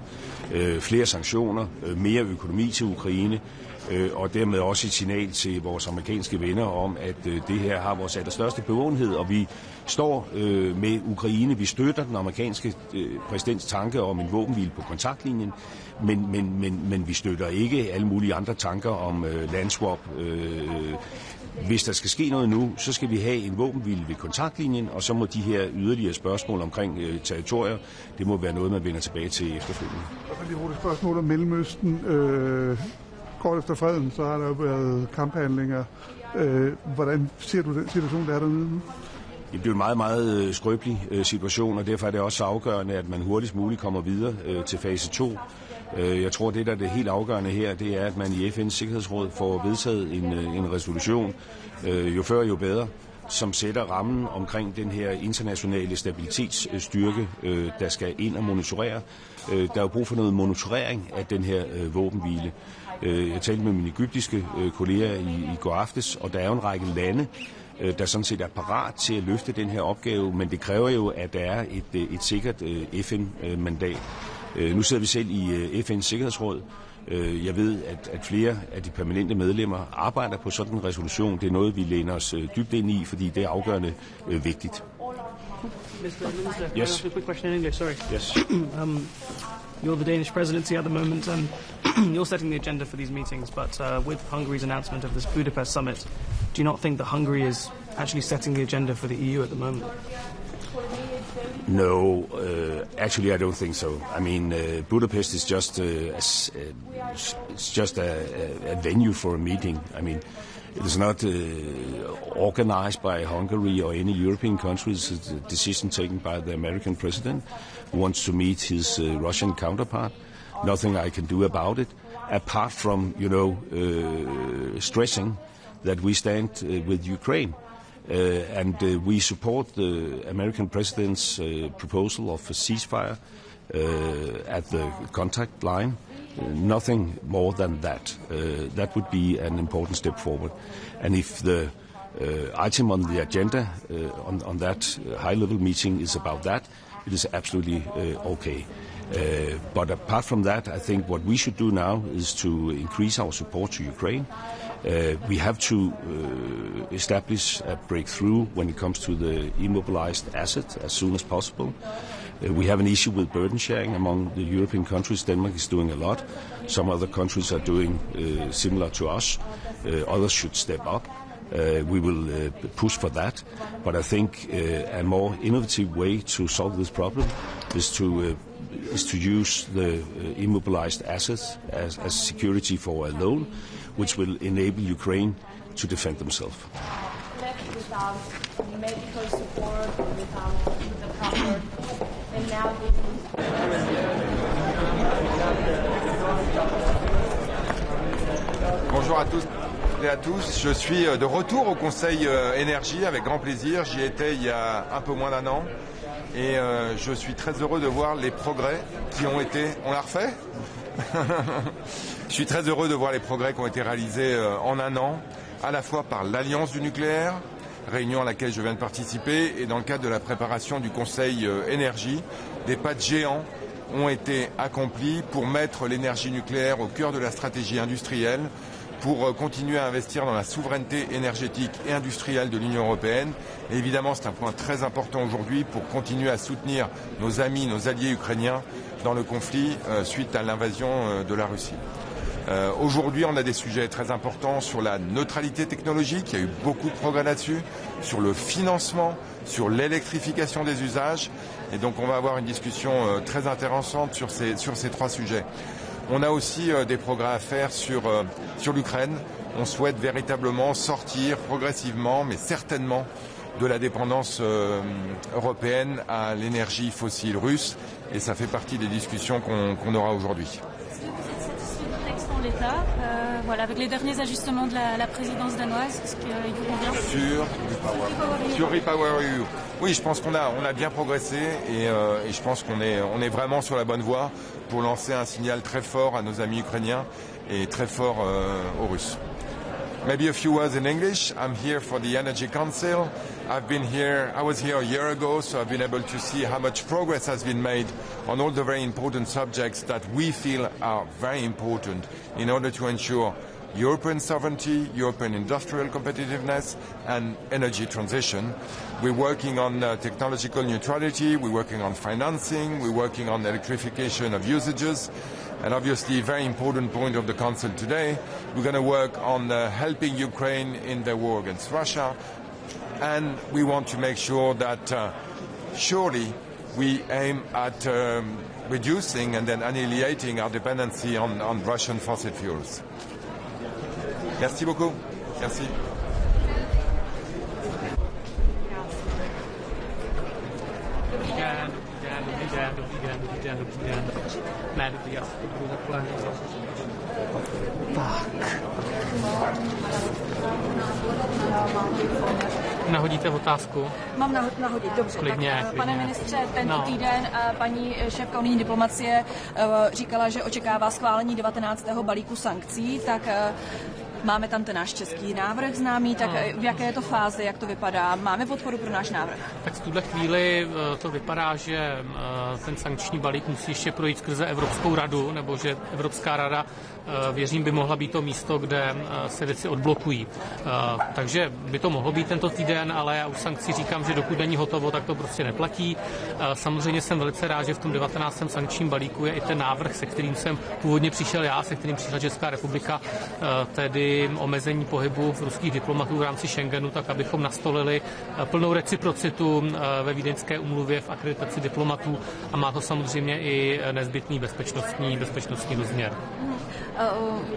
Flere sanktioner, mere økonomi til Ukraine, og dermed også et signal til vores amerikanske venner om, at det her har vores allerstørste bevågenhed, og vi står med Ukraine. Vi støtter den amerikanske præsidents tanke om en våbenhvile på kontaktlinjen, men vi støtter ikke alle mulige andre tanker om landswap. Hvis der skal ske noget nu, så skal vi have en våbenhvile ved kontaktlinjen, og så må de her yderligere spørgsmål omkring territorier, det må være noget, man vender tilbage til efterfølgende. Og så lige et spørgsmål om Mellemøsten. Kort efter freden, så har der jo været kamphandlinger. Hvordan ser du den situation, der er dernede nu? Det er jo en meget, meget skrøbelig situation, og derfor er det også afgørende, at man hurtigst muligt kommer videre til fase 2. Jeg tror, det der er det helt afgørende her, det er, at man i FN's Sikkerhedsråd får vedtaget en resolution, jo før jo bedre, som sætter rammen omkring den her internationale stabilitetsstyrke, der skal ind og monitorere. Der er jo brug for noget monitorering af den her våbenhvile. Jeg talte med mine egyptiske kolleger i går aftes, og der er jo en række lande, der sådan set er parat til at løfte den her opgave, men det kræver jo, at der er et sikkert FN-mandat. Nu sidder vi selv i FN's Sikkerhedsråd. Jeg ved, at flere af de permanente medlemmer arbejder på sådan en resolution. Det er noget, vi læner os dybt ind i, fordi det er afgørende vigtigt. Mr. Minister, yes. a quick question in English, sorry. Yes. You're the Danish presidency at the moment, and you're setting the agenda for these meetings, but with Hungary's announcement of this Budapest summit, do you not think that Hungary is actually setting the agenda for the EU at the moment? No, actually, I don't think so. I mean, Budapest is just it's just a venue for a meeting. I mean, it is not organized by Hungary or any European countries. It's a decision taken by the American president who wants to meet his Russian counterpart. Nothing I can do about it, apart from, stressing that we stand with Ukraine. And we support the American president's proposal of a ceasefire at the contact line. Nothing more than that. That would be an important step forward. And if the item on the agenda on that high-level meeting is about that, it is absolutely okay. But apart from that, I think what we should do now is to increase our support to Ukraine. We have to establish a breakthrough when it comes to the immobilized asset as soon as possible. We have an issue with burden sharing among the European countries. Denmark is doing a lot. Some other countries are doing similar to us. Others should step up. We will push for that. But I think a more innovative way to solve this problem is to use the immobilized assets as security for a loan, which will enable Ukraine to defend themselves. Without medical support, without the proper, and now Bonjour à tous et à tous. Je suis de retour au Conseil énergie avec grand plaisir. J'y étais il y a un peu moins d'un an et je suis très heureux de voir les progrès qui ont été... On l'a refait ? Je suis très heureux de voir les progrès qui ont été réalisés en un an, à la fois par l'Alliance du nucléaire, réunion à laquelle je viens de participer, et dans le cadre de la préparation du Conseil énergie, des pas de géants ont été accomplis pour mettre l'énergie nucléaire au cœur de la stratégie industrielle, pour continuer à investir dans la souveraineté énergétique et industrielle de l'Union européenne. Et évidemment, c'est un point très important aujourd'hui pour continuer à soutenir nos amis, nos alliés ukrainiens dans le conflit suite à l'invasion de la Russie. Aujourd'hui, on a des sujets très importants sur la neutralité technologique, il y a eu beaucoup de progrès là-dessus, sur le financement, sur l'électrification des usages, et donc on va avoir une discussion très intéressante sur ces trois sujets. On a aussi des progrès à faire sur l'Ukraine. On souhaite véritablement sortir progressivement, mais certainement, de la dépendance européenne à l'énergie fossile russe, et ça fait partie des discussions qu'on aura aujourd'hui. L'État, voilà, avec les derniers ajustements de la présidence danoise, est-ce qu'il vous convient Sur REPowerEU. Oui, je pense qu'on a bien progressé et je pense qu'on est vraiment sur la bonne voie pour lancer un signal très fort à nos amis ukrainiens et très fort aux Russes. Maybe a few words in English. I'm here for the Energy Council. I was here a year ago, so I've been able to see how much progress has been made on all the very important subjects that we feel are very important in order to ensure European sovereignty, European industrial competitiveness and energy transition. We're working on technological neutrality, we're working on financing, we're working on electrification of usages. And obviously, a very important point of the Council today, we're going to work on helping Ukraine in their war against Russia. And we want to make sure that surely we aim at reducing and then annihilating our dependency on Russian fossil fuels. Merci beaucoup. Merci. Nahodíte otázku? Mám nahodit, dobře. Klidně, tak, pane ministře, tento týden paní šéfka unijní diplomacie říkala, že očekává schválení 19. balíku sankcí, tak máme tam ten náš český návrh známý, tak v jaké je to fázi, jak to vypadá? Máme podporu pro náš návrh? Tak v tuhle chvíli to vypadá, že ten sankční balík musí ještě projít skrze Evropskou radu, nebo že Evropská rada, věřím, by mohla být to místo, kde se věci odblokují. Takže by to mohlo být tento týden, ale já u sankcí říkám, že dokud není hotovo, tak to prostě neplatí. Samozřejmě jsem velice rád, že v tom 19. sankčním balíku je i ten návrh, se kterým jsem původně přišel já, se kterým přišla Česká republika, tedy i omezení pohybu ruských diplomatů v rámci Schengenu, tak abychom nastolili plnou reciprocitu ve Vídeňské úmluvě v akreditaci diplomatů a má to samozřejmě i nezbytný bezpečnostní rozměr.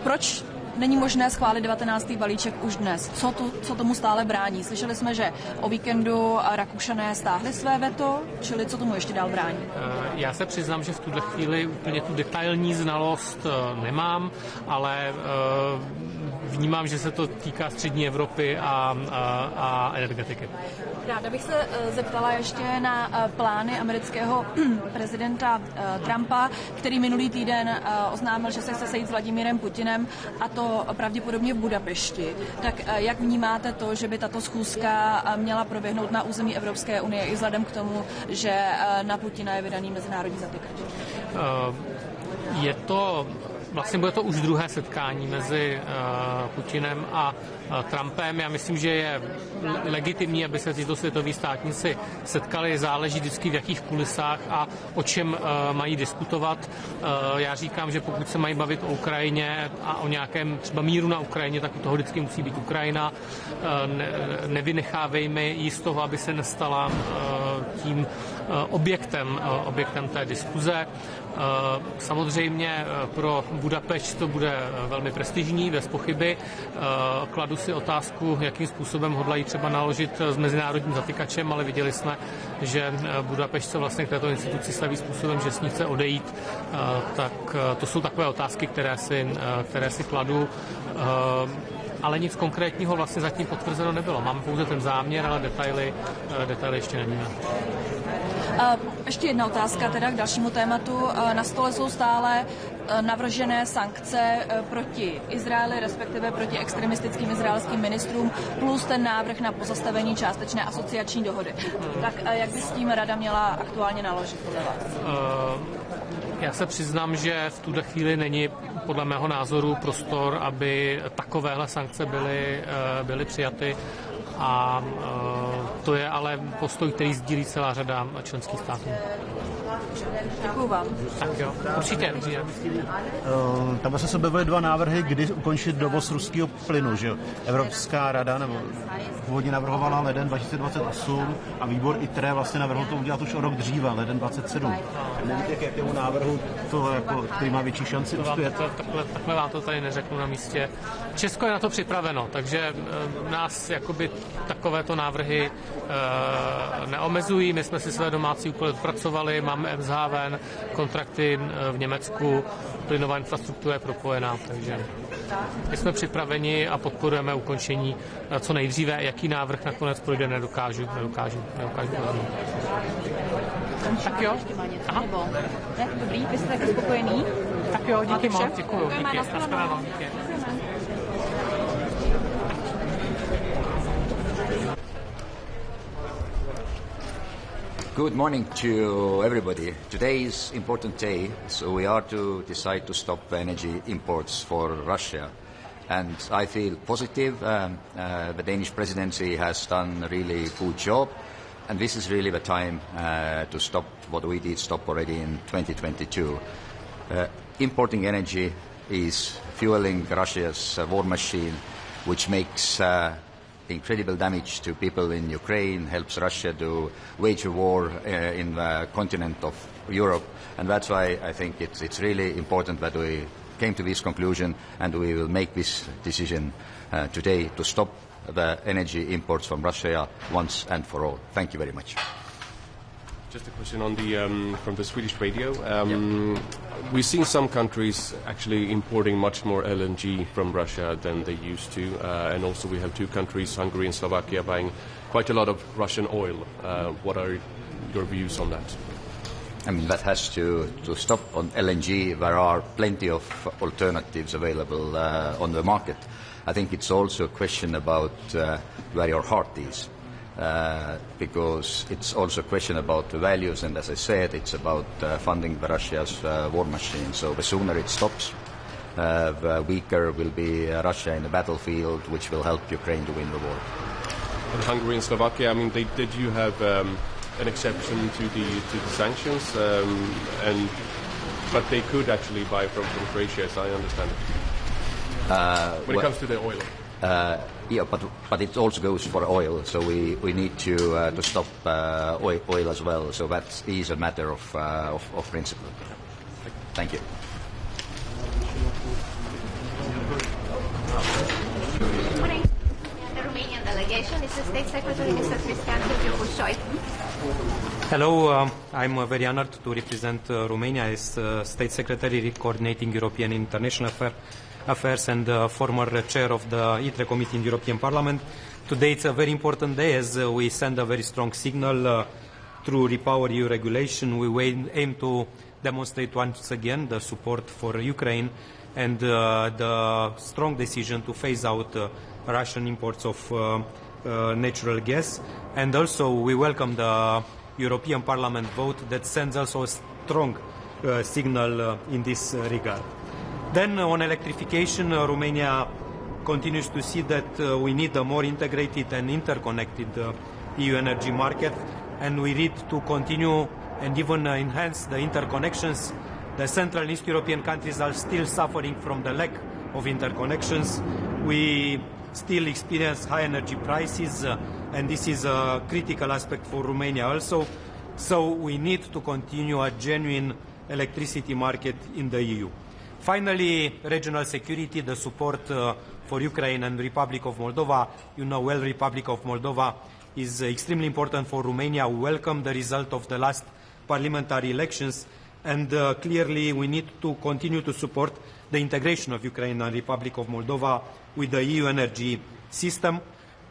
Proč není možné schválit 19. balíček už dnes? Co tomu stále brání? Slyšeli jsme, že o víkendu Rakušané stáhli své veto, čili co tomu ještě dál brání? Já se přiznám, že v tuhle chvíli úplně tu detailní znalost nemám, ale vnímám, že se to týká střední Evropy a energetiky. Ráda bych se zeptala ještě na plány amerického prezidenta Trumpa, který minulý týden oznámil, že se chce sejít s Vladimírem Putinem, a to pravděpodobně v Budapešti. Tak jak vnímáte to, že by tato schůzka měla proběhnout na území Evropské unie i vzhledem k tomu, že na Putina je vydaný mezinárodní zatykač? Vlastně bude to už druhé setkání mezi Putinem a Trumpem. Já myslím, že je legitimní, aby se tyto světoví státníci setkali. Záleží vždycky v jakých kulisách a o čem mají diskutovat. Já říkám, že pokud se mají bavit o Ukrajině a o nějakém třeba míru na Ukrajině, tak u toho vždycky musí být Ukrajina. Nevynechávejme ji z toho, aby se nestala tím objektem té diskuze. Samozřejmě pro Budapešť to bude velmi prestižní, bez pochyby. Kladu si otázku, jakým způsobem hodlají třeba naložit s mezinárodním zatykačem, ale viděli jsme, že Budapešť se vlastně k této instituci staví způsobem, že s ní chce odejít. Tak to jsou takové otázky, které si kladu. Ale nic konkrétního vlastně zatím potvrzeno nebylo. Máme pouze ten záměr, ale detaily ještě nevíme. Ještě jedna otázka teda k dalšímu tématu. Na stole jsou stále navržené sankce proti Izraeli, respektive proti extremistickým izraelským ministrům, plus ten návrh na pozastavení částečné asociační dohody. Tak jak by s tím Rada měla aktuálně naložit podle vás? Já se přiznám, že v tuhle chvíli není podle mého názoru prostor, aby takovéhle sankce byly přijaty. A to je ale postoj, který sdílí celá řada členských států. Děkuju vám. Tak jo, určitě. Tam vlastně se objevily dva návrhy, kdy ukončit dovoz ruského plynu, že jo? Evropská rada nebo původně navrhovala leden 2028 a výbor ITRE vlastně navrhl to udělat už o rok dříve, leden 2027. Nevíte, k jakému návrhu to jako, který má větší šanci uspět? Takhle vám to tady neřeknu na místě. Česko je na to připraveno, takže nás jakoby takovéto návrhy neomezují. My jsme si své domácí úkoly odpracovali, máme MSHV, kontrakty v Německu, plynová infrastruktura je propojená, takže my jsme připraveni a podporujeme ukončení co nejdříve. Jaký návrh nakonec projde, nedokážu rozhodnout. Tak jo. Aha. Ne, dobrý, vy jste taky spokojený? Tak jo, díky moc, děkuju. Díky, nashledanou. Good morning to everybody. Today is an important day, so we are to decide to stop energy imports for Russia. And I feel positive. The Danish presidency has done a really good job. And this is really the time to stop what we did stop already in 2022. Importing energy is fueling Russia's war machine, which makes incredible damage to people in Ukraine, helps Russia to wage a war in the continent of Europe. And that's why I think it's really important that we came to this conclusion, and we will make this decision today to stop the energy imports from Russia once and for all. Thank you very much. Just a question on the from the Swedish radio. We've seen some countries actually importing much more LNG from Russia than they used to, and also we have two countries, Hungary and Slovakia, buying quite a lot of Russian oil. What are your views on that? I mean, that has to stop on LNG. There are plenty of alternatives available on the market. I think it's also a question about where your heart is, because it's also a question about the values, and as I said, it's about funding Russia's war machine. So the sooner it stops, the weaker will be Russia in the battlefield, which will help Ukraine to win the war. And Hungary and Slovakia, I mean, did you have an exception to the sanctions, but they could actually buy from Croatia, as I understand it? When it comes to the oil. Yeah, but it also goes for oil, so we need to stop oil as well. So that is a matter of principle. Thank you. Good morning. The Romanian delegation is the State Secretary, Mr. Cristian Bușoi. Hello, I'm very honored to represent Romania as State Secretary coordinating European International Affairs and former chair of the ITRE Committee in the European Parliament. Today it's a very important day as we send a very strong signal through Repower EU regulation. We aim to demonstrate once again the support for Ukraine and the strong decision to phase out Russian imports of natural gas. And also we welcome the European Parliament vote that sends also a strong signal in this regard. Then on electrification, Romania continues to see that we need a more integrated and interconnected EU energy market, and we need to continue and even enhance the interconnections. The Central and East European countries are still suffering from the lack of interconnections. We still experience high energy prices, and this is a critical aspect for Romania also. So we need to continue a genuine electricity market in the EU. Finally, regional security, the support for Ukraine and Republic of Moldova. You know well, Republic of Moldova is extremely important for Romania. We welcome the result of the last parliamentary elections, and clearly we need to continue to support the integration of Ukraine and Republic of Moldova with the EU energy system.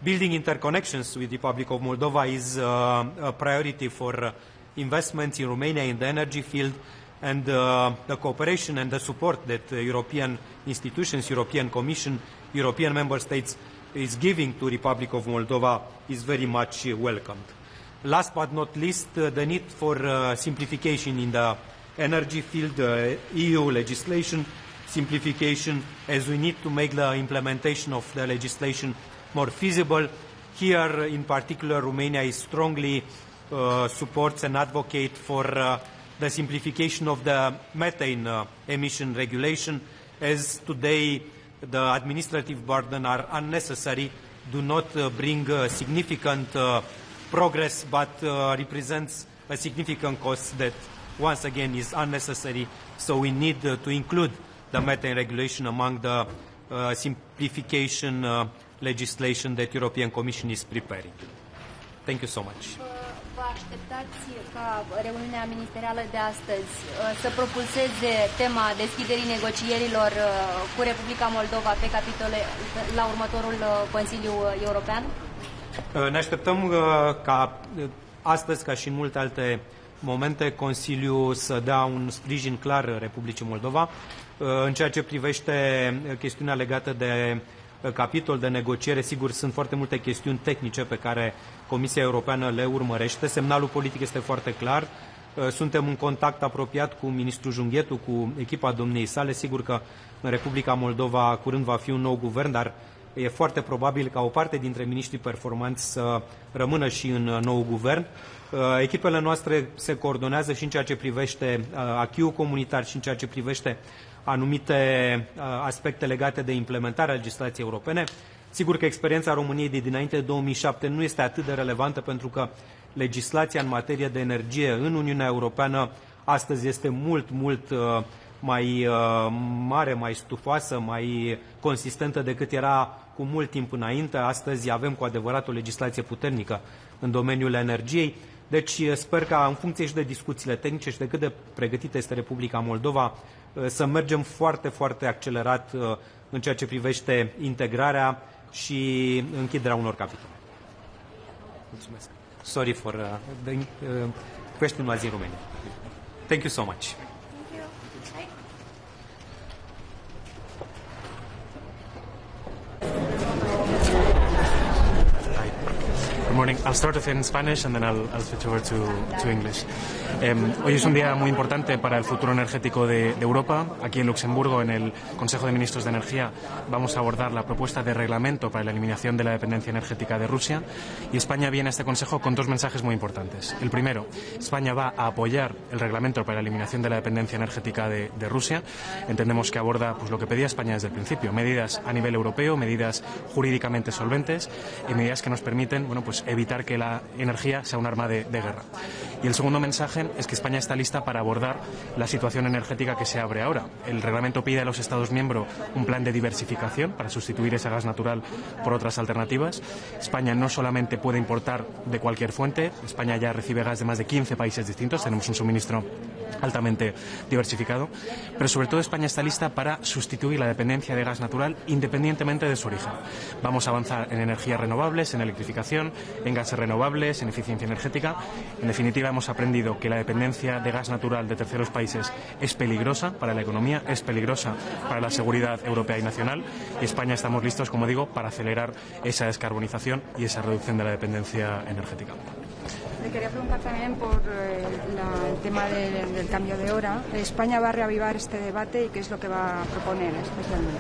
Building interconnections with the Republic of Moldova is a priority for investments in Romania in the energy field, and the cooperation and the support that European institutions, European Commission, European Member States is giving to Republic of Moldova is very much welcomed. Last but not least, the need for simplification in the energy field, EU legislation simplification, as we need to make the implementation of the legislation more feasible. Here, in particular, Romania is strongly supports and advocate for the simplification of the methane emission regulation, as today the administrative burden are unnecessary, do not bring significant progress, but represents a significant cost that once again is unnecessary. So we need to include the methane regulation among the simplification legislation that European Commission is preparing. Thank you so much. Vă așteptați ca reuniunea ministerială de astăzi să propulseze tema deschiderii negocierilor cu Republica Moldova pe capitole la următorul Consiliu European? Ne așteptăm ca astăzi, ca și în multe alte momente, Consiliul să dea un sprijin clar Republicii Moldova. În ceea ce privește chestiunea legată de capitol de negociere, sigur, sunt foarte multe chestiuni tehnice pe care Comisia Europeană le urmărește. Semnalul politic este foarte clar. Suntem în contact apropiat cu ministrul Junghetu, cu echipa domniei sale. Sigur că în Republica Moldova curând va fi un nou guvern, dar e foarte probabil ca o parte dintre miniștrii performanți să rămână și în nou guvern. Echipele noastre se coordonează și în ceea ce privește acquis-ul comunitar și în ceea ce privește anumite aspecte legate de implementarea legislației europene. Sigur că experiența României de dinainte de 2007 nu este atât de relevantă, pentru că legislația în materie de energie în Uniunea Europeană astăzi este mult mai mare, mai stufoasă, mai consistentă decât era cu mult timp înainte. Astăzi avem cu adevărat o legislație puternică în domeniul energiei. Deci sper ca, în funcție și de discuțiile tehnice și de cât de pregătită este Republica Moldova, să mergem foarte accelerat în ceea ce privește integrarea și închiderea unor capitole. Mulțumesc. Sorry for the question was in Romania. Thank you so much. Good morning. I'll start off in Spanish and then I'll switch over to English. Hoy es un día muy importante para el futuro energético de Europa. Aquí en Luxemburgo, en el Consejo de Ministros de Energía, vamos a abordar la propuesta de reglamento para la eliminación de la dependencia energética de Rusia. Y España viene a este Consejo con dos mensajes muy importantes. El primero, España va a apoyar el reglamento para la eliminación de la dependencia energética de Rusia. Entendemos que aborda pues, lo que pedía España desde el principio, medidas a nivel europeo, medidas jurídicamente solventes y medidas que nos permiten pues evitar que la energía sea un arma de guerra. Y el segundo mensaje es que España está lista para abordar la situación energética que se abre ahora. El reglamento pide a los Estados miembros un plan de diversificación para sustituir ese gas natural por otras alternativas. España no solamente puede importar de cualquier fuente, España ya recibe gas de más de 15 países distintos, tenemos un suministro altamente diversificado, pero sobre todo España está lista para sustituir la dependencia de gas natural independientemente de su origen. Vamos a avanzar en energías renovables, en electrificación, en gases renovables, en eficiencia energética. En definitiva, hemos aprendido que la dependencia de gas natural de terceros países es peligrosa para la economía, es peligrosa para la seguridad europea y nacional, y España estamos listos, como digo, para acelerar esa descarbonización y esa reducción de la dependencia energética. Le quería preguntar también por el tema del cambio de hora. ¿España va a reavivar este debate y qué es lo que va a proponer especialmente?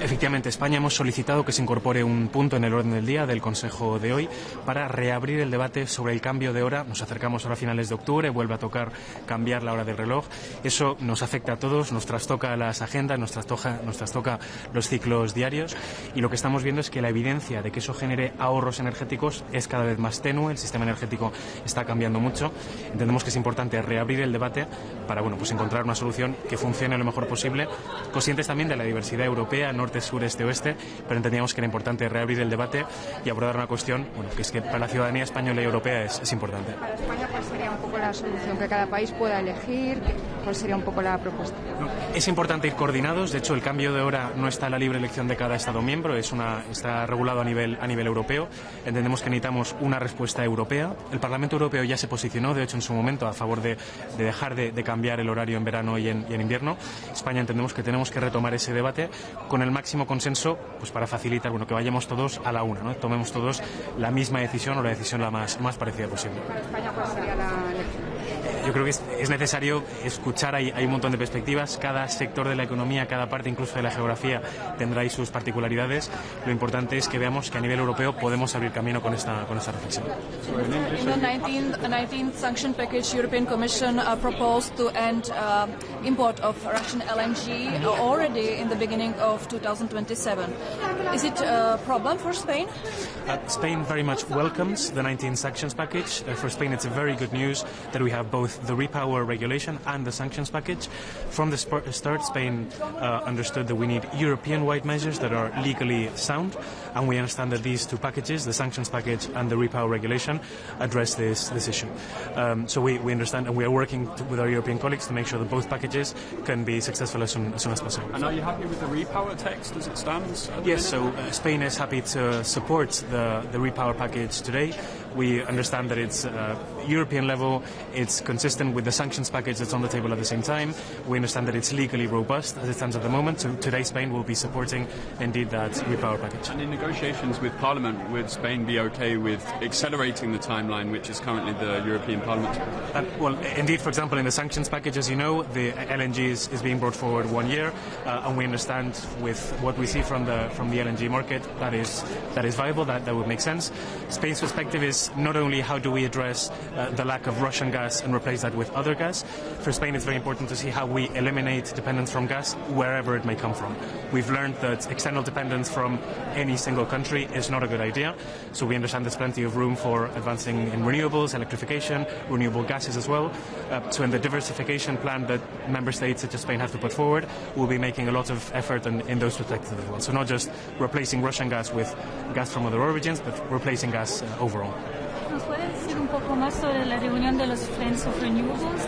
Efectivamente, España hemos solicitado que se incorpore un punto en el orden del día del Consejo de hoy para reabrir el debate sobre el cambio de hora. Nos acercamos ahora a finales de octubre, vuelve a tocar cambiar la hora del reloj. Eso nos afecta a todos, nos trastoca las agendas, nos trastoca los ciclos diarios, y lo que estamos viendo es que la evidencia de que eso genere ahorros energéticos es cada vez más tenue. El sistema energético está cambiando mucho. Entendemos que es importante reabrir el debate para pues encontrar una solución que funcione lo mejor posible, conscientes también de la diversidad europea, norte, sur, este, oeste, pero entendíamos que era importante reabrir el debate y abordar una cuestión que es que para la ciudadanía española y europea es importante. Para España, ¿cuál sería un poco la solución? ¿Que cada país pueda elegir? ¿Cuál sería un poco la propuesta? Es importante ir coordinados. De hecho, el cambio de hora no está a la libre elección de cada Estado miembro, está regulado a nivel europeo. Entendemos que necesitamos una respuesta europea. El Parlamento Europeo ya se posicionó, de hecho, en su momento a favor de dejar de cambiar el horario en verano y en invierno. España entendemos que tenemos que retomar ese debate con el máximo consenso para facilitar que vayamos todos a la una, ¿no? Tomemos todos la misma decisión o la decisión la más parecida posible. Para España, ¿cuál sería la elección? Yo creo que es necesario escuchar, hay un montón de perspectivas, cada sector de la economía, cada parte incluso de la geografía tendrá ahí sus particularidades. Lo importante es que veamos que a nivel europeo podemos abrir camino con esta reflexión. In the 19th sanction package, European Commission proposed to end import of Russian LNG already in the beginning of 2027. Is it a problem for Spain? Spain very much welcomes the 19th sanctions package. For Spain, it's a very good news that we have both the repower regulation and the sanctions package. From the start, Spain understood that we need European-wide measures that are legally sound, and we understand that these two packages, the sanctions package and the repower regulation, address this issue. So we understand, and we are working with our European colleagues to make sure that both packages can be successful as soon as possible. And are you happy with the repower text as it stands? Yes, so Spain is happy to support the repower package today. We understand that it's European level, it's consistent with the sanctions package that's on the table at the same time. We understand that it's legally robust as it stands at the moment, so today Spain will be supporting indeed that repower package. And in negotiations with Parliament, would Spain be okay with accelerating the timeline which is currently the European Parliament? Well, indeed, for example, in the sanctions package, as you know, the LNG is being brought forward 1 year, and we understand with what we see from the LNG market that is viable, that would make sense. Spain's perspective is not only how do we address the lack of Russian gas and replace that with other gas. For Spain, it's very important to see how we eliminate dependence from gas wherever it may come from. We've learned that external dependence from any single country is not a good idea, so we understand there's plenty of room for advancing in renewables, electrification, renewable gases as well. So in the diversification plan that member states such as Spain have to put forward, we'll be making a lot of effort in those perspectives as well. So not just replacing Russian gas with gas from other origins, but replacing gas overall. ¿nos puede decir un poco más sobre la reunión de los Friends of Renewables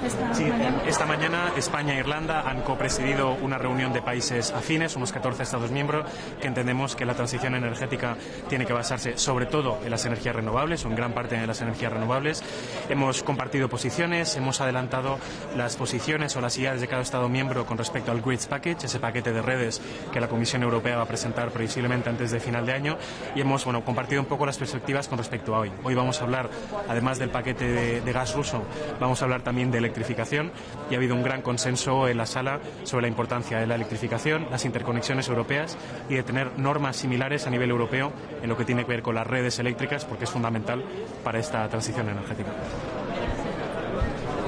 de esta mañana? Esta mañana España e Irlanda han copresidido una reunión de países afines, unos 14 Estados miembros, que entendemos que la transición energética tiene que basarse sobre todo en las energías renovables, o en gran parte en las energías renovables. Hemos compartido posiciones, hemos adelantado las posiciones o las ideas de cada Estado miembro con respecto al Grids Package, ese paquete de redes que la Comisión Europea va a presentar previsiblemente antes de final de año, y hemos compartido un poco las perspectivas con respecto a hoy. Hoy vamos a hablar, además del paquete de gas ruso, vamos a hablar también de electrificación, y ha habido un gran consenso en la sala sobre la importancia de la electrificación, las interconexiones europeas y de tener normas similares a nivel europeo en lo que tiene que ver con las redes eléctricas, porque es fundamental para esta transición energética.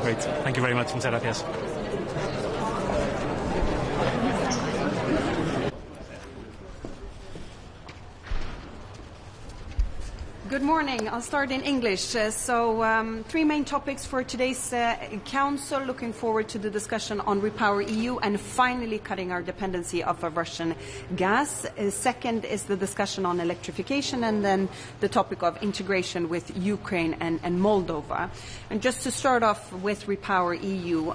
Great. Thank you very much. Muchas gracias. Good morning. I'll start in English. Three main topics for today's Council. Looking forward to the discussion on Repower EU and finally cutting our dependency of Russian gas. Second is the discussion on electrification, and then the topic of integration with Ukraine and Moldova. And just to start off with Repower EU,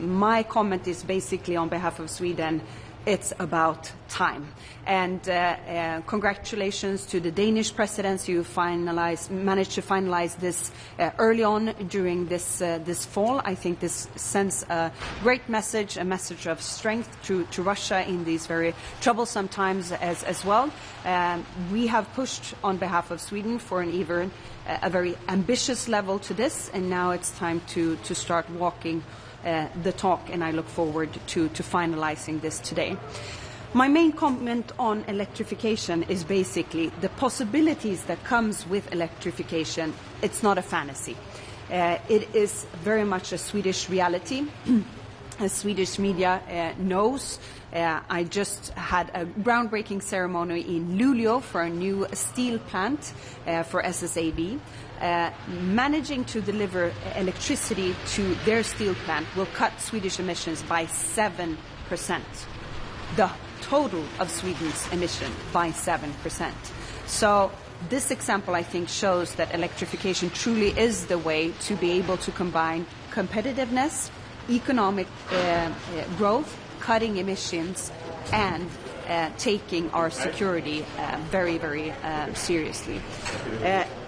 my comment is basically on behalf of Sweden. It's about time. And congratulations to the Danish presidency who managed to finalize this early on during this fall. I think this sends a great message, a message of strength to Russia in these very troublesome times as well. We have pushed on behalf of Sweden for a very ambitious level to this, and now it's time to start walking the talk, and I look forward to finalizing this today. My main comment on electrification is basically the possibilities that comes with electrification. It's not a fantasy. It is very much a Swedish reality. As Swedish media knows, I just had a groundbreaking ceremony in Luleå for a new steel plant for SSAB. Managing to deliver electricity to their steel plant will cut Swedish emissions by 7%. The total of Sweden's emission by 7%. So this example, I think, shows that electrification truly is the way to be able to combine competitiveness, economic growth, cutting emissions, and taking our security very, very seriously.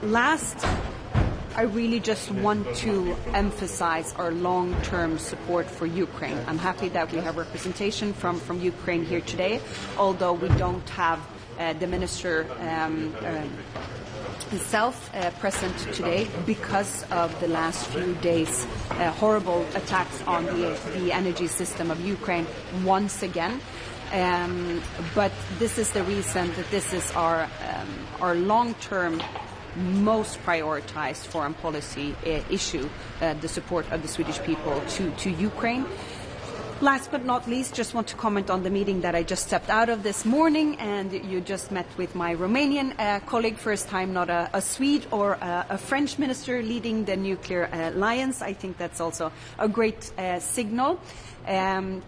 Last, I really just want to emphasize our long-term support for Ukraine. I'm happy that we have representation from Ukraine here today, although we don't have the minister himself present today because of the last few days' horrible attacks on the energy system of Ukraine once again. But this is the reason that this is our long-term, most prioritized foreign policy issue, the support of the Swedish people to Ukraine. Last but not least, just want to comment on the meeting that I just stepped out of this morning, and you just met with my Romanian colleague, first time not a Swede or a French minister leading the nuclear alliance. I think that's also a great signal.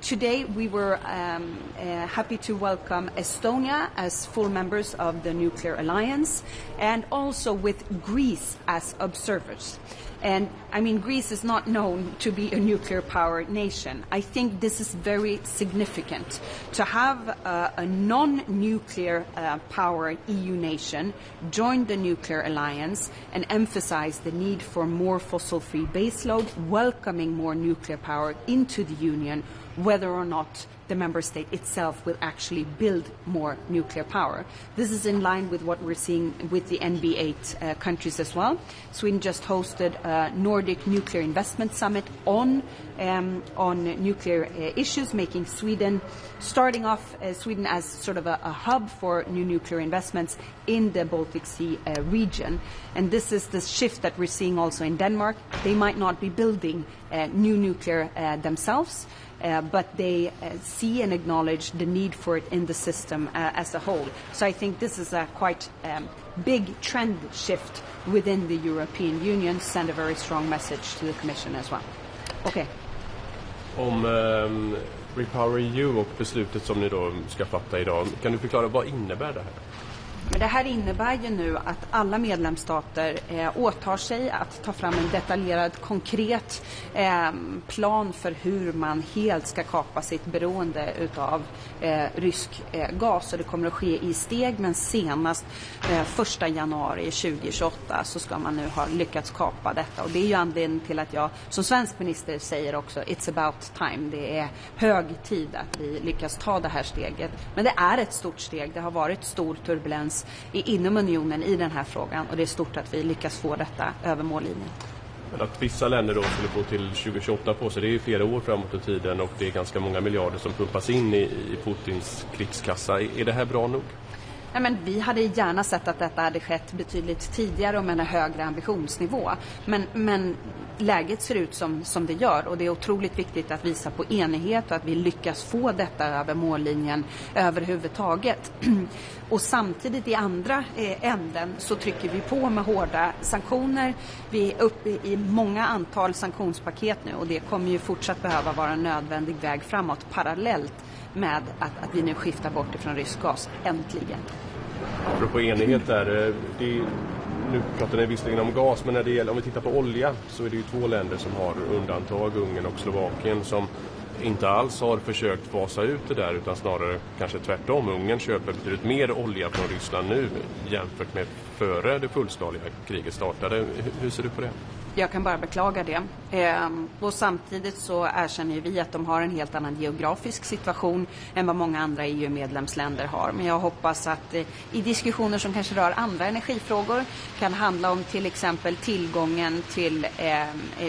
Today we were happy to welcome Estonia as full members of the nuclear alliance, and also with Greece as observers. And I mean, Greece is not known to be a nuclear power nation. I think this is very significant to have a non-nuclear power EU nation join the nuclear alliance and emphasize the need for more fossil-free baseload, welcoming more nuclear power into the Union, whether or not the member state itself will actually build more nuclear power. This is in line with what we're seeing with the NB8 countries as well. Sweden just hosted a Nordic Nuclear Investment Summit on nuclear issues, making starting off Sweden as sort of a hub for new nuclear investments in the Baltic Sea region. And this is the shift that we're seeing also in Denmark. They might not be building new nuclear themselves, but they see and acknowledge the need for it in the system as a whole. So I think this is a quite big trend shift within the European Union, send a very strong message to the Commission as well. Okay. Om Repower EU och beslutet som ni då ska fatta idag, kan du förklara vad innebär det här? Men det här innebär ju nu att alla medlemsstater åtar sig att ta fram en detaljerad, konkret plan för hur man helt ska kapa sitt beroende utav rysk gas. Och det kommer att ske i steg, men senast 1 januari 2028 så ska man nu ha lyckats kapa detta. Och det är ju anledningen till att jag som svensk minister säger också it's about time. Det är hög tid att vi lyckas ta det här steget. Men det är ett stort steg. Det har varit stor turbulens inom unionen i den här frågan, och det är stort att vi lyckas få detta över mållinjen. Men att vissa länder då skulle få till 2028 på sig, det är ju flera år framåt i tiden och det är ganska många miljarder som pumpas in i Putins krigskassa. Är det här bra nog? Nej, men vi hade gärna sett att detta hade skett betydligt tidigare och med en högre ambitionsnivå. Men läget ser ut som det gör, och det är otroligt viktigt att visa på enighet och att vi lyckas få detta över mållinjen överhuvudtaget. Och samtidigt i andra änden så trycker vi på med hårda sanktioner. Vi är uppe i många antal sanktionspaket nu, och det kommer ju fortsatt behöva vara en nödvändig väg framåt parallellt med att vi nu skiftar bort ifrån rysk gas, äntligen. Apropå enighet där, nu pratar ni visserligen om gas, men när det gäller, om vi tittar på olja så är det ju 2 länder som har undantag, Ungern och Slovakien, som inte alls har försökt fasa ut det där, utan snarare kanske tvärtom. Ungern köper betydligt mer olja från Ryssland nu jämfört med före det fullskaliga kriget startade. Hur ser du på det? Jag kan bara beklaga det. Och samtidigt så erkänner vi att de har en helt annan geografisk situation än vad många andra EU-medlemsländer har. Men jag hoppas att i diskussioner som kanske rör andra energifrågor kan handla om till exempel tillgången till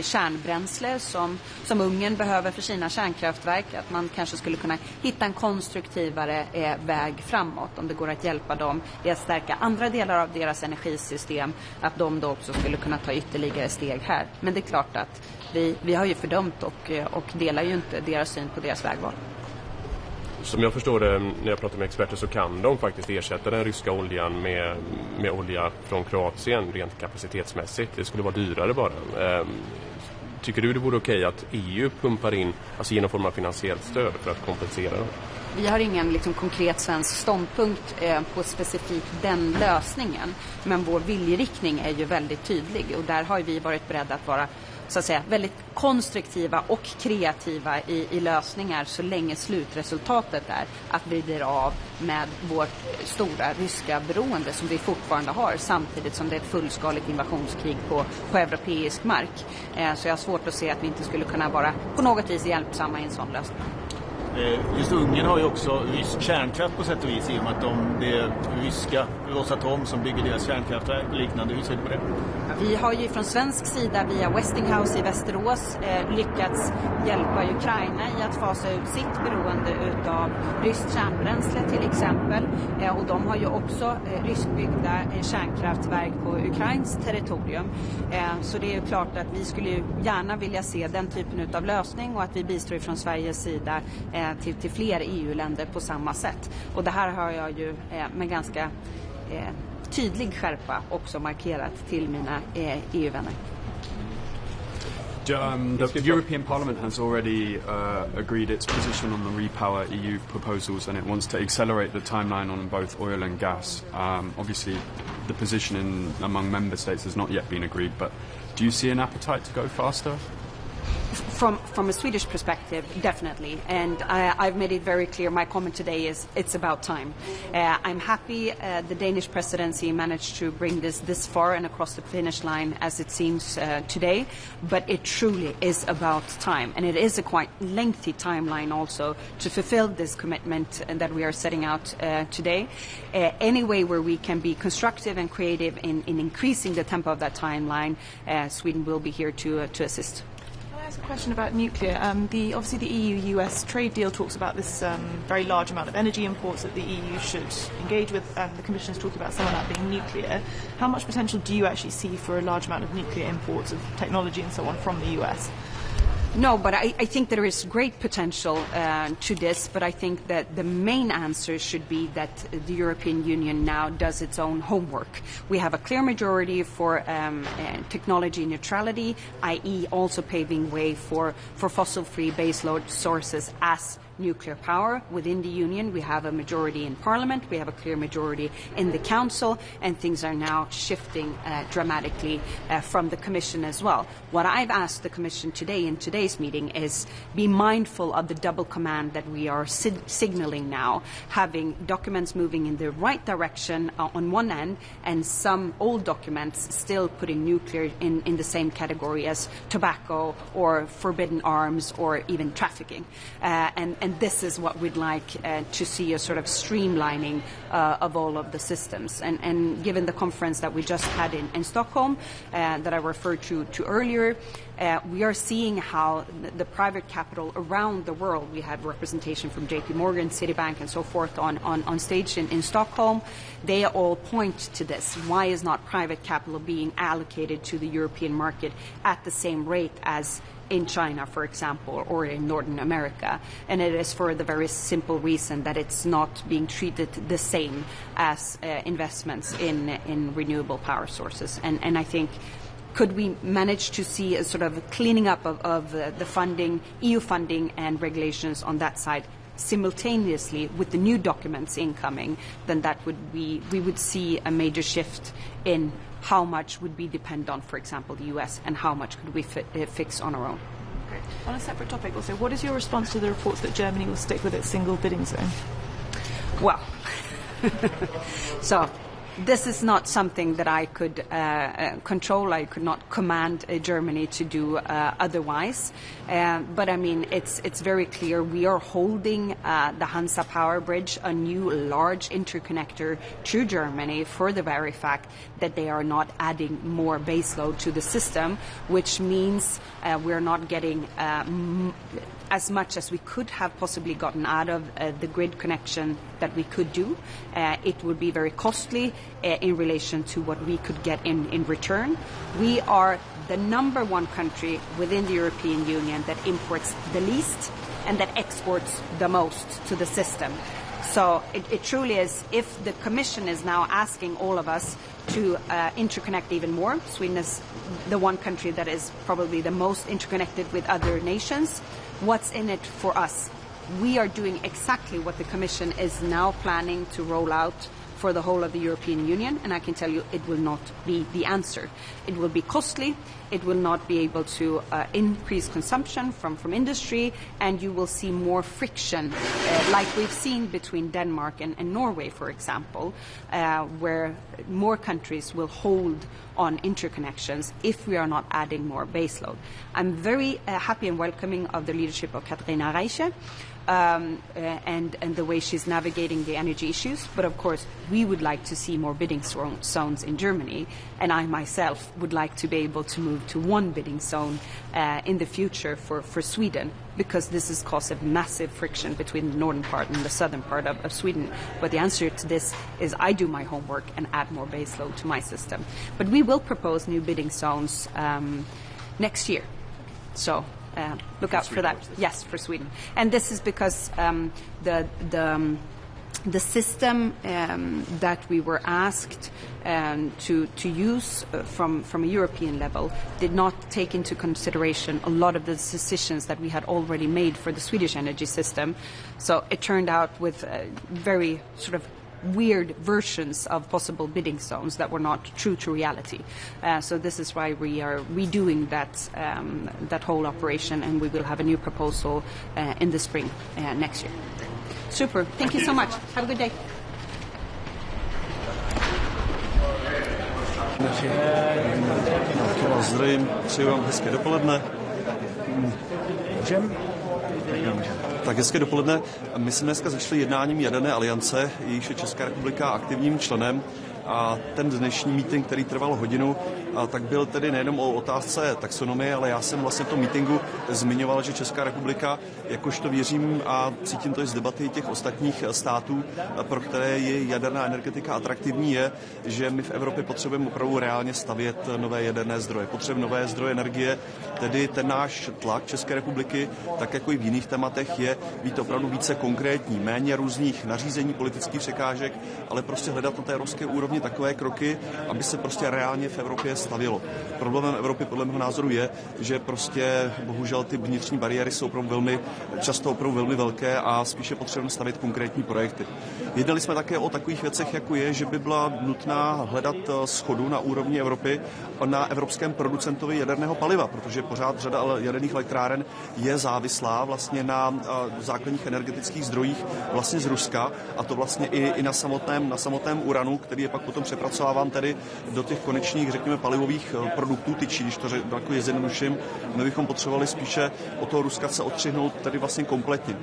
kärnbränsle som Ungern behöver för sina kärnkraftverk, att man kanske skulle kunna hitta en konstruktivare väg framåt om det går att hjälpa dem i att stärka andra delar av deras energisystem, att de då också skulle kunna ta ytterligare steg här. Men det är klart att vi har ju fördömt och delar ju inte deras syn på deras vägval. Som jag förstår det, när jag pratar med experter, så kan de faktiskt ersätta den ryska oljan med olja från Kroatien rent kapacitetsmässigt. Det skulle vara dyrare bara. Tycker du det vore okej att EU pumpar in, alltså genom form av finansiellt stöd för att kompensera dem? Vi har ingen konkret svensk ståndpunkt på specifikt den lösningen. Men vår viljeriktning är ju väldigt tydlig, och där har vi varit beredda att vara så att säga väldigt konstruktiva och kreativa i lösningar så länge slutresultatet är att vi blir av med vårt stora ryska beroende som vi fortfarande har, samtidigt som det är ett fullskaligt invasionskrig på europeisk mark. Så jag har svårt att se att vi inte skulle kunna vara på något vis hjälpsamma i en sån lösning. Just Ungern har ju också rysk kärnkraft på sätt och vis, i och med att det är ryska Rosatom som bygger deras kärnkraftverk och liknande. Hur ser du på det? Vi har ju från svensk sida via Westinghouse i Västerås lyckats hjälpa Ukraina i att fasa ut sitt beroende utav ryskt kärnbränsle till exempel. Och de har ju också ryskbyggda kärnkraftverk på Ukrains territorium. Så det är ju klart att vi skulle ju gärna vilja se den typen utav lösning, och att vi bistår från Sveriges sida till fler EU-länder på samma sätt. Och det här har jag ju med ganska tydlig skärpa också markerat till mina EU-vänner. The European Parliament has already agreed its position on the Repower EU proposals, and it wants to accelerate the timeline on both oil and gas. Obviously, the position among member states has not yet been agreed, but do you see an appetite to go faster? From a Swedish perspective, definitely. And I've made it very clear, my comment today is it's about time. I'm happy the Danish presidency managed to bring this far and across the finish line as it seems today. But it truly is about time. And it is a quite lengthy timeline also to fulfill this commitment that we are setting out today. Any way where we can be constructive and creative in increasing the tempo of that timeline, Sweden will be here to assist. A question about nuclear. Obviously the EU-US trade deal talks about this very large amount of energy imports that the EU should engage with, and the Commission is talking about some of that being nuclear. How much potential do you actually see for a large amount of nuclear imports of technology and so on from the US? No, but I think there is great potential to this, but I think that the main answer should be that the European Union now does its own homework. We have a clear majority for technology neutrality, i.e. also paving way for fossil-free baseload sources as nuclear power within the Union. We have a majority in Parliament, we have a clear majority in the Council, and things are now shifting dramatically from the Commission as well. What I've asked the Commission today in today's meeting is be mindful of the double command that we are signaling now, having documents moving in the right direction on one end and some old documents still putting nuclear in the same category as tobacco or forbidden arms or even trafficking. And this is what we'd like to see, a sort of streamlining of all of the systems. And given the conference that we just had in Stockholm that I referred to earlier, we are seeing how the private capital around the world, we had representation from JP Morgan, Citibank and so forth on stage in Stockholm, they all point to this. Why is not private capital being allocated to the European market at the same rate as in China, for example, or in Northern America? And it is for the very simple reason that it's not being treated the same as investments in renewable power sources. And I think, could we manage to see a sort of cleaning up of the funding, EU funding and regulations on that side simultaneously with the new documents incoming, then that would we would see a major shift in how much would we depend on, for example, the US, and how much could we fix on our own. Okay. On a separate topic also, what is your response to the reports that Germany will stick with its single bidding zone? Well, so this is not something that I could control. I could not command Germany to do otherwise. But I mean, it's very clear we are holding the Hansa Power Bridge, a new large interconnector to Germany, for the very fact that they are not adding more baseload to the system, which means we're not getting as much as we could have possibly gotten out of the grid connection that we could do. It would be very costly in relation to what we could get in return. We are the number one country within the European Union that imports the least and that exports the most to the system. So it truly is, if the Commission is now asking all of us to interconnect even more, Sweden is the one country that is probably the most interconnected with other nations, what's in it for us? We are doing exactly what the Commission is now planning to roll out for the whole of the European Union, and I can tell you it will not be the answer. It will be costly, it will not be able to increase consumption from industry, and you will see more friction, like we've seen between Denmark and Norway, for example, where more countries will hold on interconnections if we are not adding more baseload. I'm very happy and welcoming of the leadership of Katharina Reiche, and the way she's navigating the energy issues. But of course, we would like to see more bidding zones in Germany, and I myself would like to be able to move to one bidding zone in the future for Sweden, because this has caused a massive friction between the northern part and the southern part of Sweden. But the answer to this is I do my homework and add more baseload to my system. But we will propose new bidding zones next year. So look out for that. Yes, for Sweden. And this is because the system that we were asked to use from a European level did not take into consideration a lot of the decisions that we had already made for the Swedish energy system. So it turned out with very sort of weird versions of possible bidding zones that were not true to reality. So this is why we are redoing that whole operation, and we will have a new proposal in the spring next year. Super. Thank you so much. Have a good day. Zdravím, přeju vám hezké dopoledne. Tak hezké dopoledne. My jsme dneska začali jednáním Jaderné aliance, jejíž je Česká republika aktivním členem. A ten dnešní meeting, který trval hodinu, tak byl tedy nejenom o otázce taxonomie, ale já jsem vlastně v tom meetingu zmiňoval, že Česká republika, jakožto věřím a cítím to i z debaty těch ostatních států, pro které je jaderná energetika atraktivní, je, že my v Evropě potřebujeme opravdu reálně stavět nové jaderné zdroje. Potřebujeme nové zdroje energie, tedy ten náš tlak České republiky, tak jako i v jiných tématech, je být opravdu více konkrétní, méně různých nařízení, politických překážek, ale prostě hledat na té evropské úrovni učinit takové kroky, aby se prostě reálně v Evropě stavělo. Problémem Evropy podle mého názoru je, že prostě bohužel ty vnitřní bariéry jsou často velmi velké a spíše potřebujeme stavět konkrétní projekty. Jednali jsme také o takových věcech, jako je, že by byla nutná hledat shodu na úrovni Evropy na evropském producentovi jaderného paliva, protože pořád řada jaderných elektráren je závislá vlastně na základních energetických zdrojích vlastně z Ruska, a to vlastně i na samotném uranu, který je pak potom přepracováván tedy do těch konečných, řekněme, palivových produktů tyčí, když to jako zjednoduším. My bychom potřebovali spíše od toho Ruska se odstřihnout tedy vlastně kompletně.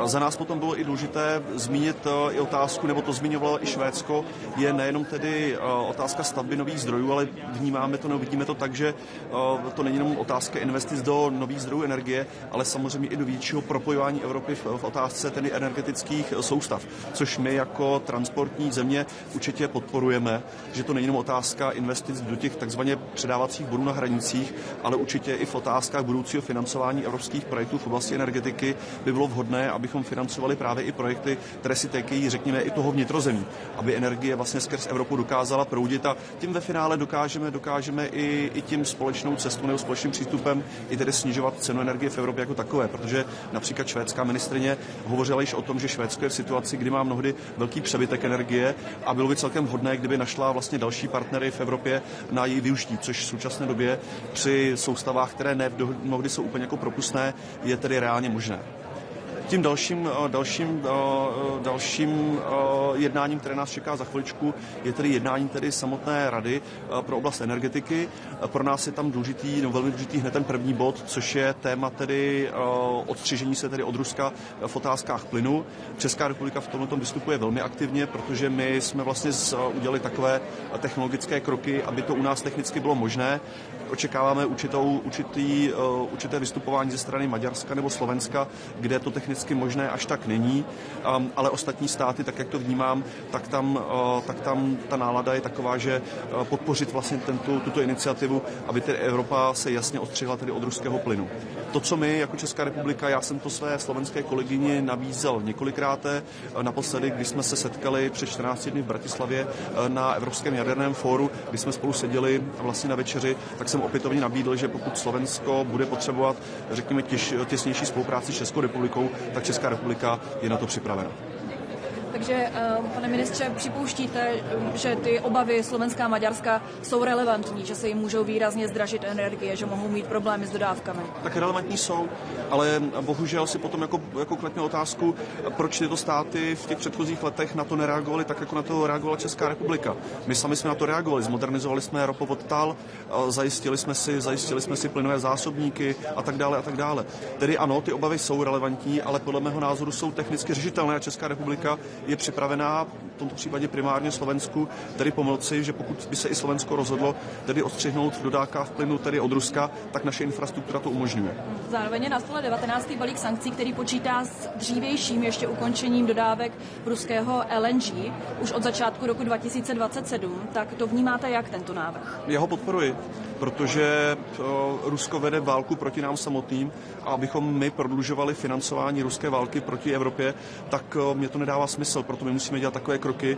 Za nás potom bylo i důležité zmínit i otázku, nebo to zmiňovalo i Švédsko, je nejenom tedy otázka stavby nových zdrojů, ale vidíme to tak, že to není jenom otázka investic do nových zdrojů energie, ale samozřejmě i do většího propojování Evropy v otázce tedy energetických soustav, což my jako transportní země určitě podporujeme, že to není jenom otázka investic do těch takzvaně předávacích bodů na hranicích, ale určitě i v otázkách budoucího financování evropských projektů v oblasti energetiky by bylo vhodné, abychom financovali právě i projekty, které si týkají, řekněme, i toho vnitrozemí, aby energie vlastně skrz Evropu dokázala proudit, a tím ve finále dokážeme i tím společnou cestou nebo společným přístupem i tedy snižovat cenu energie v Evropě jako takové, protože například švédská ministryně hovořila již o tom, že Švédsko je v situaci, kdy má mnohdy velký přebytek energie a bylo by celkem vhodné, kdyby našla vlastně další partnery v Evropě na její využití, což v současné době při soustavách, které ne mnohdy jsou úplně jako propustné, je tedy reálně možné. Tím dalším jednáním, které nás čeká za chviličku, je tedy jednání tedy samotné Rady pro oblast energetiky. Pro nás je tam velmi důležitý hned ten první bod, což je téma tedy odstřižení se tedy od Ruska v otázkách plynu. Česká republika v tomto vystupuje velmi aktivně, protože my jsme vlastně udělali takové technologické kroky, aby to u nás technicky bylo možné. Očekáváme určité vystupování ze strany Maďarska nebo Slovenska, kde to technicky možné až tak není, ale ostatní státy, tak jak to vnímám, tak tam ta nálada je taková, že podpořit vlastně tuto iniciativu, aby tedy Evropa se jasně odstřihla tedy od ruského plynu. To, co my jako Česká republika, já jsem to své slovenské kolegyni nabízel několikrát, naposledy, když jsme se setkali před 14 dny v Bratislavě na Evropském jaderném fóru, kdy jsme spolu seděli vlastně na večeři, tak jsem opětovně nabídl, že pokud Slovensko bude potřebovat, řekněme, těsnější spolupráci s Českou republikou, tak Česká republika je na to připravena. Takže, pane ministře, připouštíte, že ty obavy Slovenska a Maďarska jsou relevantní, že se jim můžou výrazně zdražit energie, že mohou mít problémy s dodávkami? Tak relevantní jsou, ale bohužel si potom jako kladně otázku, proč tyto státy v těch předchozích letech na to nereagovaly tak, jako na to reagovala Česká republika. My sami jsme na to reagovali, zmodernizovali jsme ropovod TAL, zajistili jsme si plynové zásobníky a tak dále a tak dále. Tedy ano, ty obavy jsou relevantní, ale podle mého názoru jsou technicky řešitelné a Česká republika je připravená v tomto případě primárně Slovensku tedy pomoci, že pokud by se i Slovensko rozhodlo tedy odstřihnout v dodávkách plynu tedy od Ruska, tak naše infrastruktura to umožňuje. Zároveň je na stole 19. balík sankcí, který počítá s dřívějším ještě ukončením dodávek ruského LNG už od začátku roku 2027. Tak to vnímáte jak tento návrh? Já ho podporuji, protože Rusko vede válku proti nám samotným a abychom my prodlužovali financování ruské války proti Evropě, tak mě to nedává smysl, proto my musíme dělat takové kroky,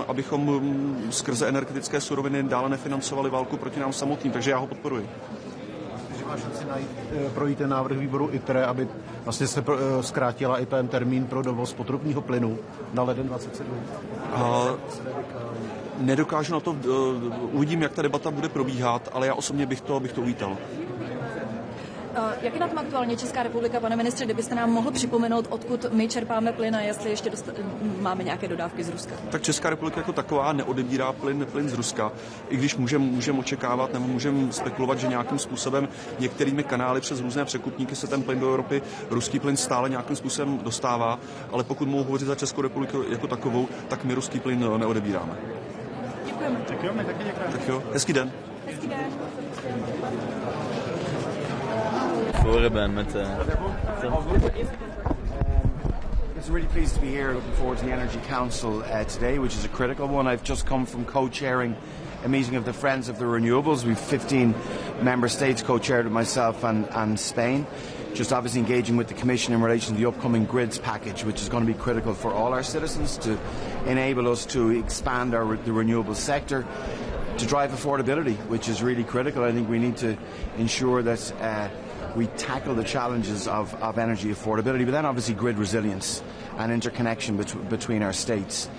abychom skrze energetické suroviny dále nefinancovali válku proti nám samotným, takže já ho podporuji. Má šanci projít ten návrh výboru ITRE, aby vlastně se zkrátila i ten termín pro dovoz potrubního plynu na leden 27? Nedokážu na to, uvidím, jak ta debata bude probíhat, ale já osobně bych to uvítal. Jak je na tom aktuálně Česká republika, pane ministře, kdybyste nám mohl připomenout, odkud my čerpáme plyn a jestli ještě máme nějaké dodávky z Ruska? Tak Česká republika jako taková neodebírá plyn z Ruska, i když můžeme očekávat nebo můžeme spekulovat, že nějakým způsobem některými kanály přes různé překupníky se ten plyn do Evropy, ruský plyn stále nějakým způsobem dostává, ale pokud mohu hovořit za Českou republiku jako takovou, tak my ruský plyn neodebíráme. Děkujeme. Tak jo, my taky děkujeme. Tak jo, hezký den. Hezký den. I'm really pleased to be here, looking forward to the Energy Council today, which is a critical one. I've just come from co-chairing a meeting of the Friends of the Renewables. We've 15 member states co-chaired with myself and Spain. just obviously engaging with the Commission in relation to the upcoming grids package, which is going to be critical for all our citizens to enable us to expand the renewable sector, to drive affordability, which is really critical. I think we need to ensure that we tackle the challenges of energy affordability, but then obviously grid resilience and interconnection between our states.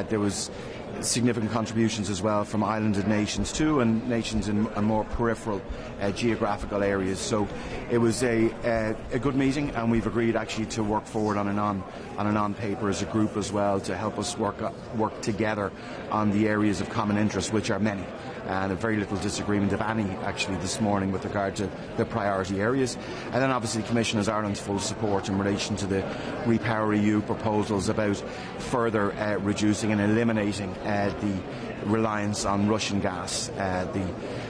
There was significant contributions as well from islanded nations too, and nations in more peripheral geographical areas. So it was a good meeting, and we've agreed actually to work forward on a non-paper as a group as well to help us work together on the areas of common interest, which are many. And very little disagreement, if any, actually this morning with regard to the priority areas. And then obviously the Commission has Ireland's full support in relation to the Repower EU proposals about further reducing and eliminating the reliance on Russian gas.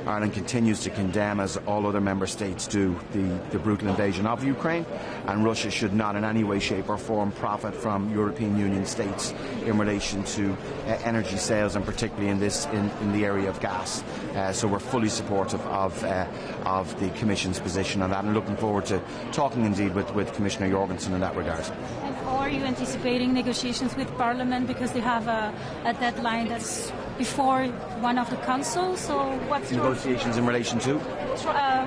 Ireland continues to condemn, as all other member states do, the brutal invasion of Ukraine, and Russia should not in any way, shape or form profit from European Union states in relation to energy sales, and particularly in the area of gas. So we're fully supportive of the Commission's position on that, and looking forward to talking indeed with Commissioner Jorgensen in that regard. And how are you anticipating negotiations with Parliament, because they have a deadline that's before one of the Council? So what's negotiations in relation to?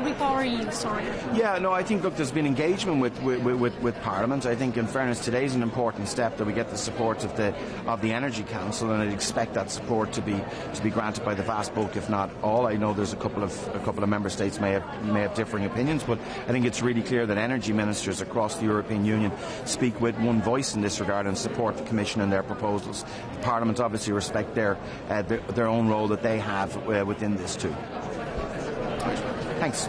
Repower EU, sorry. Yeah, no, I think, look, there's been engagement with Parliament. I think, in fairness, today is an important step that we get the support of the Energy Council, and I'd expect that support to be granted by the vast bulk, if not all. I know there's a couple of member states may have differing opinions, but I think it's really clear that energy ministers across the European Union speak with one voice in this regard and support the Commission and their proposals. Parliament obviously respect their own role that they have within this too. Thanks.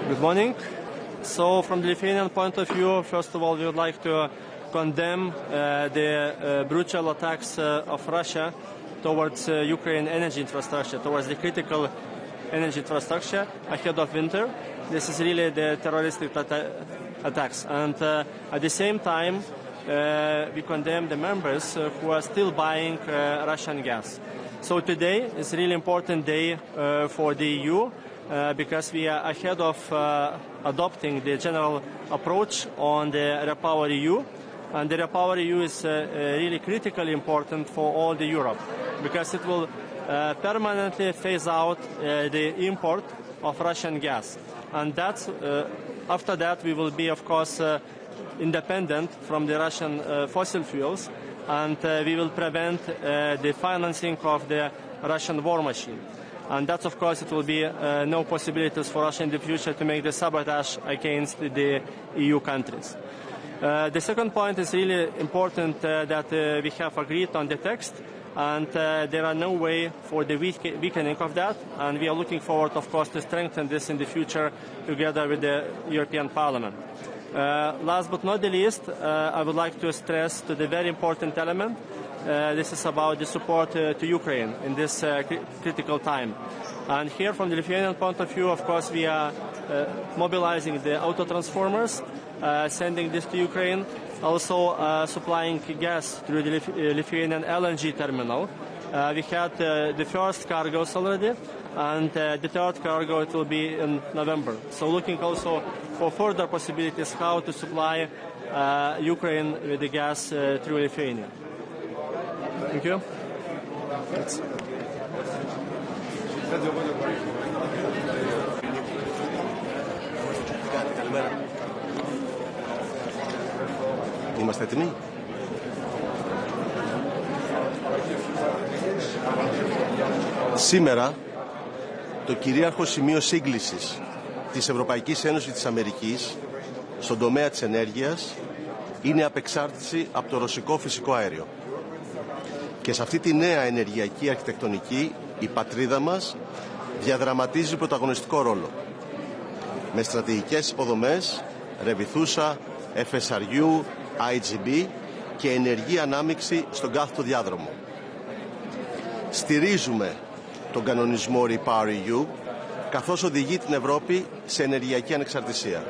Good morning. So from the Lithuanian point of view, first of all, we would like to condemn the brutal attacks of Russia towards Ukraine energy infrastructure, towards the critical energy infrastructure ahead of winter. This is really the terroristic attacks. And at the same time, we condemn the members who are still buying Russian gas. So today is a really important day for the EU because we are ahead of adopting the general approach on the Repower EU. And the Repower EU is really critically important for all the Europe because it will permanently phase out the import of Russian gas. And that's, after that we will be, of course, independent from the Russian fossil fuels, and we will prevent the financing of the Russian war machine. And that, of course, it will be no possibilities for Russia in the future to make the sabotage against the EU countries. The second point is really important that we have agreed on the text, and there are no way for the weakening of that, and we are looking forward, of course, to strengthen this in the future together with the European Parliament. Last but not the least, I would like to stress to the very important element. This is about the support to Ukraine in this critical time. And here, from the Lithuanian point of view, of course, we are mobilizing the auto transformers, sending this to Ukraine, also supplying gas through the Lithuanian LNG terminal. We had the first cargoes already, and the third cargo it will be in November. So looking also for further possibilities how to supply Ukraine with the gas through Lithuania. Thank you. Thanks. Είμαστε έτοιμοι. Σήμερα το κυρίαρχο σημείο σύγκλησης της Ευρωπαϊκής Ένωσης και της Αμερικής στον τομέα της ενέργειας είναι η απεξάρτηση από το ρωσικό φυσικό αέριο. Και σε αυτή τη νέα ενεργειακή αρχιτεκτονική η πατρίδα μας διαδραματίζει πρωταγωνιστικό ρόλο. Με στρατηγικές υποδομές, ρεβιθούσα, FSRU, IGB και ενεργή ανάμειξη στον κάθετο διάδρομο. Στηρίζουμε τον κανονισμό Repower EU καθώς οδηγεί την Ευρώπη σε ενεργειακή ανεξαρτησία.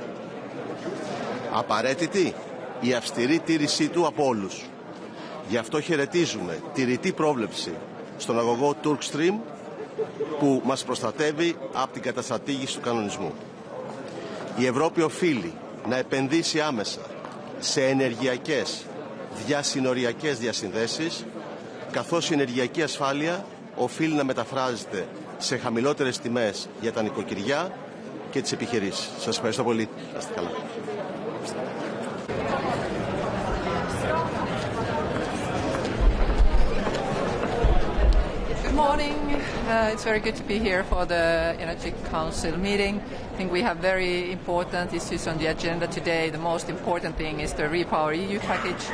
Απαραίτητη η αυστηρή τήρησή του από όλους. Γι' αυτό χαιρετίζουμε τη ρητή πρόβλεψη στον αγωγό Turk Stream που μας προστατεύει από την καταστρατήγηση του κανονισμού. Η Ευρώπη οφείλει να επενδύσει άμεσα σε ενεργειακές διασυνοριακές διασυνδέσεις, καθώς η ενεργειακή ασφάλεια οφείλει να μεταφράζεται σε χαμηλότερες τιμές για τα νοικοκυριά και τις επιχειρήσεις. Σας ευχαριστώ πολύ. Να είστε καλά. Good morning. It's very good to be here for the Energy Council meeting. I think we have very important issues on the agenda today. The most important thing is the Repower EU package,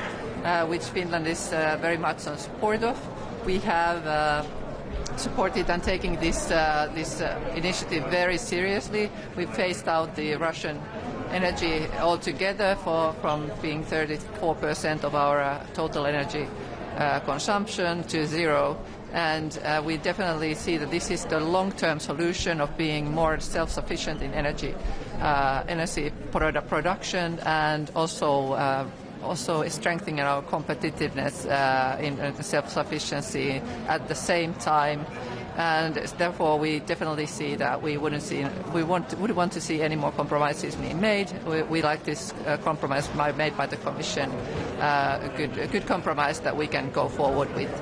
which Finland is very much in support of. We have supported and taking this initiative very seriously. We've phased out the Russian energy altogether from being 34% of our total energy consumption to zero. And we definitely see that this is the long-term solution of being more self-sufficient in energy production, and also strengthening our competitiveness in self-sufficiency at the same time. And therefore, we definitely see that we would want to see any more compromises being made. We like this compromise made by the Commission, a good compromise that we can go forward with.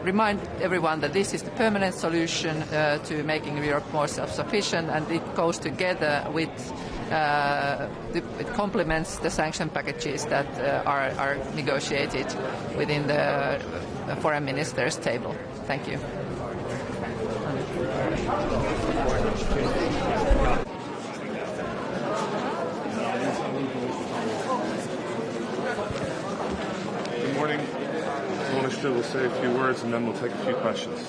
Remind everyone that this is the permanent solution to making Europe more self-sufficient, and it goes together with it complements the sanction packages that are negotiated within the foreign ministers' table. Thank you. Good morning. Minister will say a few words and then we'll take a few questions.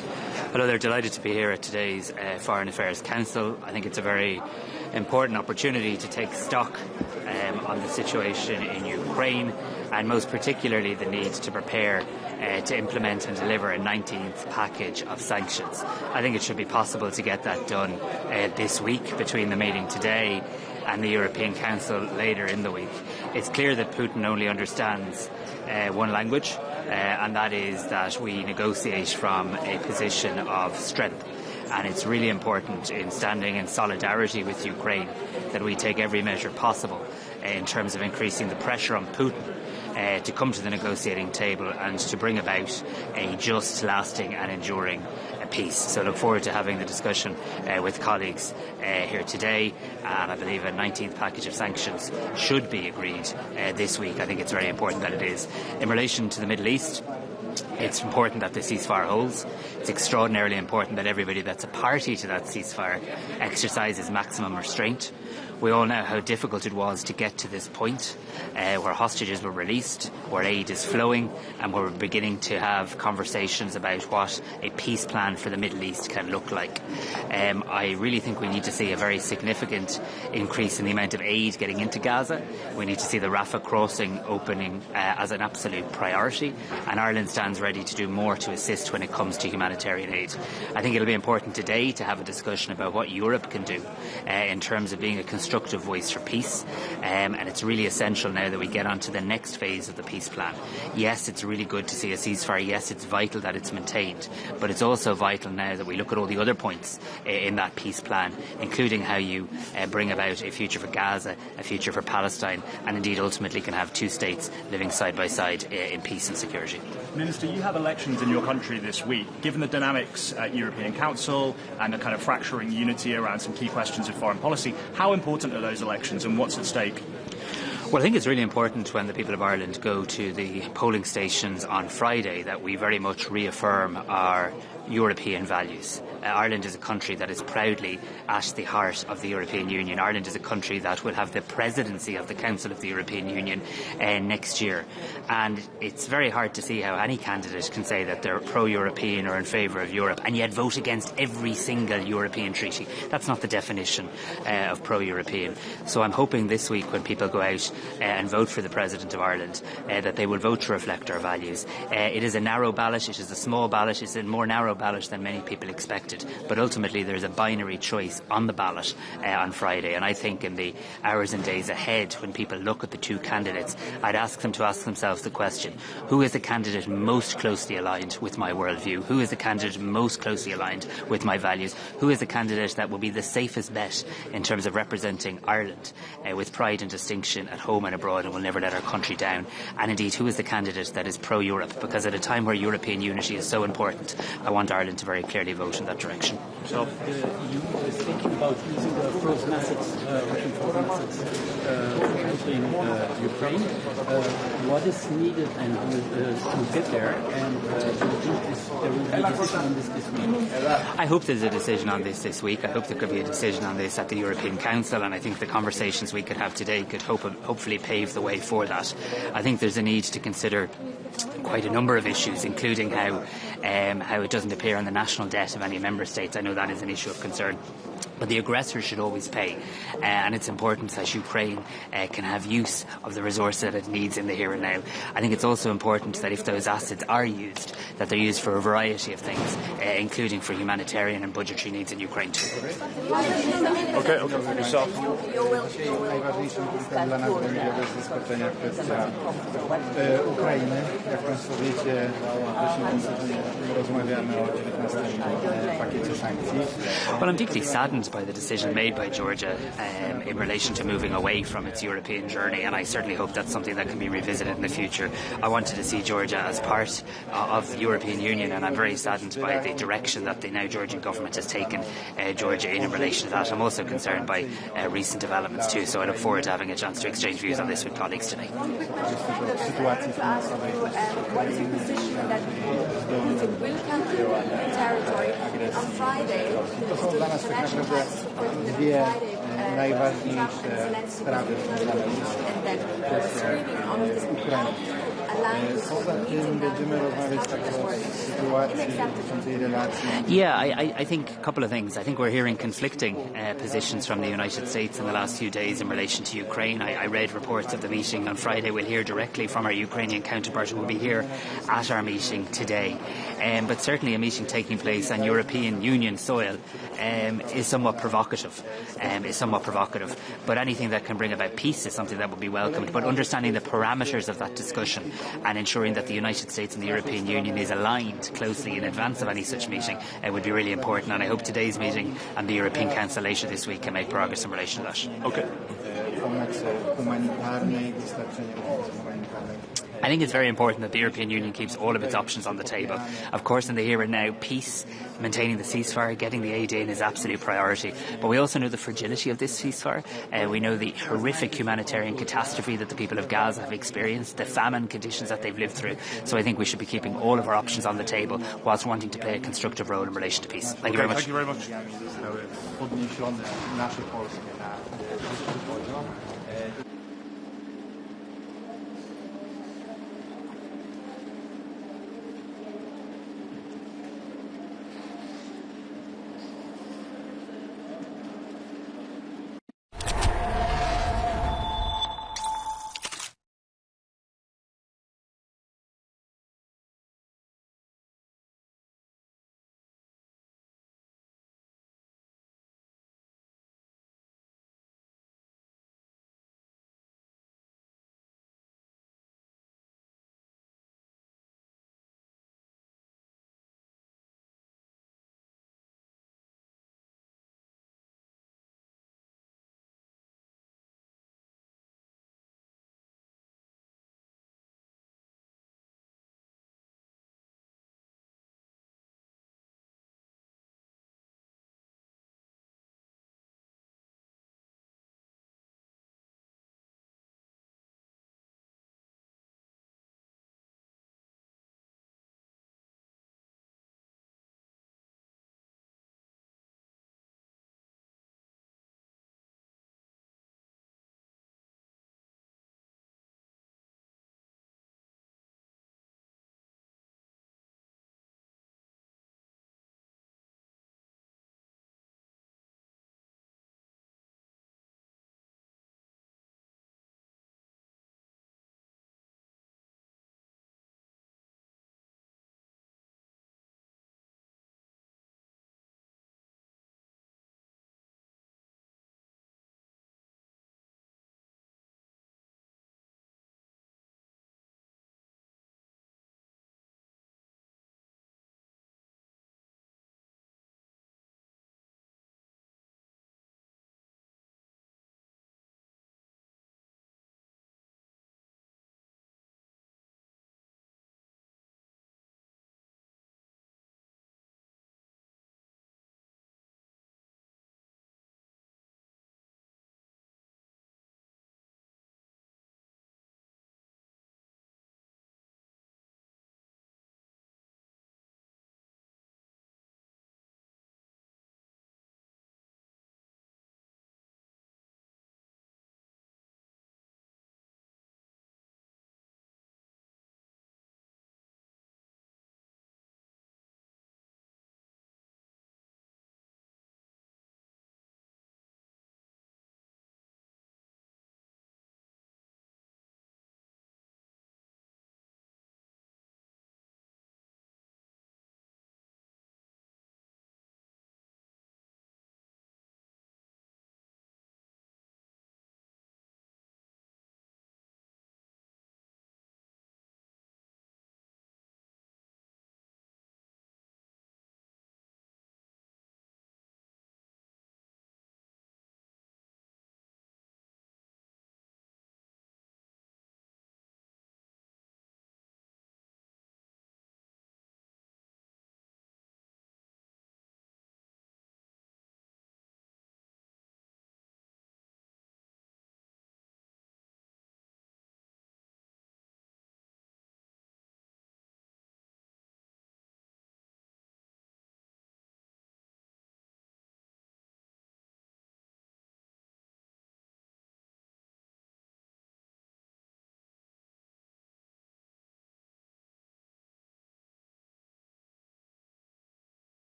Hello there, delighted to be here at today's Foreign Affairs Council. I think it's a very important opportunity to take stock on the situation in Ukraine, and most particularly the need to prepare to implement and deliver a 19th package of sanctions. I think it should be possible to get that done this week between the meeting today and the European Council later in the week. It's clear that Putin only understands one language, and that is that we negotiate from a position of strength. And it's really important in standing in solidarity with Ukraine that we take every measure possible in terms of increasing the pressure on Putin to come to the negotiating table and to bring about a just, lasting and enduring peace. So I look forward to having the discussion with colleagues here today, and I believe a 19th package of sanctions should be agreed this week. I think it's very important that it is. In relation to the Middle East, it's important that the ceasefire holds. It's extraordinarily important that everybody that's a party to that ceasefire exercises maximum restraint. We all know how difficult it was to get to this point where hostages were released, where aid is flowing, and where we're beginning to have conversations about what a peace plan for the Middle East can look like. I really think we need to see a very significant increase in the amount of aid getting into Gaza. We need to see the Rafah crossing opening as an absolute priority, and Ireland stands ready to do more to assist when it comes to humanitarian aid. I think it'll be important today to have a discussion about what Europe can do in terms of being a constructive voice for peace, and it's really essential now that we get on to the next phase of the peace plan. Yes, it's really good to see a ceasefire. Yes, it's vital that it's maintained, but it's also vital now that we look at all the other points in that peace plan, including how you bring about a future for Gaza, a future for Palestine, and indeed ultimately can have two states living side by side in peace and security. Minister, you have elections in your country this week. Given the dynamics at European Council and a kind of fracturing unity around some key questions of foreign policy, how important are those elections and what's at stake? Well, I think it's really important when the people of Ireland go to the polling stations on Friday that we very much reaffirm our European values. Ireland is a country that is proudly at the heart of the European Union. Ireland is a country that will have the presidency of the Council of the European Union next year. And it's very hard to see how any candidate can say that they're pro-European or in favour of Europe and yet vote against every single European treaty. That's not the definition of pro-European. So I'm hoping this week when people go out and vote for the President of Ireland that they will vote to reflect our values. It is a narrow ballot. It is a small ballot. It's a more narrow ballot than many people expected. But ultimately there's a binary choice on the ballot on Friday, and I think in the hours and days ahead, when people look at the two candidates, I'd ask them to ask themselves the question, who is the candidate most closely aligned with my worldview? Who is the candidate most closely aligned with my values? Who is the candidate that will be the safest bet in terms of representing Ireland with pride and distinction at home and abroad, and will never let our country down? And indeed, who is the candidate that is pro-Europe? Because at a time where European unity is so important, I want Ireland to very clearly vote in that direction. So, you were thinking about using the first methods, Russian first methods, for helping Ukraine. What is needed and to get there? And do you think there will be a decision on this week? I hope there's a decision on this week. I hope there could be a decision on this at the European Council, and I think the conversations we could have today could hopefully pave the way for that. I think there's a need to consider quite a number of issues, including how it doesn't appear on the national debt of any member states. I know that is an issue of concern. But the aggressor should always pay, and it's important that Ukraine can have use of the resource that it needs in the here and now. I think it's also important that if those assets are used, that they're used for a variety of things, including for humanitarian and budgetary needs in Ukraine too. Okay, yourself. Ukrainy, jak Państwo wiecie, rozmawiamy o 19 pakiecie sankcji. Well, I'm deeply saddened by the decision made by Georgia in relation to moving away from its European journey, and I certainly hope that's something that can be revisited in the future. I wanted to see Georgia as part of the European Union, and I'm very saddened by the direction that the now Georgian government has taken Georgia in relation to that. I'm also concerned by recent developments too, so I look forward to having a chance to exchange views on this with colleagues today. What is your position that Putin will come to European territory on Friday? Dwie najważniejsze sprawy związane z Ukrainą. Poza tym będziemy rozmawiać także o sytuacji dotyczącej relacji. Yeah, I think a couple of things. I think we're hearing conflicting positions from the United States in the last few days in relation to Ukraine. I read reports of the meeting on Friday. We'll hear directly from our Ukrainian counterpart, who will be here at our meeting today. But certainly a meeting taking place on European Union soil is somewhat provocative. But anything that can bring about peace is something that would be welcomed. But understanding the parameters of that discussion and ensuring that the United States and the European Union is aligned closely in advance of any such meeting would be really important. And I hope today's meeting and the European Council later this week can make progress in relation to that. Okay. I think it's very important that the European Union keeps all of its options on the table. Of course, in the here and now, peace, maintaining the ceasefire, getting the aid in is absolute priority. But we also know the fragility of this ceasefire. We know the horrific humanitarian catastrophe that the people of Gaza have experienced, the famine conditions that they've lived through. So I think we should be keeping all of our options on the table whilst wanting to play a constructive role in relation to peace. Thank you very much. Thank you very much. Podniesione nasze polskie na poziom.